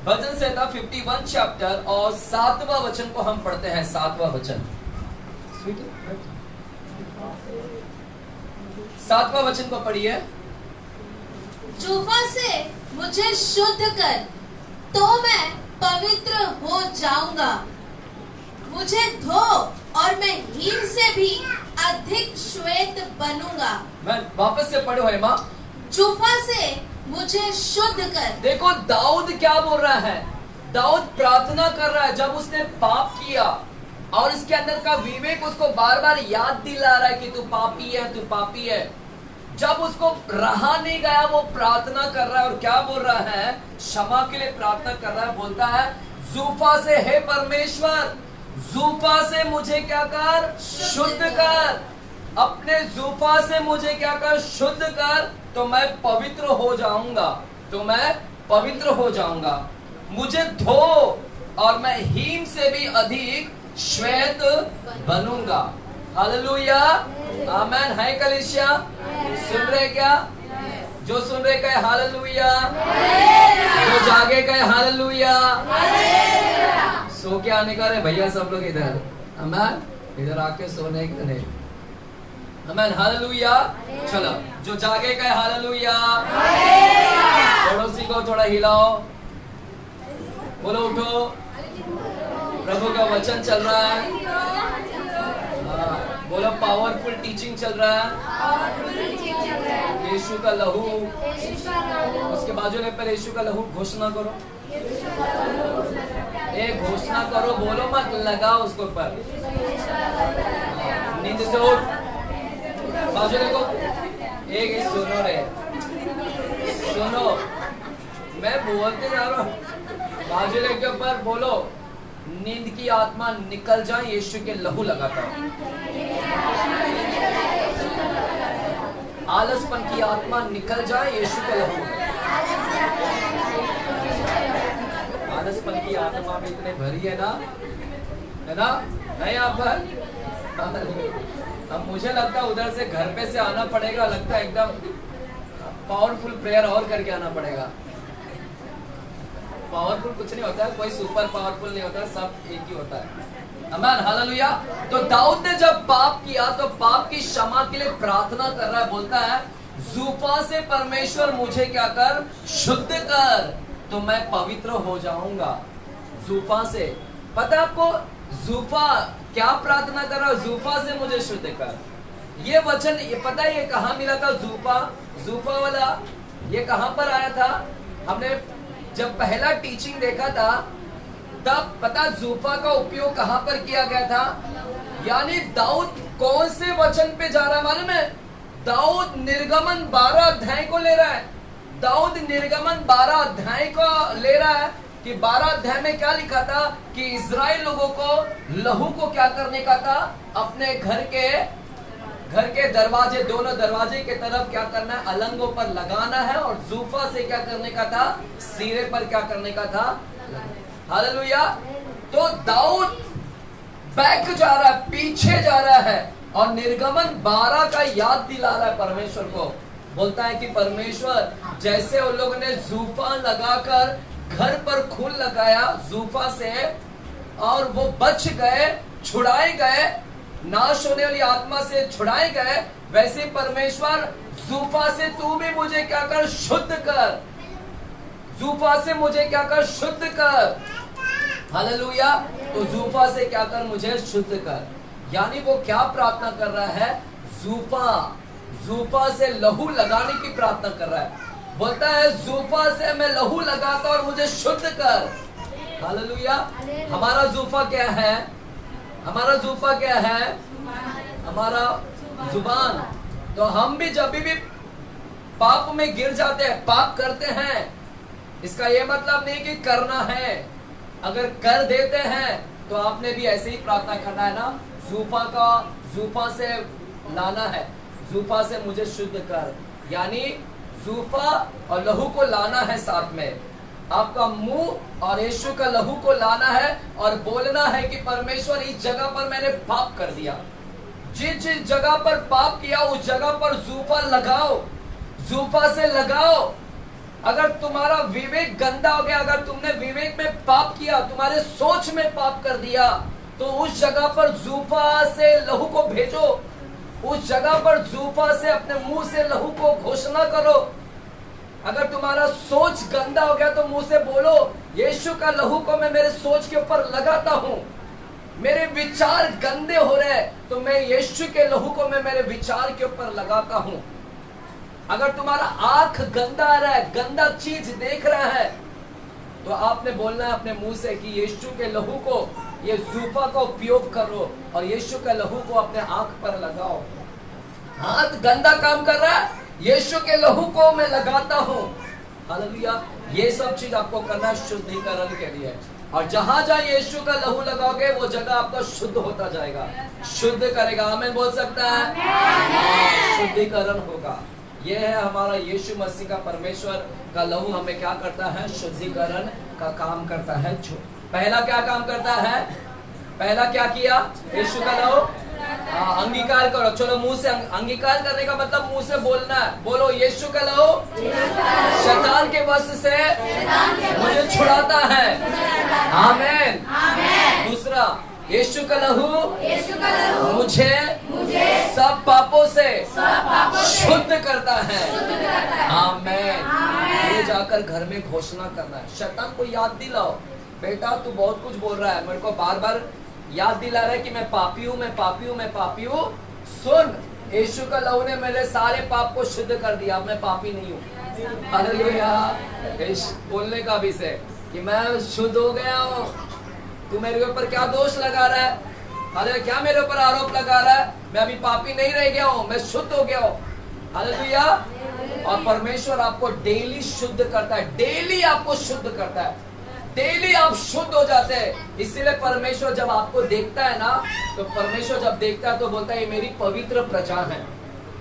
भजन संहिता 51 चैप्टर और 7वां वचन को हम पढ़ते हैं। 7वां वचन, 7वां वचन को पढ़िए। जूफा से मुझे शुद्ध कर, तो मैं पवित्र हो जाऊंगा। मुझे धो और मैं हीन से भी अधिक श्वेत बनूंगा। मैं वापस से पढ़ो है माँ। जूफा से मुझे शुद्ध कर। देखो दाऊद क्या बोल रहा है? दाऊद प्रार्थना कर रहा है। जब उसने पाप किया और इसके अंदर का विवेक उसको बार बार याद दिला रहा है कि तू पापी है। जब उसको रहा नहीं गया, वो प्रार्थना कर रहा है और क्या बोल रहा है? क्षमा के लिए प्रार्थना कर रहा है। बोलता है जूफा से, हे परमेश्वर, जूफा से मुझे क्या कर? शुद्ध कर। अपने जूफा से मुझे क्या कर? शुद्ध कर, तो मैं पवित्र हो जाऊंगा। मुझे धो और मैं हीन से भी अधिक श्वेत बनूंगा। हालेलुया, आमेन है कलीसिया। सुन रहे क्या? जो सुन रहे कहे हालेलुया, जो जागे कहे हालेलुया। सो के आने का रे भैया सब लोग इधर, आमेन, इधर आके सोने के नहीं, आमेन, हालेलुया। चलो, जो जागे कहे हालेलुया। पड़ोसी को थोड़ा हिलाओ, बोलो उठो, प्रभु का वचन चल रहा है। बोलो पावरफुल टीचिंग चल रहा है। यीशु का लहू, उसके बाजू में पर यीशु का लहू घोषणा करो, एक घोषणा करो, बोलो मत, लगाओ उसको पर। नींद से उठ, बाजू देखो, एक सुनो रे, सुनो, मैं बोलते जा रहा हूँ, बाजू के ऊपर बोलो, नींद की आत्मा निकल जाए, यीशु के लहू लगाता हूं। आलसपन की आत्मा निकल जाए, यीशु के लहू। आलसपन की आत्मा में इतने भरी है ना, नहीं आप पर। अब मुझे लगता है उधर से घर पे से आना पड़ेगा, लगता है एकदम पावरफुल प्रेयर और करके आना पड़ेगा। पावरफुल कुछ नहीं होता है, कोई सुपर पावरफुल नहीं होता है, सब एक ही होता है। आमीन, हालेलुया। तो दाऊद ने जब पाप किया तो पाप की क्षमा के लिए प्रार्थना कर रहा है। बोलता है जूफा से परमेश्वर मुझे क्या कर? शुद्ध कर, तो मैं पवित्र हो जाऊंगा। जूफा से, पता है आपको जूफा क्या प्रार्थना कर रहा है? जूफा से मुझे शुद्ध कर। ये वचन, ये पता है ये कहाँ मिला था? जूफा वाला ये कहाँ पर आया था? हमने जब पहला टीचिंग देखा था तब पता जूफा का उपयोग कहां पर किया गया था। यानी दाऊद कौन से वचन पे जा रहा है मालूम है? दाऊद निर्गमन 12 अध्याय को ले रहा है। दाऊद निर्गमन 12 अध्याय को ले रहा है कि 12 अध्याय में क्या लिखा था कि इजराइल लोगों को लहू को क्या करने का था? अपने घर के घर के दरवाजे, दोनों दरवाजे के तरफ क्या करना है, अलंगों पर लगाना है, और जूफा से क्या करने का था, सिरे पर क्या करने का था। हालेलुया। तो दाऊद बैक जा रहा है, पीछे जा रहा है, और निर्गमन 12 का याद दिला रहा है परमेश्वर को। बोलता है कि परमेश्वर, जैसे उन लोगों ने जूफा लगाकर घर पर खून लगाया जूफा से, और वो बच गए, छुड़ाए गए, नाश होने वाली आत्मा से छुड़ाए गए, वैसे परमेश्वर जूफा से तू भी मुझे क्या कर, शुद्ध कर। जूफा से मुझे क्या कर, शुद्ध कर। हालेलुया। तो जूफा से क्या कर, मुझे शुद्ध कर। यानी वो क्या प्रार्थना कर रहा है, जूफा से लहू लगाने की प्रार्थना कर रहा है। बोलता है जूफा से मैं लहू लगाता और मुझे शुद्ध कर। हालेलुया। हमारा जूफा क्या है, हमारा जूफा क्या है, हमारा जुबान। तो हम भी जब भी पाप में गिर जाते हैं, पाप करते हैं, इसका ये मतलब नहीं कि करना है। अगर कर देते हैं तो आपने भी ऐसे ही प्रार्थना करना है ना, जूफा से लाना है, जूफा से मुझे शुद्ध कर। यानी जूफा और लहू को लाना है साथ में, आपका मुंह और यीशु का लहू को लाना है, और बोलना है कि परमेश्वर इस जगह पर मैंने पाप कर दिया, जिस जिस जगह पर पाप किया उस जगह पर जूफा लगाओ, जूफा से लगाओ। अगर तुम्हारा विवेक गंदा हो गया, अगर तुमने विवेक में पाप किया, तुम्हारे सोच में पाप कर दिया, तो उस जगह पर जूफा से लहू को भेजो, उस जगह पर जूफा से अपने मुंह से लहू को घोषणा करो। अगर तुम्हारा सोच गंदा हो गया तो मुंह से बोलो, यीशु का लहू को मैं मेरे सोच के ऊपर लगाता हूं। मेरे विचार गंदे हो रहे हैं तो मैं यीशु के लहू को मैं मेरे विचार के ऊपर लगाता हूं। अगर तुम्हारा आंख गंदा आ रहा है, गंदा चीज देख रहा है, तो आपने बोलना है अपने मुंह से कि यीशु के लहू को, ये जूफा का उपयोग करो और यीशु का लहू को अपने आंख पर लगाओ। हाथ गंदा काम कर रहा है, यीशु के लहू को मैं लगाता हूँ। हालेलुया। ये सब चीज आपको करना है शुद्धिकरण के लिए, और जहां जहां यीशु का लहू लगाओगे वो जगह आपका शुद्ध होता जाएगा, शुद्ध करेगा। आमीन बोल सकता है, शुद्धिकरण होगा। ये है हमारा यीशु मसीह का, परमेश्वर का लहू हमें क्या करता है, शुद्धिकरण का काम करता है। पहला क्या काम करता है, पहला क्या किया, यीशु का लहू अंगीकार करो। चलो मुंह से अंगीकार करने का मतलब मुंह से बोलना है। बोलो यीशु का लहू शैतान के वश से मुझे छुड़ाता है। आमीन। दूसरा, यीशु का लहू मुझे सब पापों से शुद्ध करता है। आमीन। ये जाकर घर में घोषणा करना है। शैतान को याद दिलाओ, बेटा तू बहुत कुछ बोल रहा है, मेरे को बार बार याद दिला रहा है कि मैं पापी हूँ, मैं पापी हूँ, मैं पापी हूँ। सुन, यीशु का लहू ने मेरे सारे पाप को शुद्ध कर दिया, मैं पापी नहीं हूँ। हालेलुया। बोलने का भी से कि मैं शुद्ध हो गया हूँ। तू मेरे ऊपर क्या दोष लगा रहा है, अरे क्या मेरे ऊपर आरोप लगा रहा है, मैं अभी पापी नहीं रह गया हूँ, मैं शुद्ध हो गया हूँ। हालेलुया। और परमेश्वर आपको डेली शुद्ध करता है, डेली आपको शुद्ध करता है, डेली आप शुद्ध हो जाते हैं। इसीलिए परमेश्वर जब आपको देखता है ना, तो परमेश्वर जब देखता है तो बोलता है ये मेरी पवित्र प्रजा है।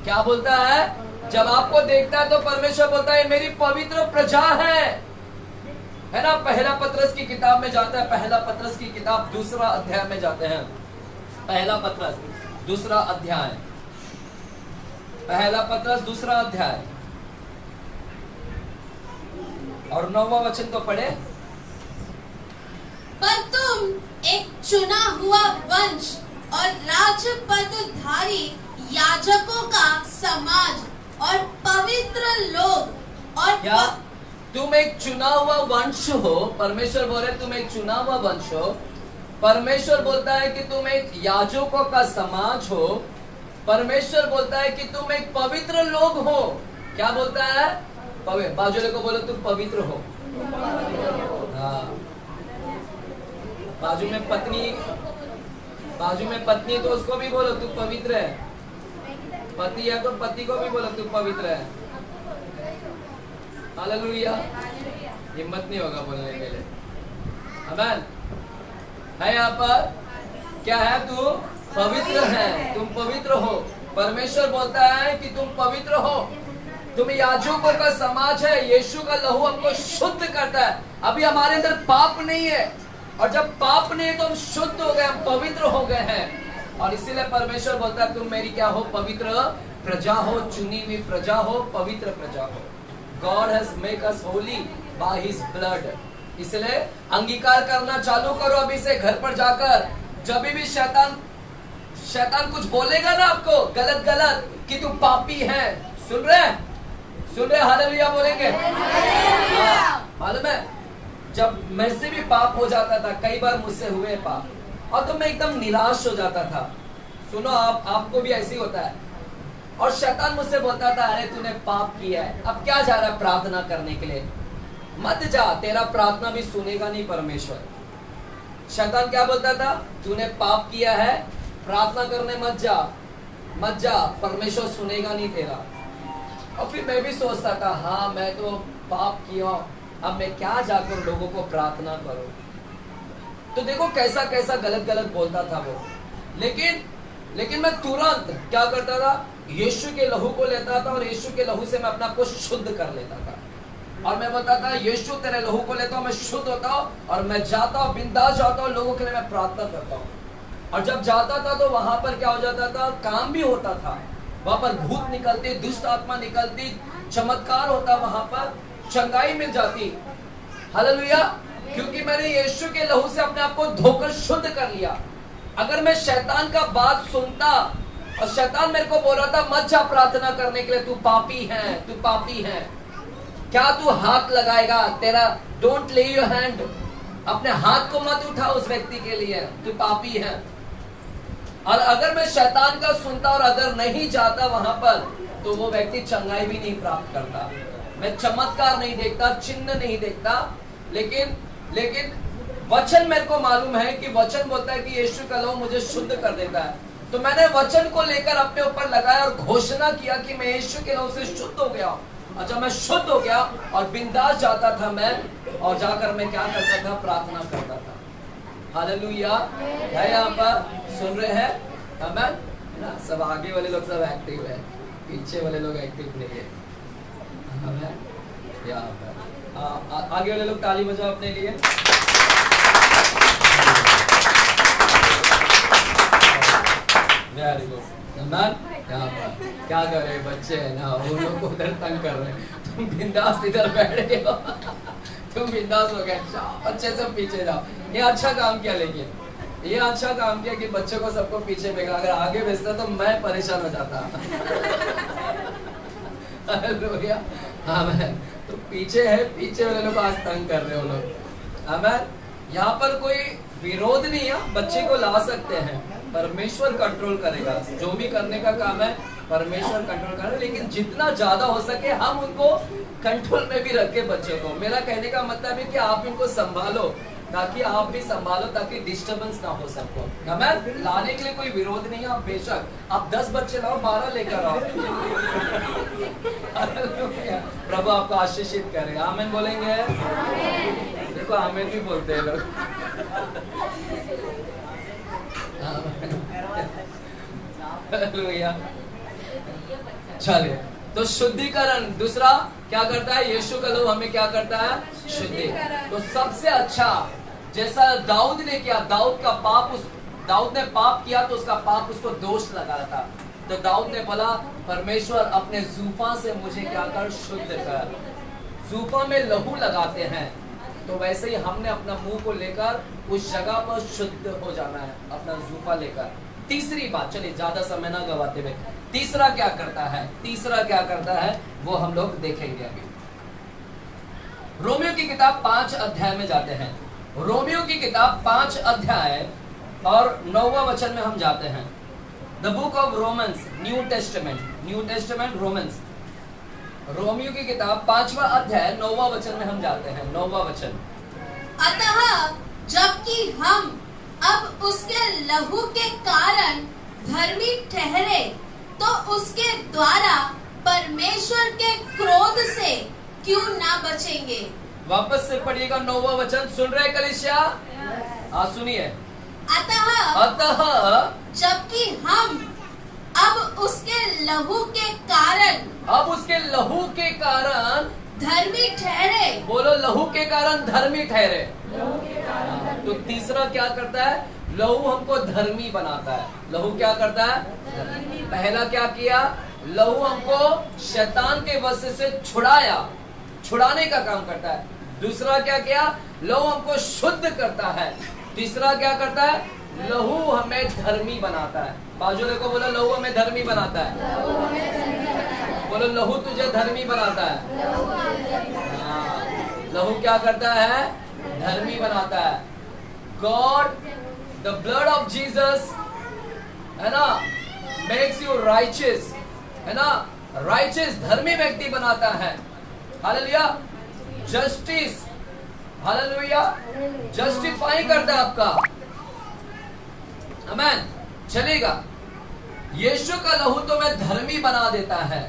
क्या बोलता है, जब आपको देखता है तो परमेश्वर बोलता है ये मेरी पवित्र प्रजा है ना। पहला पत्रस की किताब में जाता है, पहला पत्रस की किताब 2 अध्याय में जाते हैं। पहला पत्रस 2 अध्याय, पहला पत्रस 2 अध्याय और 9वां वचन को पढ़े। पर तुम एक चुना हुआ वंश और राजपदधारी याजकों का समाज और पवित्र लोग और क्या तुम एक चुना हुआ वंश हो। परमेश्वर बोल रहे तुम एक चुना हुआ वंश हो। परमेश्वर बोलता है कि तुम एक याजकों का समाज हो। परमेश्वर बोलता है कि तुम एक पवित्र लोग हो। क्या बोलता है, बाजुले को बोलो तुम पवित्र हो। हाँ, बाजू में पत्नी तो उसको भी बोलो तू पवित्र है। पति है तो पति को भी बोलो तू पवित्र है। हालेलुया। हिम्मत नहीं होगा बोलने के लिए। आमीन। है यहाँ पर क्या है, तू पवित्र है, तुम पवित्र हो। परमेश्वर बोलता है कि तुम पवित्र हो, तुम याजकों का समाज है, यीशु का लहू हमको शुद्ध करता है। अभी हमारे अंदर पाप नहीं है, और जब पाप नहीं है तो हम शुद्ध हो गए, हम पवित्र हो गए हैं। और इसीलिए परमेश्वर बोलता है तुम मेरी क्या हो, पवित्र प्रजा हो, चुनी हुई प्रजा हो, पवित्र प्रजा हो। God has made us holy by His blood। इसलिए अंगीकार करना चालू करो अभी से घर पर जाकर। जब भी शैतान कुछ बोलेगा ना आपको गलत गलत कि तुम पापी है, सुन रहे हालेलुया बोलेंगे। मालूम है जब मैं से भी पाप हो जाता था, कई बार मुझसे हुए पाप, और तो मैं एकदम निराश हो जाता था। सुनो आपको भी ऐसे ही होता है। और शैतान मुझसे बोलता था अरे तूने पाप किया है, अब क्या जा रहा है प्रार्थना करने के लिए, मत जा, तेरा प्रार्थना भी सुनेगा नहीं परमेश्वर। शैतान क्या बोलता था, तूने पाप किया है, प्रार्थना करने मत जा, परमेश्वर सुनेगा नहीं तेरा। और फिर मैं भी सोचता था हाँ मैं तो पाप किया, अब मैं क्या जाकर लोगों को प्रार्थना करूं। तो देखो कैसा कैसा गलत गलत बोलता था वो। लेकिन मैं तुरंत क्या करता था, यीशु के लहू को लेता था और यीशु के लहू से मैं अपना को शुद्ध कर लेता था। और मैं बोलता था यीशु तेरे लहू को लेता हूँ, मैं शुद्ध होता हूँ और मैं जाता हूँ, बिंदास जाता हूँ, लोगों के लिए मैं प्रार्थना करता हूँ। और जब जाता था तो वहां पर क्या हो जाता था, काम भी होता था, वहां पर भूत निकलती, दुष्ट आत्मा निकलती, चमत्कार होता, वहां पर चंगाई मिल जाती। हालेलुया, क्योंकि मैंने यीशु के लहू से अपने आप को धोकर शुद्ध कर लिया। अगर मैं शैतान का बात सुनता और शैतान मेरे को बोल रहा था मत जा प्रार्थना करने के लिए, तू पापी है, क्या तू हाथ लगाएगा, तेरा डोंट ले योर हैंड, अपने हाथ को मत उठा उस व्यक्ति के लिए, तू पापी है। और अगर मैं शैतान का सुनता और अगर नहीं जाता वहां पर, तो वो व्यक्ति चंगाई भी नहीं प्राप्त करता, मैं चमत्कार नहीं देखता, चिन्ह नहीं देखता। लेकिन वचन मेरे को मालूम है कि वचन बोलता है कि यीशु का लहू मुझे शुद्ध कर देता है। तो मैंने वचन को लेकर अपने ऊपर लगाया और घोषणा किया कि मैं यीशु के लहू से शुद्ध हो गया। अच्छा, मैं शुद्ध हो गया और बिंदास जाता था मैं, और जाकर मैं क्या करता था, प्रार्थना करता था। हालेलुया है, यहाँ पर सुन रहे हैं, आमेन ना। सब आगे वाले लोग सब एक्टिव है, पीछे वाले लोग एक्टिव नहीं है। आमेन, यहाँ पर आगे वाले लोग ताली बजाओ अपने लिए। Very good. आमेन। यहाँ पर क्या कर रहे बच्चे है ना, वो लोग उधर तंग कर रहे हैं, तुम बिंदास इधर बैठ गए हो, तुम बिंदास हो गए, बच्चे सब पीछे जाओ। ये अच्छा काम किया, लेकिन ये अच्छा काम किया कि बच्चे को सबको पीछे भेजा। अगर आगे भेजता तो मैं परेशान हो जाता। आमेन। तो पीछे है, पीछे वाले लोग आज तंग कर रहे हो लोग। आमेन। यहाँ पर कोई विरोध नहीं है, बच्चे को ला सकते हैं, परमेश्वर कंट्रोल करेगा, जो भी करने का काम है परमेश्वर कंट्रोल करेगा। लेकिन जितना ज्यादा हो सके हम उनको कंट्रोल में भी रखे बच्चों को। मेरा कहने का मतलब है कि आप इनको संभालो, ताकि आप भी संभालो, ताकि डिस्टर्बेंस ना हो सबको। हमें लाने के लिए कोई विरोध नहीं है, आप बेशक आप 10 बच्चे लाओ, 12 लेकर आओ। प्रभु आपको आशीषित करे। आमीन बोलेंगे? देखो आमीन भी बोलते हैं लोग। चलिए, तो शुद्धिकरण दूसरा क्या करता है, यीशु का लहू हमें क्या करता है, शुद्धि। तो सबसे अच्छा जैसा दाऊद ने किया, दाऊद ने पाप किया तो उसका पाप उसको दोष लगा था। तो दाऊद ने बोला परमेश्वर अपने जूफा से मुझे क्या कर, शुद्ध कर। जूफा में लहू लगाते हैं, तो वैसे ही हमने अपना मुंह को लेकर उस जगह पर शुद्ध हो जाना है, अपना जूफा लेकर। तीसरी बात, चलिए ज्यादा समय ना गवाते हुए, तीसरा क्या करता है वो हम लोग देखेंगे अभी। रोमियो की किताब 5 अध्याय में जाते हैं। रोमियो की किताब 5 अध्याय और 9वां वचन में हम जाते हैं। The book of Romans, new testament Romans. Romeo की किताब 5वां अध्याय 9वां वचन में हम जाते हैं। 9वां वचन, अतः जबकि हम अब उसके लहू के कारण धर्मी ठहरे, तो उसके द्वारा परमेश्वर के क्रोध से क्यों ना बचेंगे। वापस से पढ़िएगा 9वां वचन। सुन रहे कलीसिया? सुनिए। अतः जबकि हम अब उसके लहू के कारण अब उसके लहू के कारण धर्मी ठहरे। बोलो, लहू के कारण धर्मी ठहरे। तो तीसरा क्या करता है? लहू हमको धर्मी बनाता है। लहू क्या करता है? पहला क्या किया? लहू हमको शैतान के वश से छुड़ाने का काम करता है। दूसरा क्या किया? लहू हमको शुद्ध करता है। तीसरा क्या करता है? लहू हमें धर्मी बनाता है। बाजू देखो, बोलो लहू हमें धर्मी बनाता है। बोलो, लहू तुझे धर्मी बनाता है। हाँ, लहू क्या करता है? धर्मी बनाता है। God, the blood of Jesus, है ना, मेक्स यू राइचियस, है ना, राइचियस, धर्मी व्यक्ति बनाता है। हालेलुया। जस्टिस, हालेलुया, जस्टिफाई करता है आपका। आमेन। चलेगा। यीशु का लहू तो मैं धर्मी बना देता है।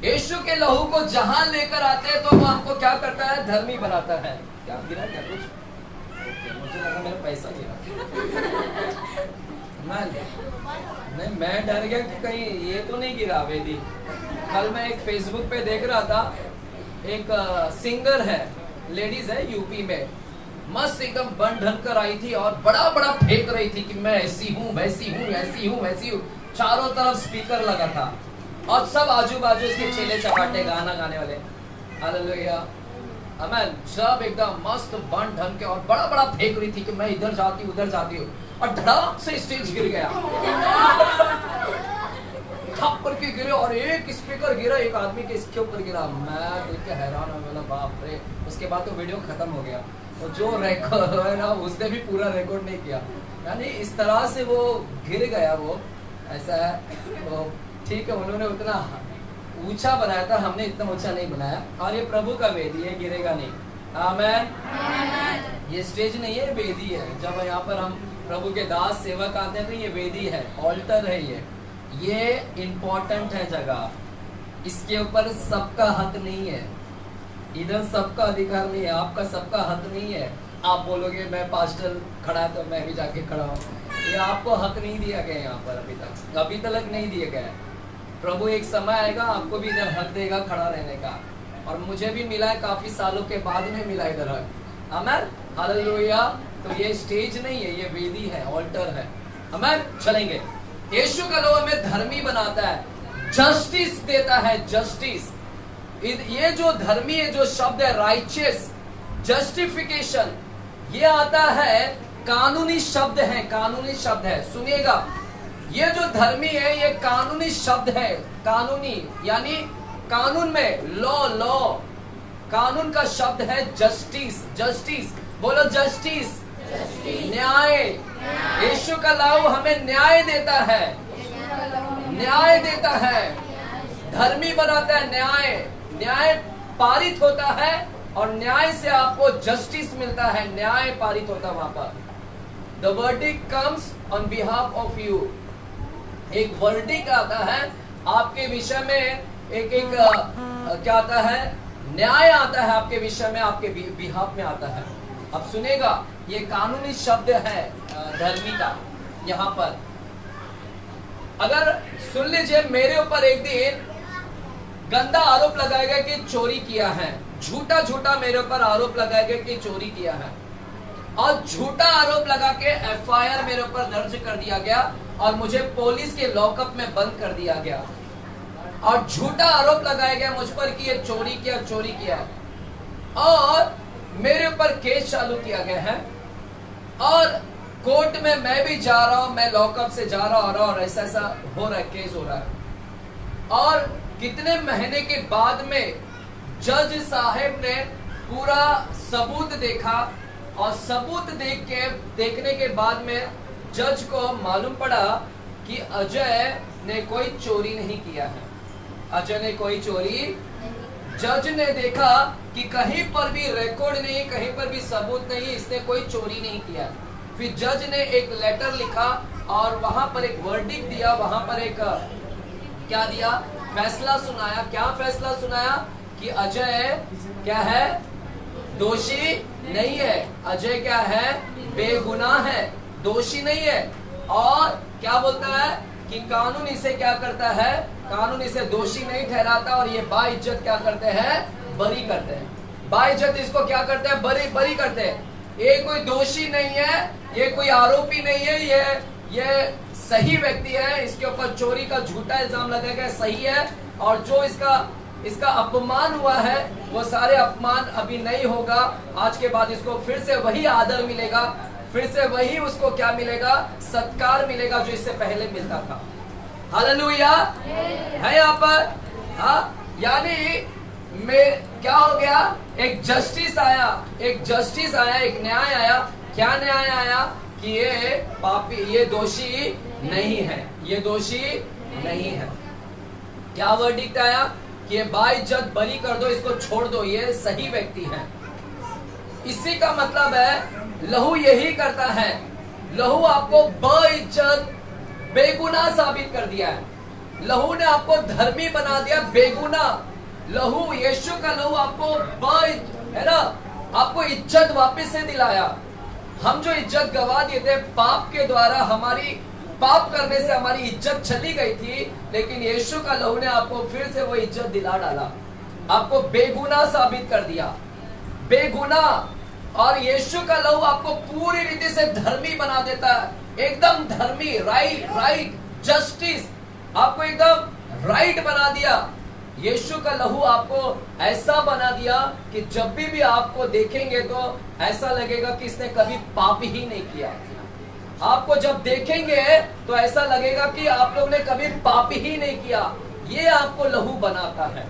यीशु के लहू को जहां लेकर आते हैं तो वो आपको क्या करता है? धर्मी बनाता है। क्या गिरा? क्या कुछ? मुझे लगा मेरा पैसा गिरा। नहीं, मैं डर गया कि कहीं ये तो नहीं गिरा वेदी। कल मैं एक फेसबुक पे देख रहा था, एक सिंगर है, लेडीज है, यूपी में, मस्त एकदम बन ढल कर आई थी और बड़ा बड़ा फेंक रही थी कि मैं ऐसी हूँ, वैसी हूँ, ऐसी हूँ, वैसी हूँ। चारों तरफ स्पीकर लगा था और सब आजू बाजू इसके चेले चपाटे गाना गाने वाले। हालेलुया, आमेन। सब एकदम मस्त बन ढंग के और बड़ा बड़ा फेंक रही थी कि मैं इधर जाती हूँ, उधर जाती हूँ, और धड़ाम से स्टेज गिर गया। थप्पड़ के गिरे और एक स्पीकर गिरा, एक आदमी के इसके ऊपर गिरा। मैं देख के हैरान हो गया, बाप रे। उसके बाद तो वीडियो खत्म हो गया। और जो रिकॉर्ड है ना, उसने भी पूरा रिकॉर्ड नहीं किया। यानी इस तरह से वो गिर गया। वो ऐसा है, तो ठीक है, उन्होंने उतना ऊंचा बनाया था, हमने इतना ऊंचा नहीं बनाया। और ये प्रभु का वेदी है, गिरेगा नहीं। आमेन। ये स्टेज नहीं है, वेदी है। जब यहाँ पर हम प्रभु के दास सेवक आते हैं तो ये वेदी है, ऑल्टर है। ये इम्पोर्टेंट है जगह। इसके ऊपर सबका हक नहीं है। इधर सबका अधिकार नहीं है, आपका सबका हक नहीं है। आप बोलोगे मैं पास्टर खड़ा है तो मैं भी जाके खड़ा हूँ, ये आपको हक नहीं दिया गया यहाँ पर। अभी तक नहीं दिया गया है। प्रभु एक समय आएगा, आपको भी इधर हक देगा खड़ा रहने का। और मुझे भी मिला है, काफी सालों के बाद में मिला इधर हक। आमेन, हालेलुया। तो ये स्टेज नहीं है, ये वेदी है, ऑल्टर है। आमेन। चलेंगे। यीशु का लहू हमें धर्मी बनाता है, जस्टिस देता है, जस्टिस। ये जो धर्मी है, जो शब्द है राइचियस, जस्टिफिकेशन, ये आता है, कानूनी शब्द है, कानूनी शब्द है। सुनिएगा, ये जो धर्मी है ये कानूनी शब्द है। कानूनी यानी कानून में, लॉ, कानून का शब्द है जस्टिस। जस्टिस, बोलो जस्टिस, न्याय। यीशु का लहू हमें न्याय देता है, न्याय देता है, धर्मी बनाता है। न्याय पारित होता है और न्याय से आपको जस्टिस मिलता है, न्याय पारित होता है वहां पर। The verdict comes on behalf of you. एक वर्डिक्ट आता है आपके विषय में, एक क्या आता है? न्याय आता है आपके विषय में, आपके बिहाफ में आता है। अब सुनेगा, ये कानूनी शब्द है धर्मी का। यहाँ पर अगर सुन लीजिए, मेरे ऊपर एक दिन गंदा आरोप लगाया गया कि चोरी किया है, झूठा मेरे ऊपर आरोप लगाया गया कि चोरी किया है, और झूठा आरोप लगा के एफआईआर मेरे ऊपर दर्ज कर दिया गया और मुझे पुलिस के लॉकअप में बंद कर दिया गया। और झूठा आरोप लगाया गया मुझ पर कि ये चोरी किया, और मेरे ऊपर केस चालू किया गया है। और कोर्ट में मैं भी जा रहा हूं, मैं लॉकअप से जा रहा हूं और ऐसा हो रहा है, केस हो रहा है। और कितने महीने के बाद में जज साहब ने पूरा सबूत देखा, और सबूत देखने के बाद में जज को मालूम पड़ा कि अजय ने कोई चोरी नहीं किया है। अजय ने कोई चोरी, जज ने देखा कि कहीं पर भी रिकॉर्ड नहीं, कहीं पर भी सबूत नहीं, इसने कोई चोरी नहीं किया। फिर जज ने एक लेटर लिखा और वहां पर एक वर्डिक्ट दिया, वहां पर एक क्या दिया? फैसला सुनाया। क्या फैसला सुनाया? कि अजय क्या है? दोषी नहीं है। अजय क्या है? बेगुनाह है, दोषी नहीं है। और क्या बोलता है? कि कानून इसे क्या करता है, कानून इसे दोषी नहीं ठहराता और ये बाइज्जत क्या करते हैं, बरी करते हैं। बाइज्जत इसको क्या करते हैं, बरी करते हैं। ये कोई दोषी नहीं है, ये कोई आरोपी नहीं है, ये सही व्यक्ति है, इसके ऊपर चोरी का झूठा इल्जाम लगाया गया, सही है। और जो इसका अपमान हुआ है वो सारे अपमान अभी नहीं होगा। आज के बाद इसको फिर से वही आदर मिलेगा, फिर से वही उसको क्या मिलेगा, सत्कार मिलेगा जो इससे पहले मिलता था। हालेलुया है यहाँ पर। हाँ, यानी में क्या हो गया, एक जस्टिस आया, एक न्याय आया। क्या न्याय आया कि ये पापी, ये दोषी नहीं है, ये दोषी नहीं है। क्या वर्डिक्ट आया कि ये बाइज्जत बरी कर दो, इसको छोड़ दो, ये सही व्यक्ति है। इसी का मतलब है लहू यही करता है, लहू आपको बाइज्जत बेगुनाह साबित कर दिया है। लहू ने आपको धर्मी बना दिया, बेगुनाह। लहू, यीशु का लहू आपको है ना, आपको इज्जत वापस से दिलाया। हम जो इज्जत गवा दिए थे पाप के द्वारा, हमारी पाप करने से हमारी इज्जत चली गई थी, लेकिन यीशु का लहू ने आपको फिर से वो इज्जत दिला डाला, आपको बेगुनाह साबित कर दिया, बेगुनाह। और यीशु का लहू आपको पूरी रीति से धर्मी बना देता है, एकदम धर्मी, राइट जस्टिस, आपको एकदम राइट बना दिया। यीशु का लहू आपको ऐसा बना दिया कि जब भी आपको देखेंगे तो ऐसा लगेगा कि इसने कभी पाप ही नहीं किया। आपको जब देखेंगे तो ऐसा लगेगा कि आप लोग ने कभी पाप ही नहीं किया। ये आपको लहू बनाता है।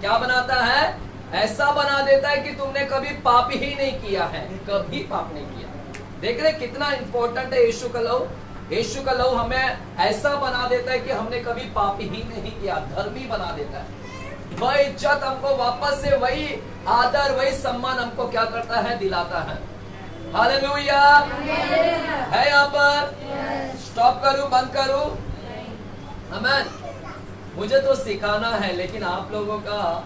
क्या बनाता है? ऐसा बना देता है कि तुमने कभी पाप ही नहीं किया है, कभी पाप नहीं किया। देख रहे कितना इंपॉर्टेंट है यीशु का लहू। यीशु का लहू हमें ऐसा बना देता है कि हमने कभी पाप ही नहीं किया, धर्मी बना देता है। वह इज्जत हमको वापस से, वही आदर, वही सम्मान हमको क्या करता है, दिलाता है। हालेलुया है यहाँ पर। स्टॉप करूं, बंद करूं? आमीन। मुझे तो सिखाना है, लेकिन आप लोगों का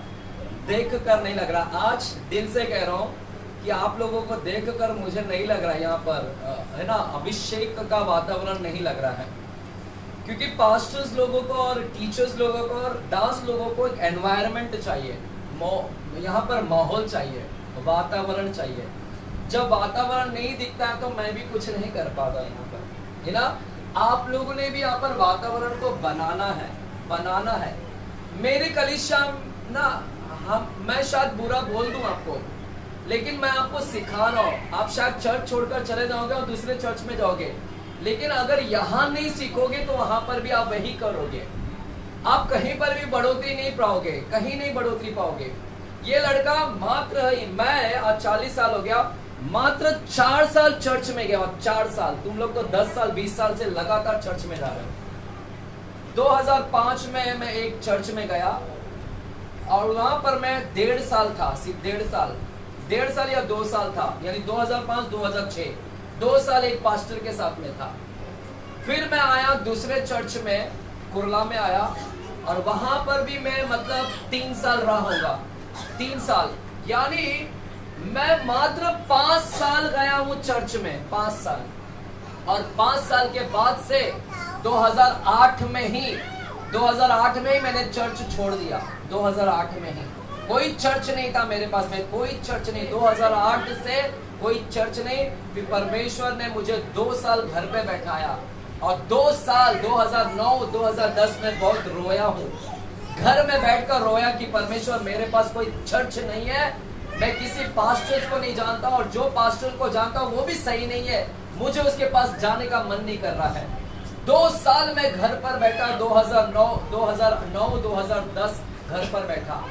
देख कर नहीं लग रहा। आज दिल से कह रहा हूँ कि आप लोगों को देख कर मुझे नहीं लग रहा यहाँ पर है ना, अभिषेक का वातावरण नहीं लग रहा है। क्योंकि पास्टर्स लोगों को और टीचर्स लोगों को और डांस लोगों को एक एनवायरनमेंट चाहिए, यहाँ पर माहौल चाहिए, वातावरण चाहिए। जब वातावरण नहीं दिखता है तो मैं भी कुछ नहीं कर पाता यहाँ पर, है ना। आप लोगों ने भी यहाँ पर वातावरण को बनाना है। मेरी कलीसिया ना, मैं शायद बुरा बोल दूं आपको, लेकिन मैं आपको सिखा रहा हूँ। आप शायद चर्च छोड़कर चले जाओगे और दूसरे चर्च में जाओगे, लेकिन अगर यहाँ नहीं सीखोगे तो वहां पर भी आप वही करोगे। आप कहीं पर भी बढ़ोतरी नहीं पाओगे, कहीं नहीं बढ़ोतरी पाओगे। ये लड़का मात्र, मैं आज 40 साल हो गया, मात्र 4 साल चर्च में गया। 4 साल, तुम लोग तो 10 साल 20 साल से लगातार चर्च में जा रहे हो। 2005 में मैं एक चर्च में गया और वहां पर मैं 1.5 साल था, सिर्फ 1.5 साल या 2 साल था, यानी 2005-2006 2 साल एक पास्टर के साथ में था। फिर मैं आया दूसरे चर्च में, कुरला में आया, और वहां पर भी मैं मतलब 3 साल रहा होगा। 3 साल, यानी मैं मात्र 5 साल गया हूँ चर्च में, 5 साल। और 5 साल के बाद से 2008 में ही मैंने चर्च छोड़ दिया। 2008 में ही कोई चर्च नहीं था मेरे पास में, कोई चर्च नहीं। 2008 से कोई चर्च नहीं। फिर परमेश्वर ने मुझे 2 साल घर पे बैठाया, और 2 साल 2009-2010 में बहुत रोया हूँ। घर में बैठकर रोया कि परमेश्वर, मेरे पास कोई चर्च नहीं है, मैं किसी पास्टर को नहीं जानता, और जो पास्टर को जानता हूँ वो भी सही नहीं है, मुझे उसके पास जाने का मन नहीं कर रहा है। 2 साल मैं घर पर बैठा, 2009-2010 घर पर बैठा।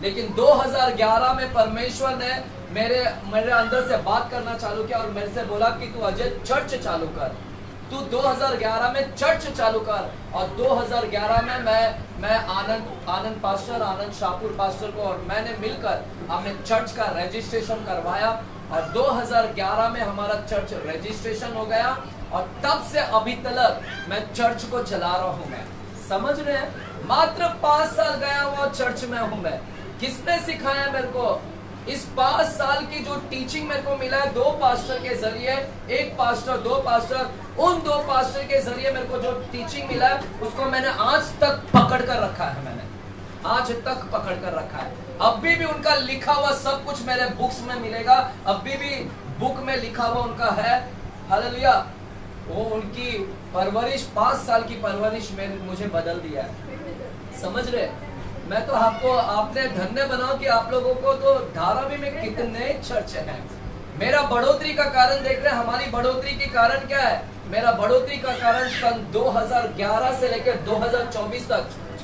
लेकिन 2011 में परमेश्वर ने मेरे अंदर से बात करना चालू किया और मेरे से बोला कि तू अजय चर्च चालू कर, तू 2011 में चर्च चालू कर। और 2011 में मैं आनंद पास्टर, आनंद शाहपुर पास्टर को और मैंने मिलकर हमने चर्च का रजिस्ट्रेशन करवाया, और 2011 में हमारा चर्च रजिस्ट्रेशन हो गया। और तब से अभी तक मैं चर्च को चला रहा हूँ। मैं समझ रहे हैं, मात्र 5 साल गया हुआ चर्च में हूँ मैं। किसने सिखाया मेरे को? इस 5 साल की जो टीचिंग मेरे को मिला है 2 पास्टर के जरिए, 1 पास्टर 2 पास्टर, उन 2 पास्टर के जरिए मेरे को जो टीचिंग मिला है उसको मैंने आज तक पकड़ कर रखा है। मैंने आज तक पकड़ कर रखा है। अभी भी उनका लिखा हुआ सब कुछ मेरे बुक्स में मिलेगा। अभी भी बुक में लिखा हुआ उनका है। हालेलुया। वो उनकी परवरिश, 5 साल की परवरिश में मुझे बदल दिया है। समझ रहे? मैं तो आपने धन्य बनाओ कि आप लोगों को तो धारावी में कितने चर्च हैं। मेरा बढ़ोतरी का कारण देख रहे हैं। हमारी बढ़ोतरी के कारण क्या है? मेरा बढ़ोतरी का कारण सन 2011 से लेकर 2024 तक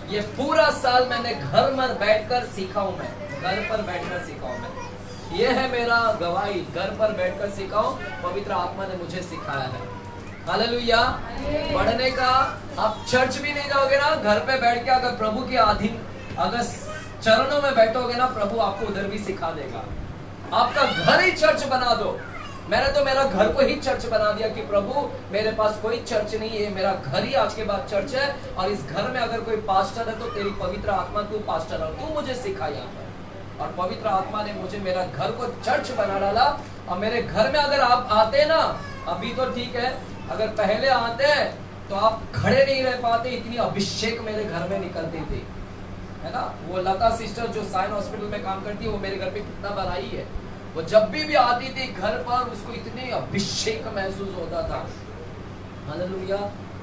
ये पूरा साल मैंने घर में बैठकर सीखा हूं। मैं घर पर बैठकर सीखा हूं। मैं ये है मेरा गवाही, घर पर बैठकर सीखा हूं। पवित्र आत्मा ने मुझे सिखाया है। हालेलुया। पढ़ने का आप चर्च भी नहीं जाओगे ना, घर पे बैठ के अगर प्रभु के अधीन, अगर चरणों में बैठोगे ना, प्रभु आपको उधर भी सिखा देगा। आपका घर ही चर्च बना दो। मैंने तो मेरा घर को ही चर्च बना दिया कि प्रभु मेरे पास कोई चर्च नहीं है, मेरा घर ही आज के बाद चर्च है। और इस घर में अगर कोई पास्टर है तो तेरी पवित्र आत्मा, तू पास्टर है, तू मुझे सिखा यहाँ पर। और पवित्र आत्मा ने मुझे मेरा घर को चर्च बना डाला। और मेरे घर में अगर आप आते ना, अभी तो ठीक है, अगर पहले आते तो आप खड़े नहीं रह पाते, इतनी अभिषेक मेरे घर में निकलती थी, है ना। वो लता सिस्टर जो साइन हॉस्पिटल में काम करती है, वो मेरे घर पे कितना बड़ा ही है। वो जब भी आती थी घर पर, उसको इतनी अभिषेक महसूस होता था। हालेलुया।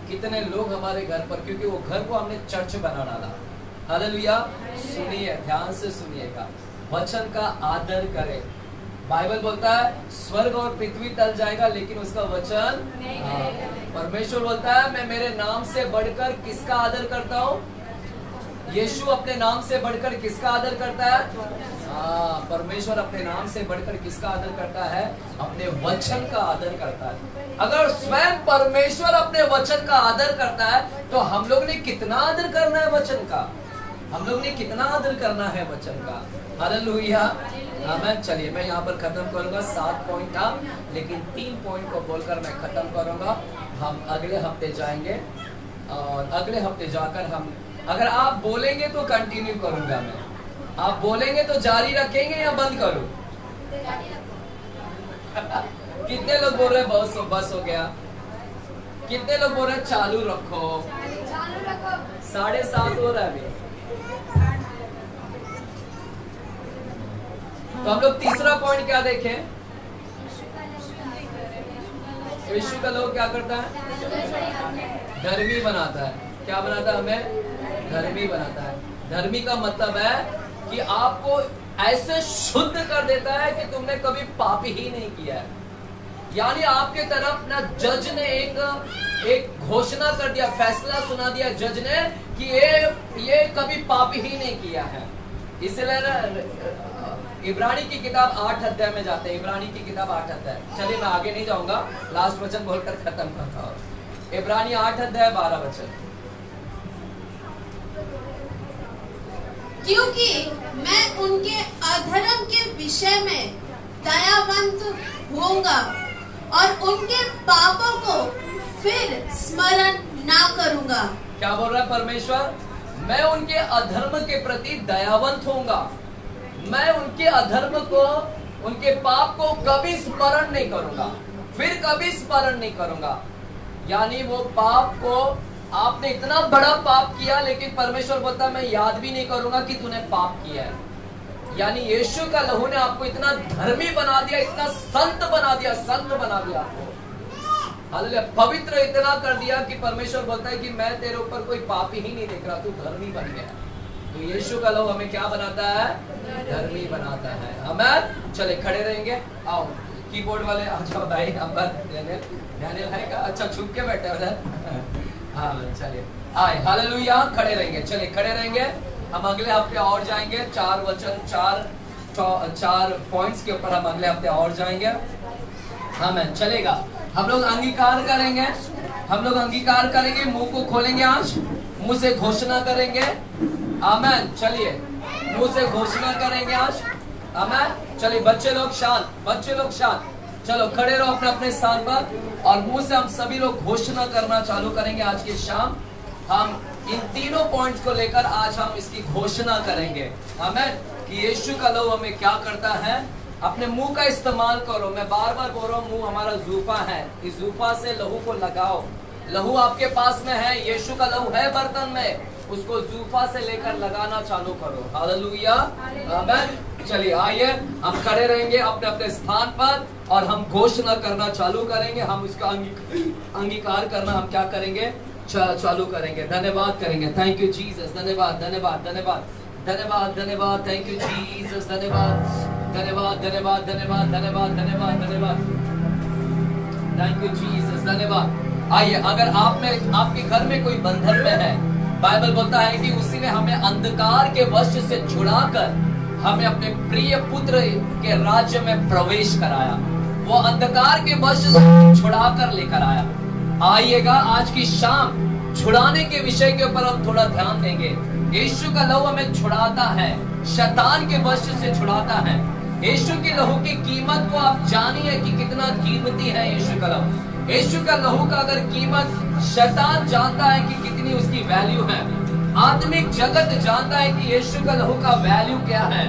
कितने लोग हमारे घर पर, क्योंकि वो घर को हमने चर्च बना डाला। हालेलुया। सुनिए, ध्यान से सुनिएगा। वचन का आदर करें। बाइबल बोलता है स्वर्ग और पृथ्वी टल जाएगा लेकिन उसका वचन परमेश्वर बोलता है मैं मेरे नाम से बढ़कर किसका आदर करता हूँ? यीशु अपने नाम से बढ़कर किसका आदर करता है? परमेश्वर अपने नाम से बढ़कर किसका आदर करता है? अपने वचन का आदर करता है। अगर स्वयं परमेश्वर अपने वचन का आदर करता है तो हम लोग ने कितना आदर करना है वचन का? हम लोग ने कितना आदर करना है वचन का? हालेलुया। आमीन। चलिए मैं यहाँ पर खत्म करूंगा। 7 पॉइंट था, लेकिन 3 पॉइंट को बोलकर मैं खत्म करूंगा। हम अगले हफ्ते जाएंगे और अगले हफ्ते जाकर हम, अगर आप बोलेंगे तो कंटिन्यू करूंगा मैं। आप बोलेंगे तो जारी रखेंगे या बंद करूं? कितने लोग बोल रहे हैं बस हो गया? कितने लोग बोल रहे हैं चालू रखो? 7:30 हो रहा है अभी। तो हम लोग तीसरा पॉइंट क्या देखें? यीशु का लोग क्या करता है? धर्मी बनाता है। क्या बनाता है? हमें धर्मी बनाता है। धर्मी का मतलब है कि आपको ऐसे शुद्ध कर देता है कि तुमने कभी पाप ही नहीं किया है। यानी आपके तरफ ना जज ने एक घोषणा कर दिया, फैसला सुना दिया जज ने कि ये कभी पाप ही नहीं किया है। इसलिए ना इब्रानी की किताब 8 अध्याय में जाते हैं। इब्रानी की किताब 8 अध्याय। चलिए मैं आगे नहीं जाऊंगा, लास्ट वचन बोलकर खत्म करता हूँ। इब्रानी 8 अध्याय 12 वचन। क्योंकि मैं उनके अधर्म के विषय में दयावंत होऊंगा और उनके पापों को फिर स्मरण ना करूंगा। क्या बोल रहा है परमेश्वर? मैं उनके अधर्म के प्रति दयावंत होऊंगा। मैं उनके अधर्म को, उनके पाप को कभी स्मरण नहीं करूंगा, फिर कभी स्मरण नहीं करूंगा। यानी वो पाप को, आपने इतना बड़ा पाप किया लेकिन परमेश्वर बोलता है मैं याद भी नहीं करूंगा कि तूने पाप किया है। यानी यीशु का लहू ने आपको इतना धर्मी बना दिया, इतना संत बना दिया, संत बना दिया आपको। हालेलुया। पवित्र इतना कर दिया कि परमेश्वर बोलता है कि मैं तेरे ऊपर कोई पाप ही नहीं देख रहा, तू धर्मी बन गया। तो यीशु का लहू हमें क्या बनाता है? धर्मी बनाता है। आमीन। चले खड़े रहेंगे। आओ कीबोर्ड वाले आ जाओ भाई। डैनियल है क्या? अच्छा छुप के बैठे उधर। हाँ चलिए आए। हालेलुया। खड़े रहेंगे। चलिए खड़े रहेंगे। हम अगले हफ्ते और जाएंगे। 4 वचन, 4 पॉइंट्स के ऊपर हम अगले हफ्ते और जाएंगे। आमीन। चलेगा। हम लोग अंगीकार करेंगे। हम लोग अंगीकार करेंगे। मुंह को खोलेंगे। आज मुंह से घोषणा करेंगे। आमीन। चलिए मुंह से घोषणा करेंगे आज। आमीन। चलिए बच्चे लोग शांत, बच्चे लोग शांत। चलो खड़े रहो अपने अपने स्थान पर और मुंह से हम सभी लोग घोषणा करना चालू करेंगे आज की शाम। हम इन तीनों पॉइंट्स को लेकर आज हम इसकी घोषणा करेंगे। आमीन। कि यीशु का लहू हमें क्या करता है। अपने मुंह का इस्तेमाल करो। मैं बार बार बोल रहा हूँ, मुंह हमारा जूफा है, इस जूफा से लहू को लगाओ। लहू आपके पास में है, यीशु का लहू है बर्तन में, उसको जूफा से लेकर लगाना चालू करो। हालेलुया। आमीन। चलिए आइए हम खड़े रहेंगे अपने अपने स्थान पर और हम घोषणा करना चालू करेंगे। हम उसका अंगीकार करना हम क्या करेंगे, चालू करेंगे। धन्यवाद करेंगे। Thank you Jesus. धन्यवाद धन्यवाद धन्यवाद धन्यवाद धन्यवाद। Thank you Jesus. धन्यवाद धन्यवाद धन्यवाद धन्यवाद धन्यवाद धन्यवाद धन्यवाद। Thank you Jesus. धन्यवाद। आइए, अगर आप में आपके घर में कोई बंधन में है, बाइबल बोलता है कि उसी ने हमें अंधकार के वश से छुड़ाकर हमें अपने प्रिय पुत्र के राज्य में प्रवेश कराया। वो अंधकार के वश से छुड़ाकर लेकर आया। आइएगा आज की शाम छुड़ाने के विषय के ऊपर हम थोड़ा ध्यान देंगे। यीशु का लहू हमें छुड़ाता है, शैतान के वश से छुड़ाता है। यीशु के लहू की कीमत को आप जानिए कि कितना कीमती है यीशु का लहू। यीशु का लहू का अगर कीमत शैतान जानता है कि कितनी उसकी वैल्यू है, आत्मिक जगत जानता है कि यीशु का लहू का वैल्यू क्या है।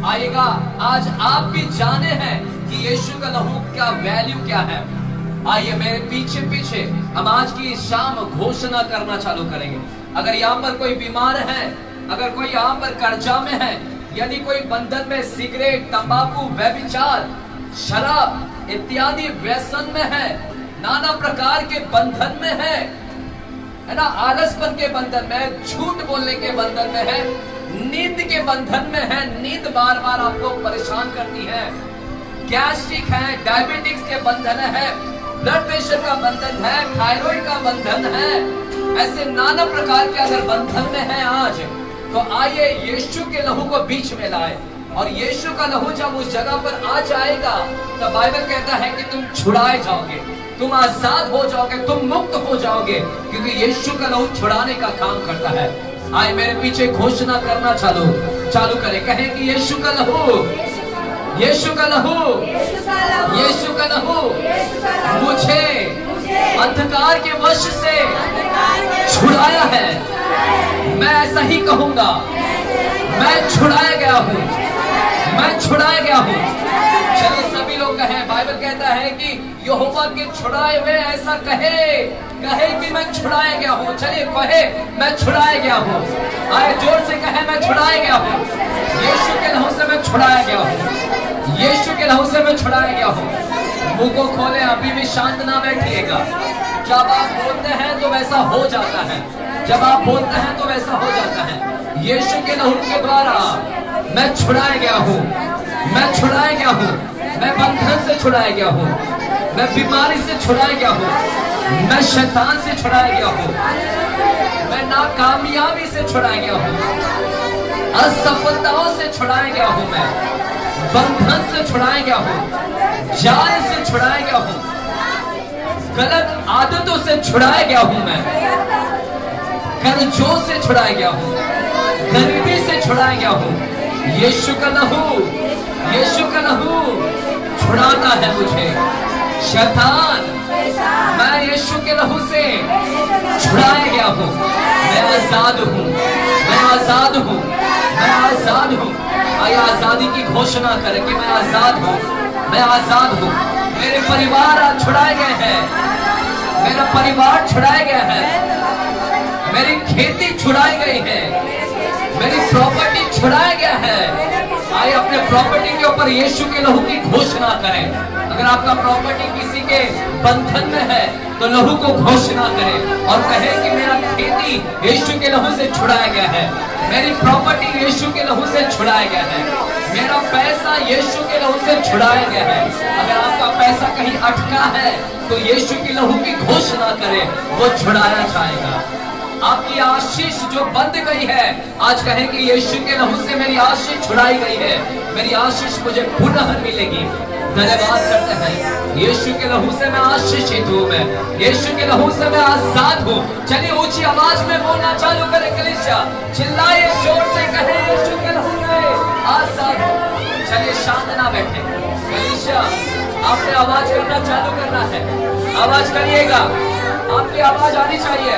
आएगा आज आप भी जाने हैं कि यीशु का लहू का वैल्यू क्या है। आइए मेरे पीछे पीछे हम आज की शाम घोषणा करना चालू करेंगे। अगर यहाँ पर कोई बीमार है, अगर कोई यहाँ पर कर्जा में है, यदि कोई बंधन में सिगरेट, तंबाकू, व्यभिचार, शराब इत्यादि व्यसन में है, नाना प्रकार के बंधन में है ना, आलसपन के बंधन में, झूठ बोलने के बंधन में है, नींद के बंधन में है, नींद बार बार आपको परेशान करती है, गैस्ट्रिक है, डायबिटिक्स के बंधन है, ब्लड प्रेशर का बंधन है, थायराइड का बंधन है, ऐसे नाना प्रकार के अगर बंधन में है आज, तो आइए यीशु के लहू को बीच में लाए। और यीशु का लहू जब उस जगह पर आ जाएगा तो बाइबल कहता है कि तुम छुड़ाए जाओगे, तुम आजाद हो जाओगे, तुम मुक्त हो जाओगे, क्योंकि यीशु का लहू छुड़ाने का काम करता है। आए मेरे पीछे घोषणा करना चालू करें। कहें कि यीशु का लहू, यीशु का लहू, यीशु का लहू मुझे अंधकार के वश से छुड़ाया है। मैं ऐसा ही कहूंगा, मैं छुड़ाया गया हूँ, मैं छुड़ाया गया हूँ। चलिए सभी लोग कहें। बाइबल कहता है कि यहोवा के छुड़ाए हुए ऐसा कहे कि मैं छुड़ाया गया हूँ। चलिए कहे, मैं छुड़ाया गया हूँ। आए जोर से कहे, मैं छुड़ाया गया हूँ। यीशु के लहू से मैं छुड़ाया गया हूँ। यीशु के लहू से मैं छुड़ाया गया हूँ। मुंह को खोले, अभी भी शांत ना बैठिएगा। जब आप बोलते हैं तो वैसा हो जाता है, जब आप बोलते हैं तो वैसा हो जाता है। यीशु के लहू के द्वारा मैं छुड़ाया गया हूँ, मैं छुड़ाया गया हूँ, मैं बंधन से छुड़ाया गया हूँ, मैं बीमारी से छुड़ाया गया हूँ, मैं शैतान से छुड़ाया गया हूँ, मैं नाकामयाबी से छुड़ाया गया हूँ, असफलताओं से छुड़ाया गया हूँ, मैं बंधन से छुड़ाया गया हूँ, जाल से छुड़ाया गया हूँ, गलत आदतों से छुड़ाया गया हूँ, मैं कर्जों से छुड़ाया गया हूँ, गरीबी से छुड़ाया गया हूँ। यीशु का लहू, यीशु का लहू छुड़ाता है मुझे। शैतान, मैं यीशु के लहू से छुड़ाया गया हूँ। मैं आजाद हूँ, मैं आजाद हूँ, मैं आजाद हूँ। आइए आजादी की घोषणा करें कि मैं आजाद हूँ, मैं आजाद हूँ। मेरे परिवार आज छुड़ाए गए हैं, मेरा परिवार छुड़ाया गया है, मेरी खेती छुड़ाई गई है, मेरी प्रॉपर्टी छुड़ाया गया है। आइए अपने प्रॉपर्टी के ऊपर यीशु के लहू की घोषणा करें। अगर आपका प्रॉपर्टी किसी के बंधन में है तो लहू को घोषणा करें और कहें कि मेरा खेती यीशु के लहू से छुड़ाया गया है, मेरी प्रॉपर्टी यीशु के लहू से छुड़ाया गया है, मेरा पैसा यीशु के लहू से छुड़ाया गया है। अगर आपका पैसा कहीं अटका है तो यीशु के लहू की घोषणा करें, वो छुड़ाया जाएगा। आपकी आशीष जो बंद गई है, आज कहें कि यीशु के लहू से मेरी आशीष छुड़ाई गई है, मेरी आशीष मुझे पुनः मिलेगी। धन्यवाद करते हैं। यीशु के लहू से मैं आशीषित हूँ, मैं यीशु के लहू से मैं आजाद हूँ। चलिए ऊंची आवाज में बोलना चालू करें कलीसिया, चिल्लाइए जोर से कहें यीशु के लहू से आजाद हूँ। चलिए शांत ना बैठे कलीसिया, आपने आवाज करना चालू करना है। आवाज करिएगा, आपकी आवाज आनी चाहिए।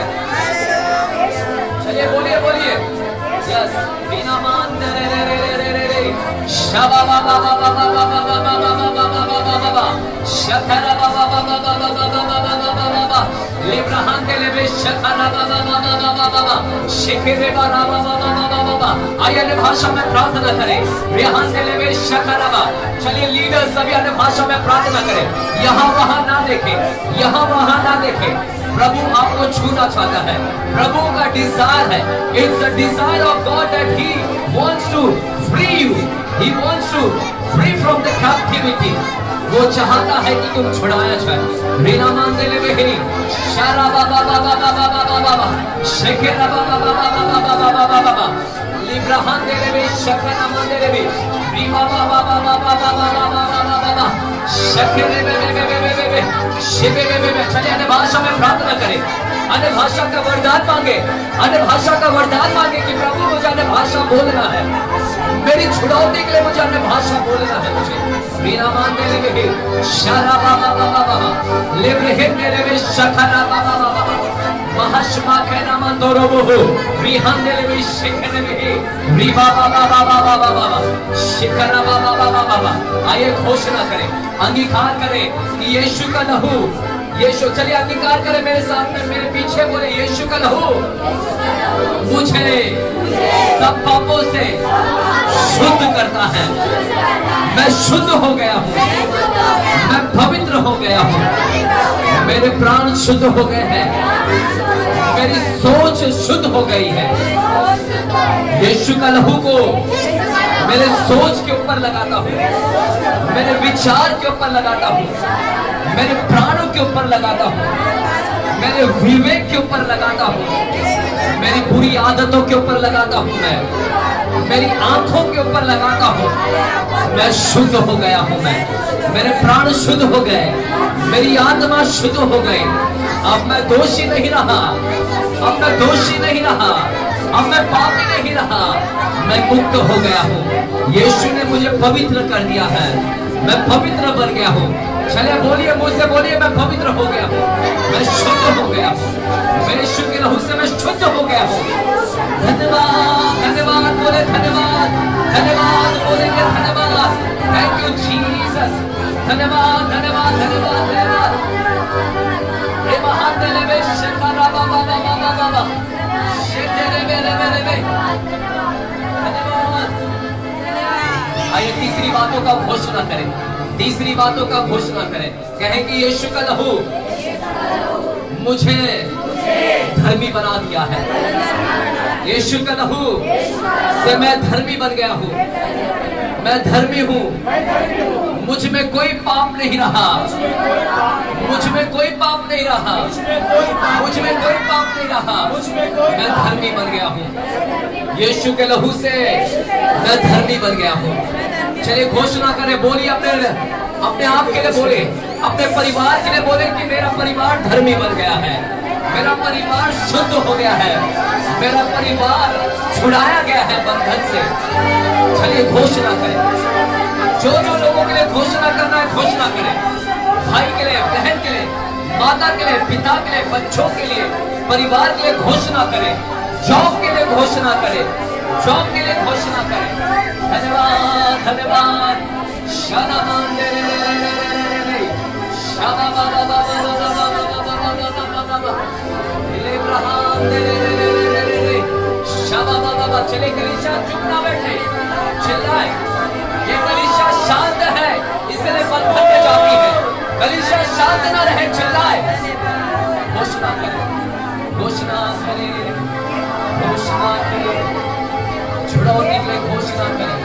शाबा बाबा बाबा बाबा बाबा बाबा बाबा बाबा शखरा बाबा बाबा बाबा बाबा बाबा बाबा लेब्रहान के लेबे शखरा बाबा बाबा बाबा शेखरे बाबा बाबा बाबा आइए अन्य भाषा में प्रार्थना करें। रेहान के लेबे शखरा बाबा। चलिए लीडर्स सभी अन्य भाषा में प्रार्थना करें। यहाँ वहाँ ना देखें, यहाँ वहाँ ना देखें। प्रभु आपको छूना चाहता है। प्रभु का डिजायर है। It's the desire of God that he wants to free you. He wants to free from the captivity. वो चाहता है कि तुम छुड़ाया जाए। रीना मान दे ले बे शारा बाबा बाबा बाबा बाबा बाबा शेखेरा बाबा बाबा बाबा बाबा बाबा लिब्राहान दे ले बे शखरा मान दे ले बे रीमा बाबा बाबा बाबा बाबा बाबा बाबा शेखेरे बे बे बे बे बे शिवे बे बे। चलिए अन्य भाषा में प्रार्थना करें। अन्य भाषा का वरदान मांगे। अन्य भाषा का वरदान मांगे कि प्रभु मुझे अन्य भाषा बोलना है। मेरी छुड़ौती के लिए मुझे अन्य भाषा बोलना है। मुझे बिना मानने लगे शारा बाबा बाबा बाबा लेब्रहे मेरे में शखरा बाबा बाबा महाशमा के नाम अंदरों हो रिहान दे ले शिखने में री बाबा बाबा बाबा बाबा शिखरा बाबा बाबा बाबा। आइए घोषणा करें, अंगीकार करें कि यीशु का लहू, यीशु, चलिए अंगीकार करें मेरे साथ में, मेरे पीछे बोले यीशु का लहू मुझे सब पापों से शुद्ध करता है। मैं शुद्ध हो गया हूँ, मैं पवित्र हो गया हूँ, मेरे प्राण शुद्ध हो गए हैं, मेरी सोच शुद्ध हो गई है। यीशु का लहू को मेरे सोच के ऊपर लगाता हूँ, मेरे विचार के ऊपर लगाता हूँ, मेरे प्राणों के ऊपर लगाता हूँ, मेरे विवेक के ऊपर लगाता हूँ, मेरी बुरी आदतों के ऊपर लगाता हूँ, मैं मेरी आंखों के ऊपर लगाता हूँ। मैं शुद्ध हो गया हूँ, मैं, मेरे प्राण शुद्ध हो गए, मेरी आत्मा शुद्ध हो गई। अब मैं दोषी नहीं रहा, अब मैं दोषी नहीं रहा, अब मैं पापी नहीं रहा, मैं मुक्त हो गया हूँ। यीशु ने मुझे पवित्र कर दिया है, मैं पवित्र बन गया हूँ। चलिए बोलिए, मुझसे बोलिए, मैं पवित्र हो गया हूँ, मैं शुद्ध हो गया हूँ, मेरे यीशु के लहू से मैं शुद्ध हो गया हूँ। धन्यवाद, धन्यवाद बोले, धन्यवाद, धन्यवाद बोलेंगे, धन्यवाद। Thank you Jesus. धन्यवाद, धन्यवाद, धन्यवाद, धन्यवाद। हे महान देवे शंकरा बाबा बाबा बाबा शेरे मेरे मेरे में धन्यवाद। आइए तीसरी बातों का घोषणा करें, तीसरी बातों का घोषणा करें। कहें कि यीशु का लहू मुझे धर्मी बना दिया है। यीशु का लहू से मैं धर्मी बन गया हूँ, मैं धर्मी हूँ, मुझ में कोई पाप नहीं रहा, मुझ में कोई पाप नहीं रहा, मुझ में कोई पाप नहीं रहा, मैं धर्मी बन गया हूँ। यीशु के लहू से मैं धर्मी बन गया हूँ। चलिए घोषणा करें, बोलिए, अपने आप के लिए बोले, अपने परिवार के लिए बोले कि मेरा परिवार धर्मी बन गया है, मेरा परिवार शुद्ध हो गया है, मेरा परिवार छुड़ाया गया है बंधन से। चलिए घोषणा करें, जो जो लोगों के लिए घोषणा करना है घोषणा करें। भाई के लिए, बहन के लिए, माता के लिए, पिता के लिए, बच्चों के लिए, परिवार के लिए घोषणा करें, जॉब के लिए घोषणा करें, जॉब के लिए घोषणा करें। धन्यवाद, धन्यवाद। शाना मान दे शाना बाबा बाबा बाबा बाबा बाबा इब्राहिम दे शाना बाबा। चले कलीसिया चुप ना बैठे, चिल्लाए। ये कलीसिया शांत है, इसलिए बंधन में जाती है। कलीसिया शांत ना रहे, चिल्लाए। घोषणा करें, घोषणा करें, घोषणा करें, छुड़ौती के लिए घोषणा करें।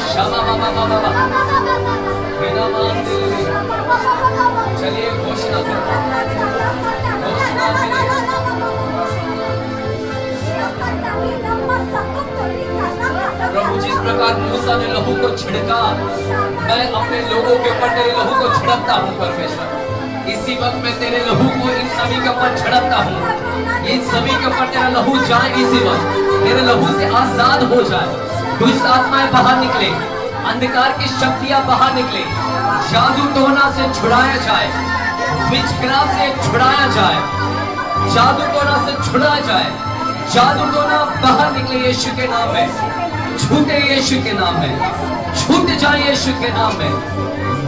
शामा बाबा बाबा बिना मान दे। चलिए घोषणा करें, घोषणा करें। प्रभु जिस प्रकार मूसा ने लहू को छिड़का, मैं अपने लोगों के ऊपर तेरे लहू को छिड़कता हूँ परमेश्वर। इसी वक्त मैं तेरे लहू को इन सभी के ऊपर छिड़कता हूँ। इन सभी के ऊपर तेरा लहू जाए, इसी वक्त तेरे लहू से आजाद हो जाए। दुष्ट आत्माएं बाहर निकले, अंधकार की शक्तियां बाहर निकले, जादू टोना से छुड़ाया जाए, विचक्रांत से छुड़ाया जाए, जादू टोना से छुड़ाया जाए। जादू टोना बाहर निकले यीशु के नाम में। छूटे यीशु के नाम में, छूट जाए यीशु के नाम में।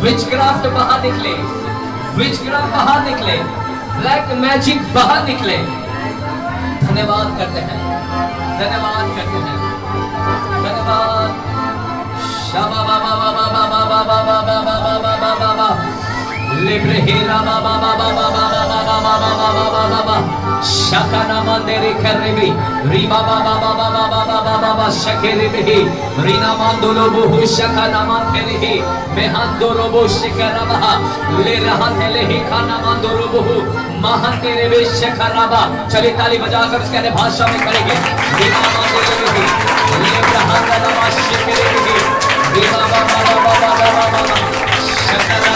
विचक्राफ्ट बाहर निकले, विचक्राफ्ट बाहर निकले, ब्लैक मैजिक बाहर निकले। धन्यवाद करते हैं, धन्यवाद करते हैं, धन्यवाद। शाबा बाबा बाबा बाबा बाबा बाबा बाबा बाबा बाबा लिब्रहीरा बाबा बाबा बाबा बाबा बाबा बाबा बाबा शकाना मंदिरे करबी रीबा बाबा बाबा बाबा बाबा शकेरेबी रीना मंदोलो बहु शकाना मंदिरे मेहंदोलो बहु शकराबा ले रहा तेले ही खाना मंदोलो बहु महातेरे बे शकराबा। चलिए ताली बजाकर उसके अन्य भाषा में करेंगे। रीना मंदिरे ले रहा तेला शकेरेबी रीबा बाबा बाबा बाबा बाबा शकाना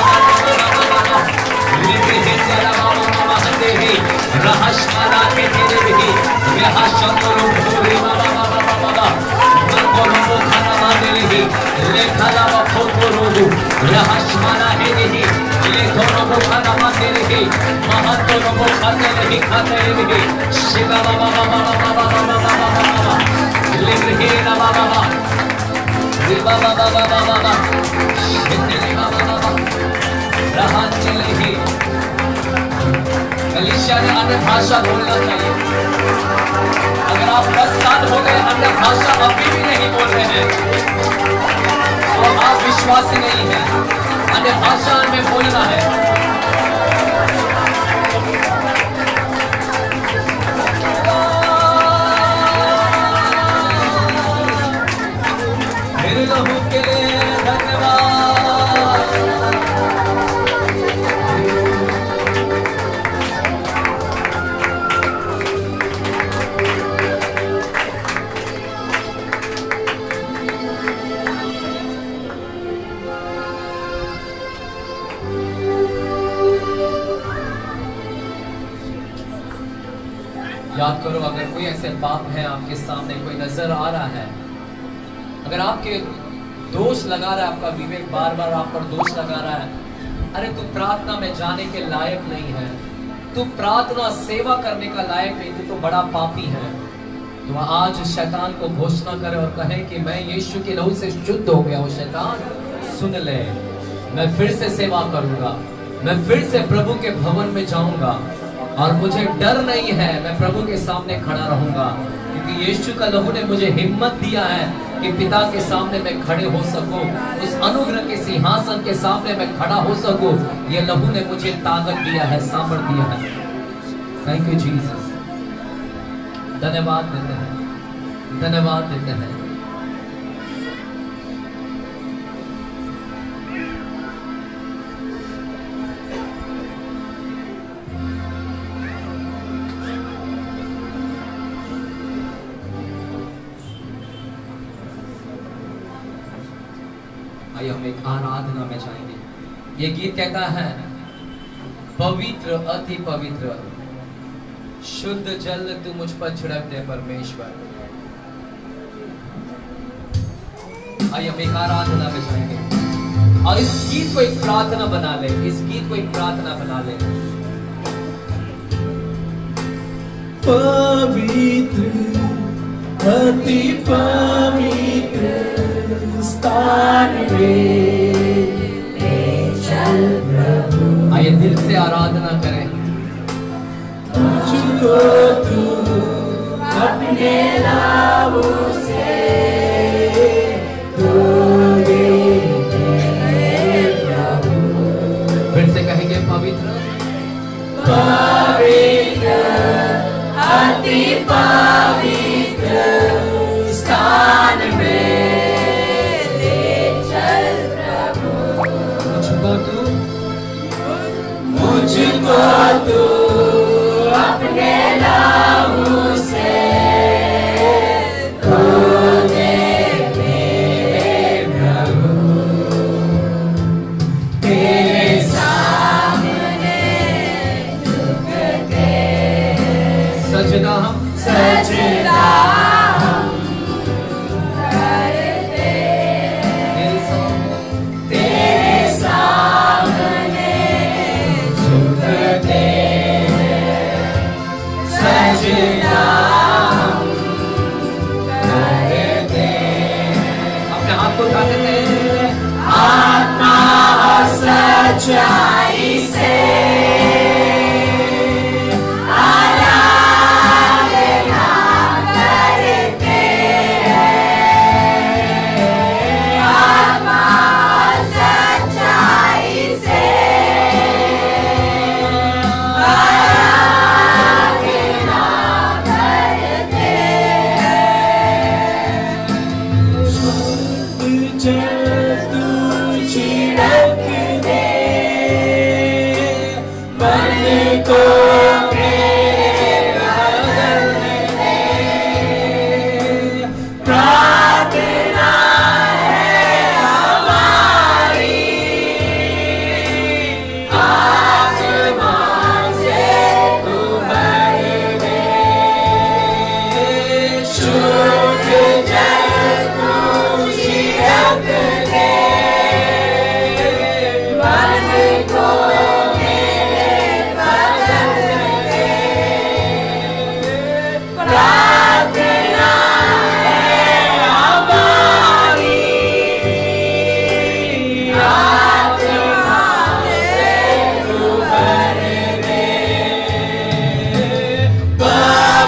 रहस्यमाला के तेरे भी रहस्यमरो भूरी बाबा बाबा बाबा मंगलो खाना मांगले ही लेखाला फोटोरो रहस्यमाला है ही लेखोरो खाना मांगले ही महत्वरो खाते नहीं खाते ही शिवा बाबा बाबा बाबा बाबा बाबा लिब्रही बाबा बाबा शिवा बाबा बाबा बाबा शिंदे बाबा बाबा रहस्यले ही कलीसिया ने अन्य भाषा बोलना चाहिए। अगर आप 10 साल हो गए अन्य भाषा अभी भी नहीं बोल रहे हैं तो आप विश्वासी नहीं हैं। अन्य भाषा में बोलना है। मेरे लहू के लिए धन्यवाद। याद करो, अगर कोई ऐसे पाप है आपके सामने, कोई नजर आ रहा है, अगर आपके दोष लगा रहा है, आपका विवेक बार बार आप पर दोष लगा रहा है, अरे तू प्रार्थना में जाने के लायक नहीं है, तू प्रार्थना सेवा करने का लायक नहीं, तू तो बड़ा पापी है, तो आज शैतान को घोषणा करे और कहे कि मैं यीशु के लहू से शुद्ध हो गया हूँ। शैतान सुन ले, मैं फिर से सेवा करूंगा, मैं फिर से प्रभु के भवन में जाऊंगा और मुझे डर नहीं है, मैं प्रभु के सामने खड़ा रहूंगा, क्योंकि यीशु का लहू ने मुझे हिम्मत दिया है कि पिता के सामने मैं खड़े हो सकूं, उस अनुग्रह के सिंहासन के सामने मैं खड़ा हो सकूं। ये लहू ने मुझे ताकत दिया है, सामर्थ दिया है। Thank you Jesus. धन्यवाद देते हैं, धन्यवाद देते हैं। आइए हम एक आराधना में जाएंगे। ये गीत कहता है, पवित्र अति पवित्र शुद्ध जल तू मुझ पर छिड़क दे परमेश्वर। आइए हम एक आराधना में जाएंगे और इस गीत को एक प्रार्थना बना ले, इस गीत को एक प्रार्थना बना ले। पवित्र अति पवित्र स्थान में चल प्रभु। आइए दिल से आराधना करें। मुझको तू अपने लाभ से धो दे प्रभु। फिर से कहेंगे, पवित्र पवित्र अति पवित्र स्थान में मुझको तू अपने लाहू से धो दे मेरे प्रभु। तेरे सामने झुकते सजना हम सजदा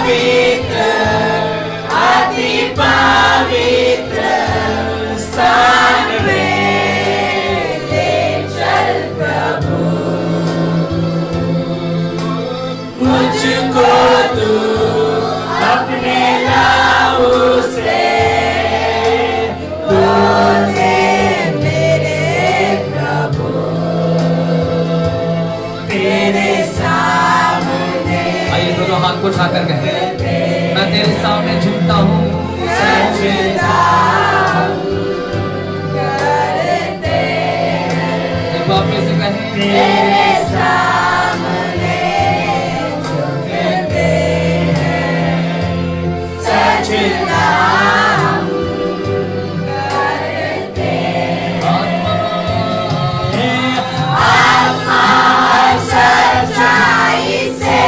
पवित्र अति पवित्र स्थान में ले चल प्रभु, मुझको तू अपने लहू से धो दे मेरे प्रभु, तेरे सामने। आइए दोनों हाथ को उठाकर कहें, मैं तेरे सामने झुकता हूँ, सजदा करते हैं। एक बार फिर से कहें, तेरे सामने झुकते हैं, सजदा करते हैं। आत्मा सच्चाई से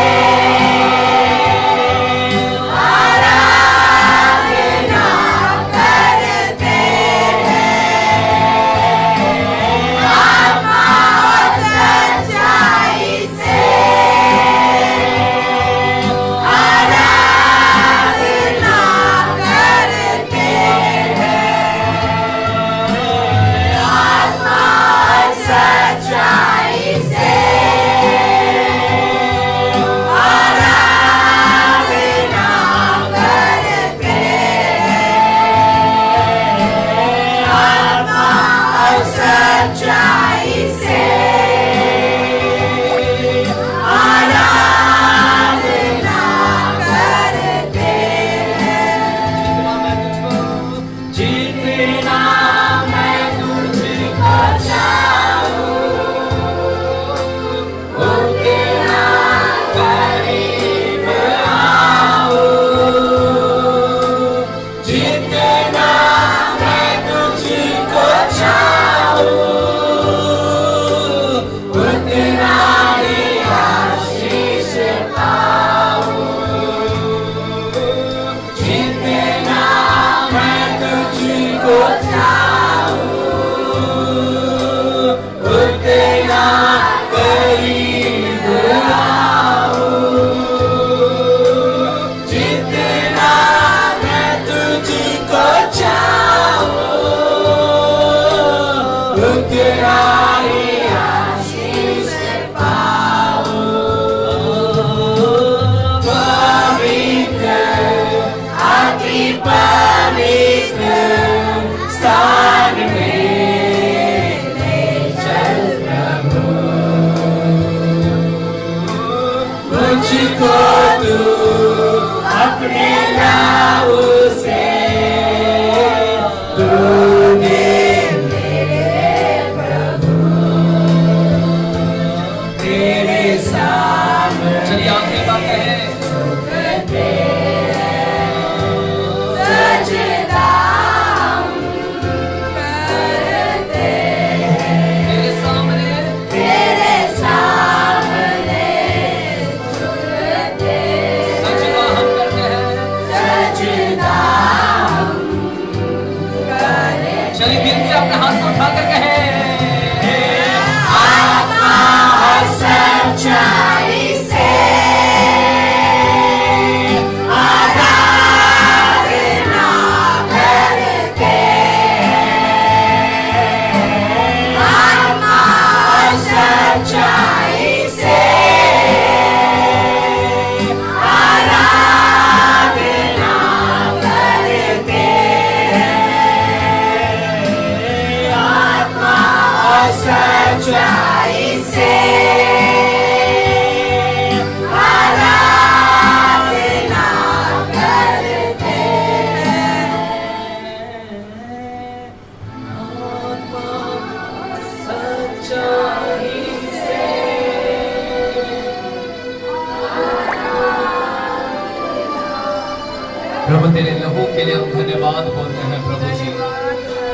प्रभु तेरे लहू के लिए हम धन्यवाद बोलते हैं प्रभु जी।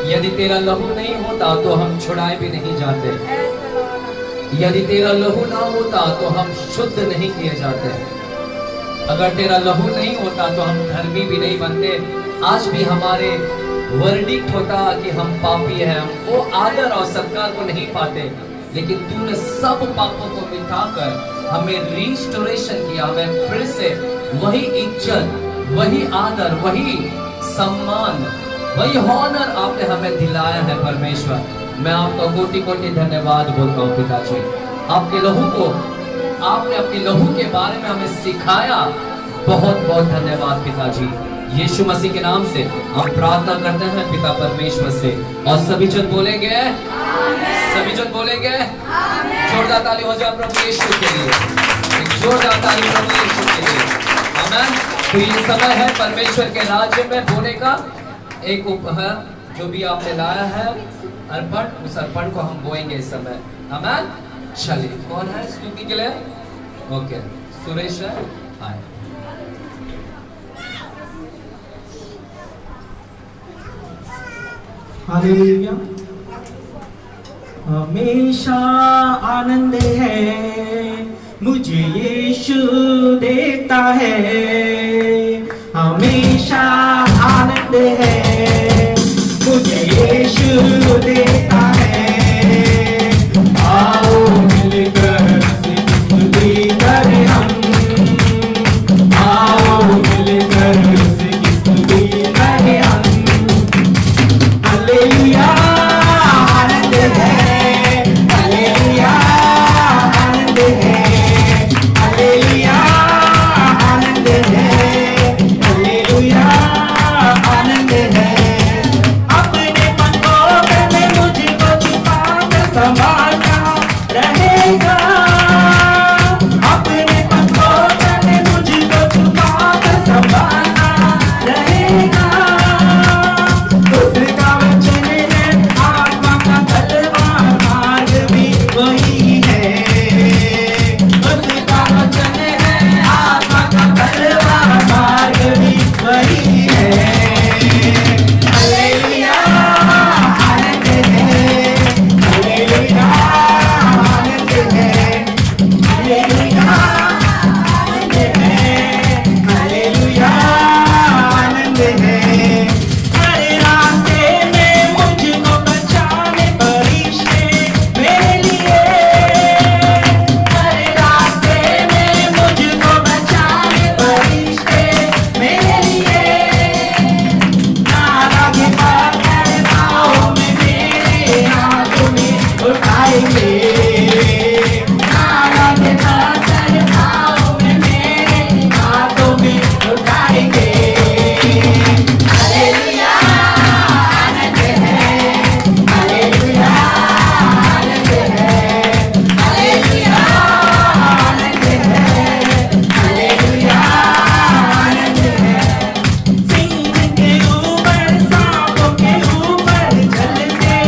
यदि तेरा लहू नहीं होता तो हम छुड़ाए भी नहीं जाते, यदि तेरा लहू ना होता तो हम शुद्ध नहीं किए जाते, अगर तेरा लहू नहीं होता तो हम धर्मी भी नहीं बनते। आज भी हमारे वर्डिक्ट होता कि हम पापी हैं, हम वो आदर और सत्कार को नहीं पाते, लेकिन तूने सब पापों को मिटाकर हमें रिस्टोरेशन किया, हमें फिर से वही इज्जत, वही आदर, वही सम्मान, वही हॉनर आपने हमें दिलाया है परमेश्वर। मैं आपका कोटि कोटि धन्यवाद बोलता हूँ पिताजी। आपके लहू को, आपने अपने लहू के बारे में हमें सिखाया, बहुत बहुत धन्यवाद पिताजी। यीशु मसीह के नाम से हम प्रार्थना करते हैं पिता परमेश्वर से, और सभी जन बोलेंगे सभी जन बोलेंगे जोरदार ताली हो जाए प्रभु यीशु के लिए, जोरदार ताली प्रभु यीशु के लिए। आमीन। तो ये समय है परमेश्वर के राज्य में बोने का। एक उपहार जो भी आपने लाया है अर्पण, उस अर्पण को हम बोएंगे इस समय। आमीन। चलिए, कौन है स्तुति के लिए? ओके, सुरेश है, आए। हालेलुया। हमेशा आनंद है मुझे यीशु देता है, हमेशा आनंद है मुझे यीशु देता है। आओ मिलकर स्तुति करें हम, आओ मिलकर स्तुति करें हम। हालेलुया आनंद है, हालेलुया आनंद है, हालेलुया आनंद है, हालेलुया आनंद है। अपने पंखों में मुझको छुपा कर संभालता रहेगा, अपने पंखों में मुझको छुपा कर संभालता रहेगा। उसका वचन है आत्मा का तलवार, मार्ग भी वही है। उसका वचन है आत्मा का तलवार, मार्ग भी वही है। हालेलुया आनंद है, हालेलुया आनंद है, हालेलुया आनंद है, हालेलुया आनंद है। हर रास्ते में मुझको बचाने फरिश्ते मेरे लिए, हर रास्ते में मुझको बचाने फरिश्ते मेरे लिए। नाराज पाकर पाँव में मेरे हाथों में उठाएंगे, नाराज पाकर पाँव में मेरे हाथों में उठाएंगे। हालेलुया आनंद है, हालेलुया आनंद है, हालेलुया आनंद है, हालेलुया आनंद है। सिंह के ऊपर, सांपों के ऊपर चलते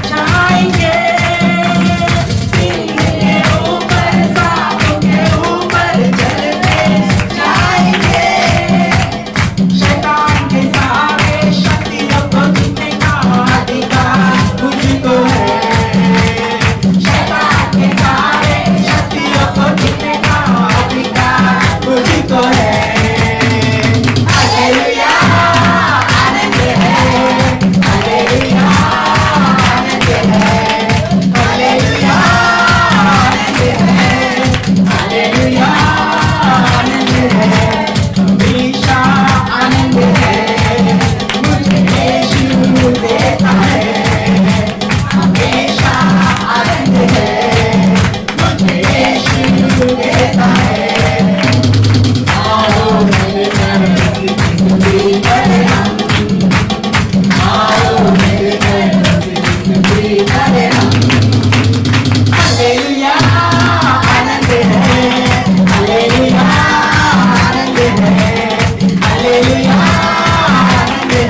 जाएंगे, सिंह के ऊपर, सांपों के ऊपर चलते जाएंगे। शैतान के सारे शक्तियों को जीतने का अधिकार मुझको है, शैतान के सारे शक्तियों को जीतने का अधिकार मुझको है। हालेलुया आनंद है, हालेलुया आनंद है, हालेलुया आनंद है, हालेलुया आनंद है। हमेशा आनंद है मुझे यीशु देता है, हमेशा आनंद है मुझे यीशु देता है। आओ मिलकर स्तुति करें हम, आओ मिलकर स्तुति करें हम। हालेलुया आनंद है, हालेलुया आनंद है, हालेलुया आनंद है,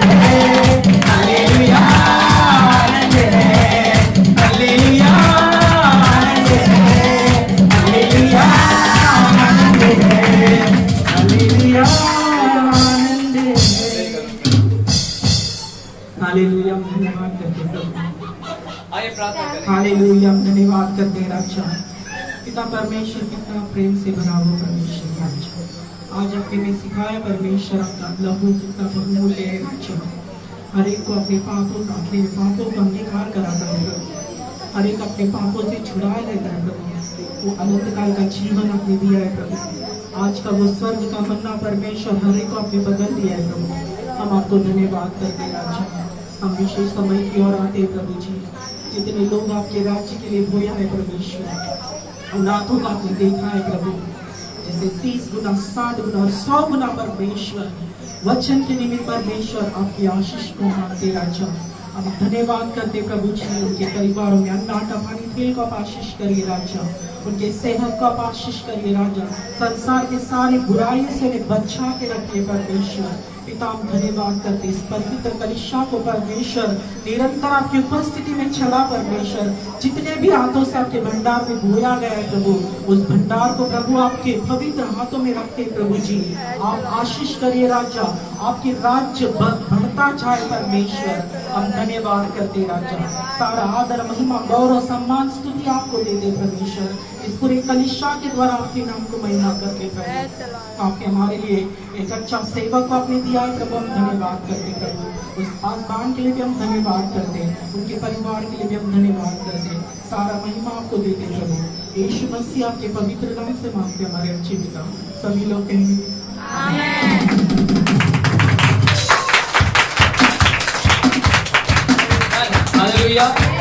हालेलुया आनंद है, हालेलुया आनंद है, हालेलुया आनंद है, हालेलुया आनंद है। हालेलुया धन्यवाद करते प्रभु, आइए प्रार्थना करें। हालेलुया धन्यवाद करते हैं राजा। पिता परमेश्वर कितना प्रेम से भरा हुआ परमेश्वर राजा, आज आपने में सिखाया परमेश्वर अपना लहू कितना बहुमूल्य है राजा। हर एक को अपने पापों को अंगीकार कराता है प्रभु, हर एक अपने पापों से छुड़ा लेता है प्रभु। वो अनंत काल का जीवन आपने दिया है प्रभु। आज का वो स्वर्ग का मन्ना परमेश्वर हर एक को आपने बदल दिया है प्रभु। हम आपको धन्यवाद करते हैं राजा। हम विशेष समय की ओर आते हैं प्रभु जी। जितने लोग आपके राज्य के लिए बोया है परमेश्वर, अनाथों को आपने देखा है प्रभु, जैसे 30 गुना 60 गुना और 100 गुना परमेश्वर वचन के निमित्त परमेश्वर आपकी आशीष को मांगते राजा। हम धन्यवाद करते प्रभु जी। उनके परिवारों में अन्न आटा पानी तेल को आप आशीष करिए राजा। उनके सेहत को आप आशीष करिए राजा। संसार के सारी बुराई से उन्हें बचा के रखिए परमेश्वर। पिता हम धन्यवाद करते इस पवित्र कलिशा को परमेश्वर निरंतर आपकी उपस्थिति में चला परमेश्वर। जितने भी हाथों से आपके भंडार में बोया गया है प्रभु, उस भंडार को प्रभु आपके पवित्र हाथों में रखते प्रभु जी। आप आशीष करिए राजा। आपके राज्य बढ़ता जाए परमेश्वर। हम धन्यवाद करते राजा। सारा आदर महिमा गौरव सम्मान स्तुति आपको देते परमेश्वर। इस पूरे कलिशा के द्वारा आपके नाम को महिमा करते प्रभु। आपके हमारे लिए एक अच्छा सेवक को आपने दिया है प्रभु। हम धन्यवाद करते प्रभु। उस पासवान के लिए भी हम धन्यवाद करते, उनके परिवार के लिए भी हम धन्यवाद करते। सारा महिमा आपको देते प्रभु। यीशु मसीह आपके पवित्र नाम से मांगते हमारे अच्छे पिता। सभी लोग कहेंगे हालेलुया।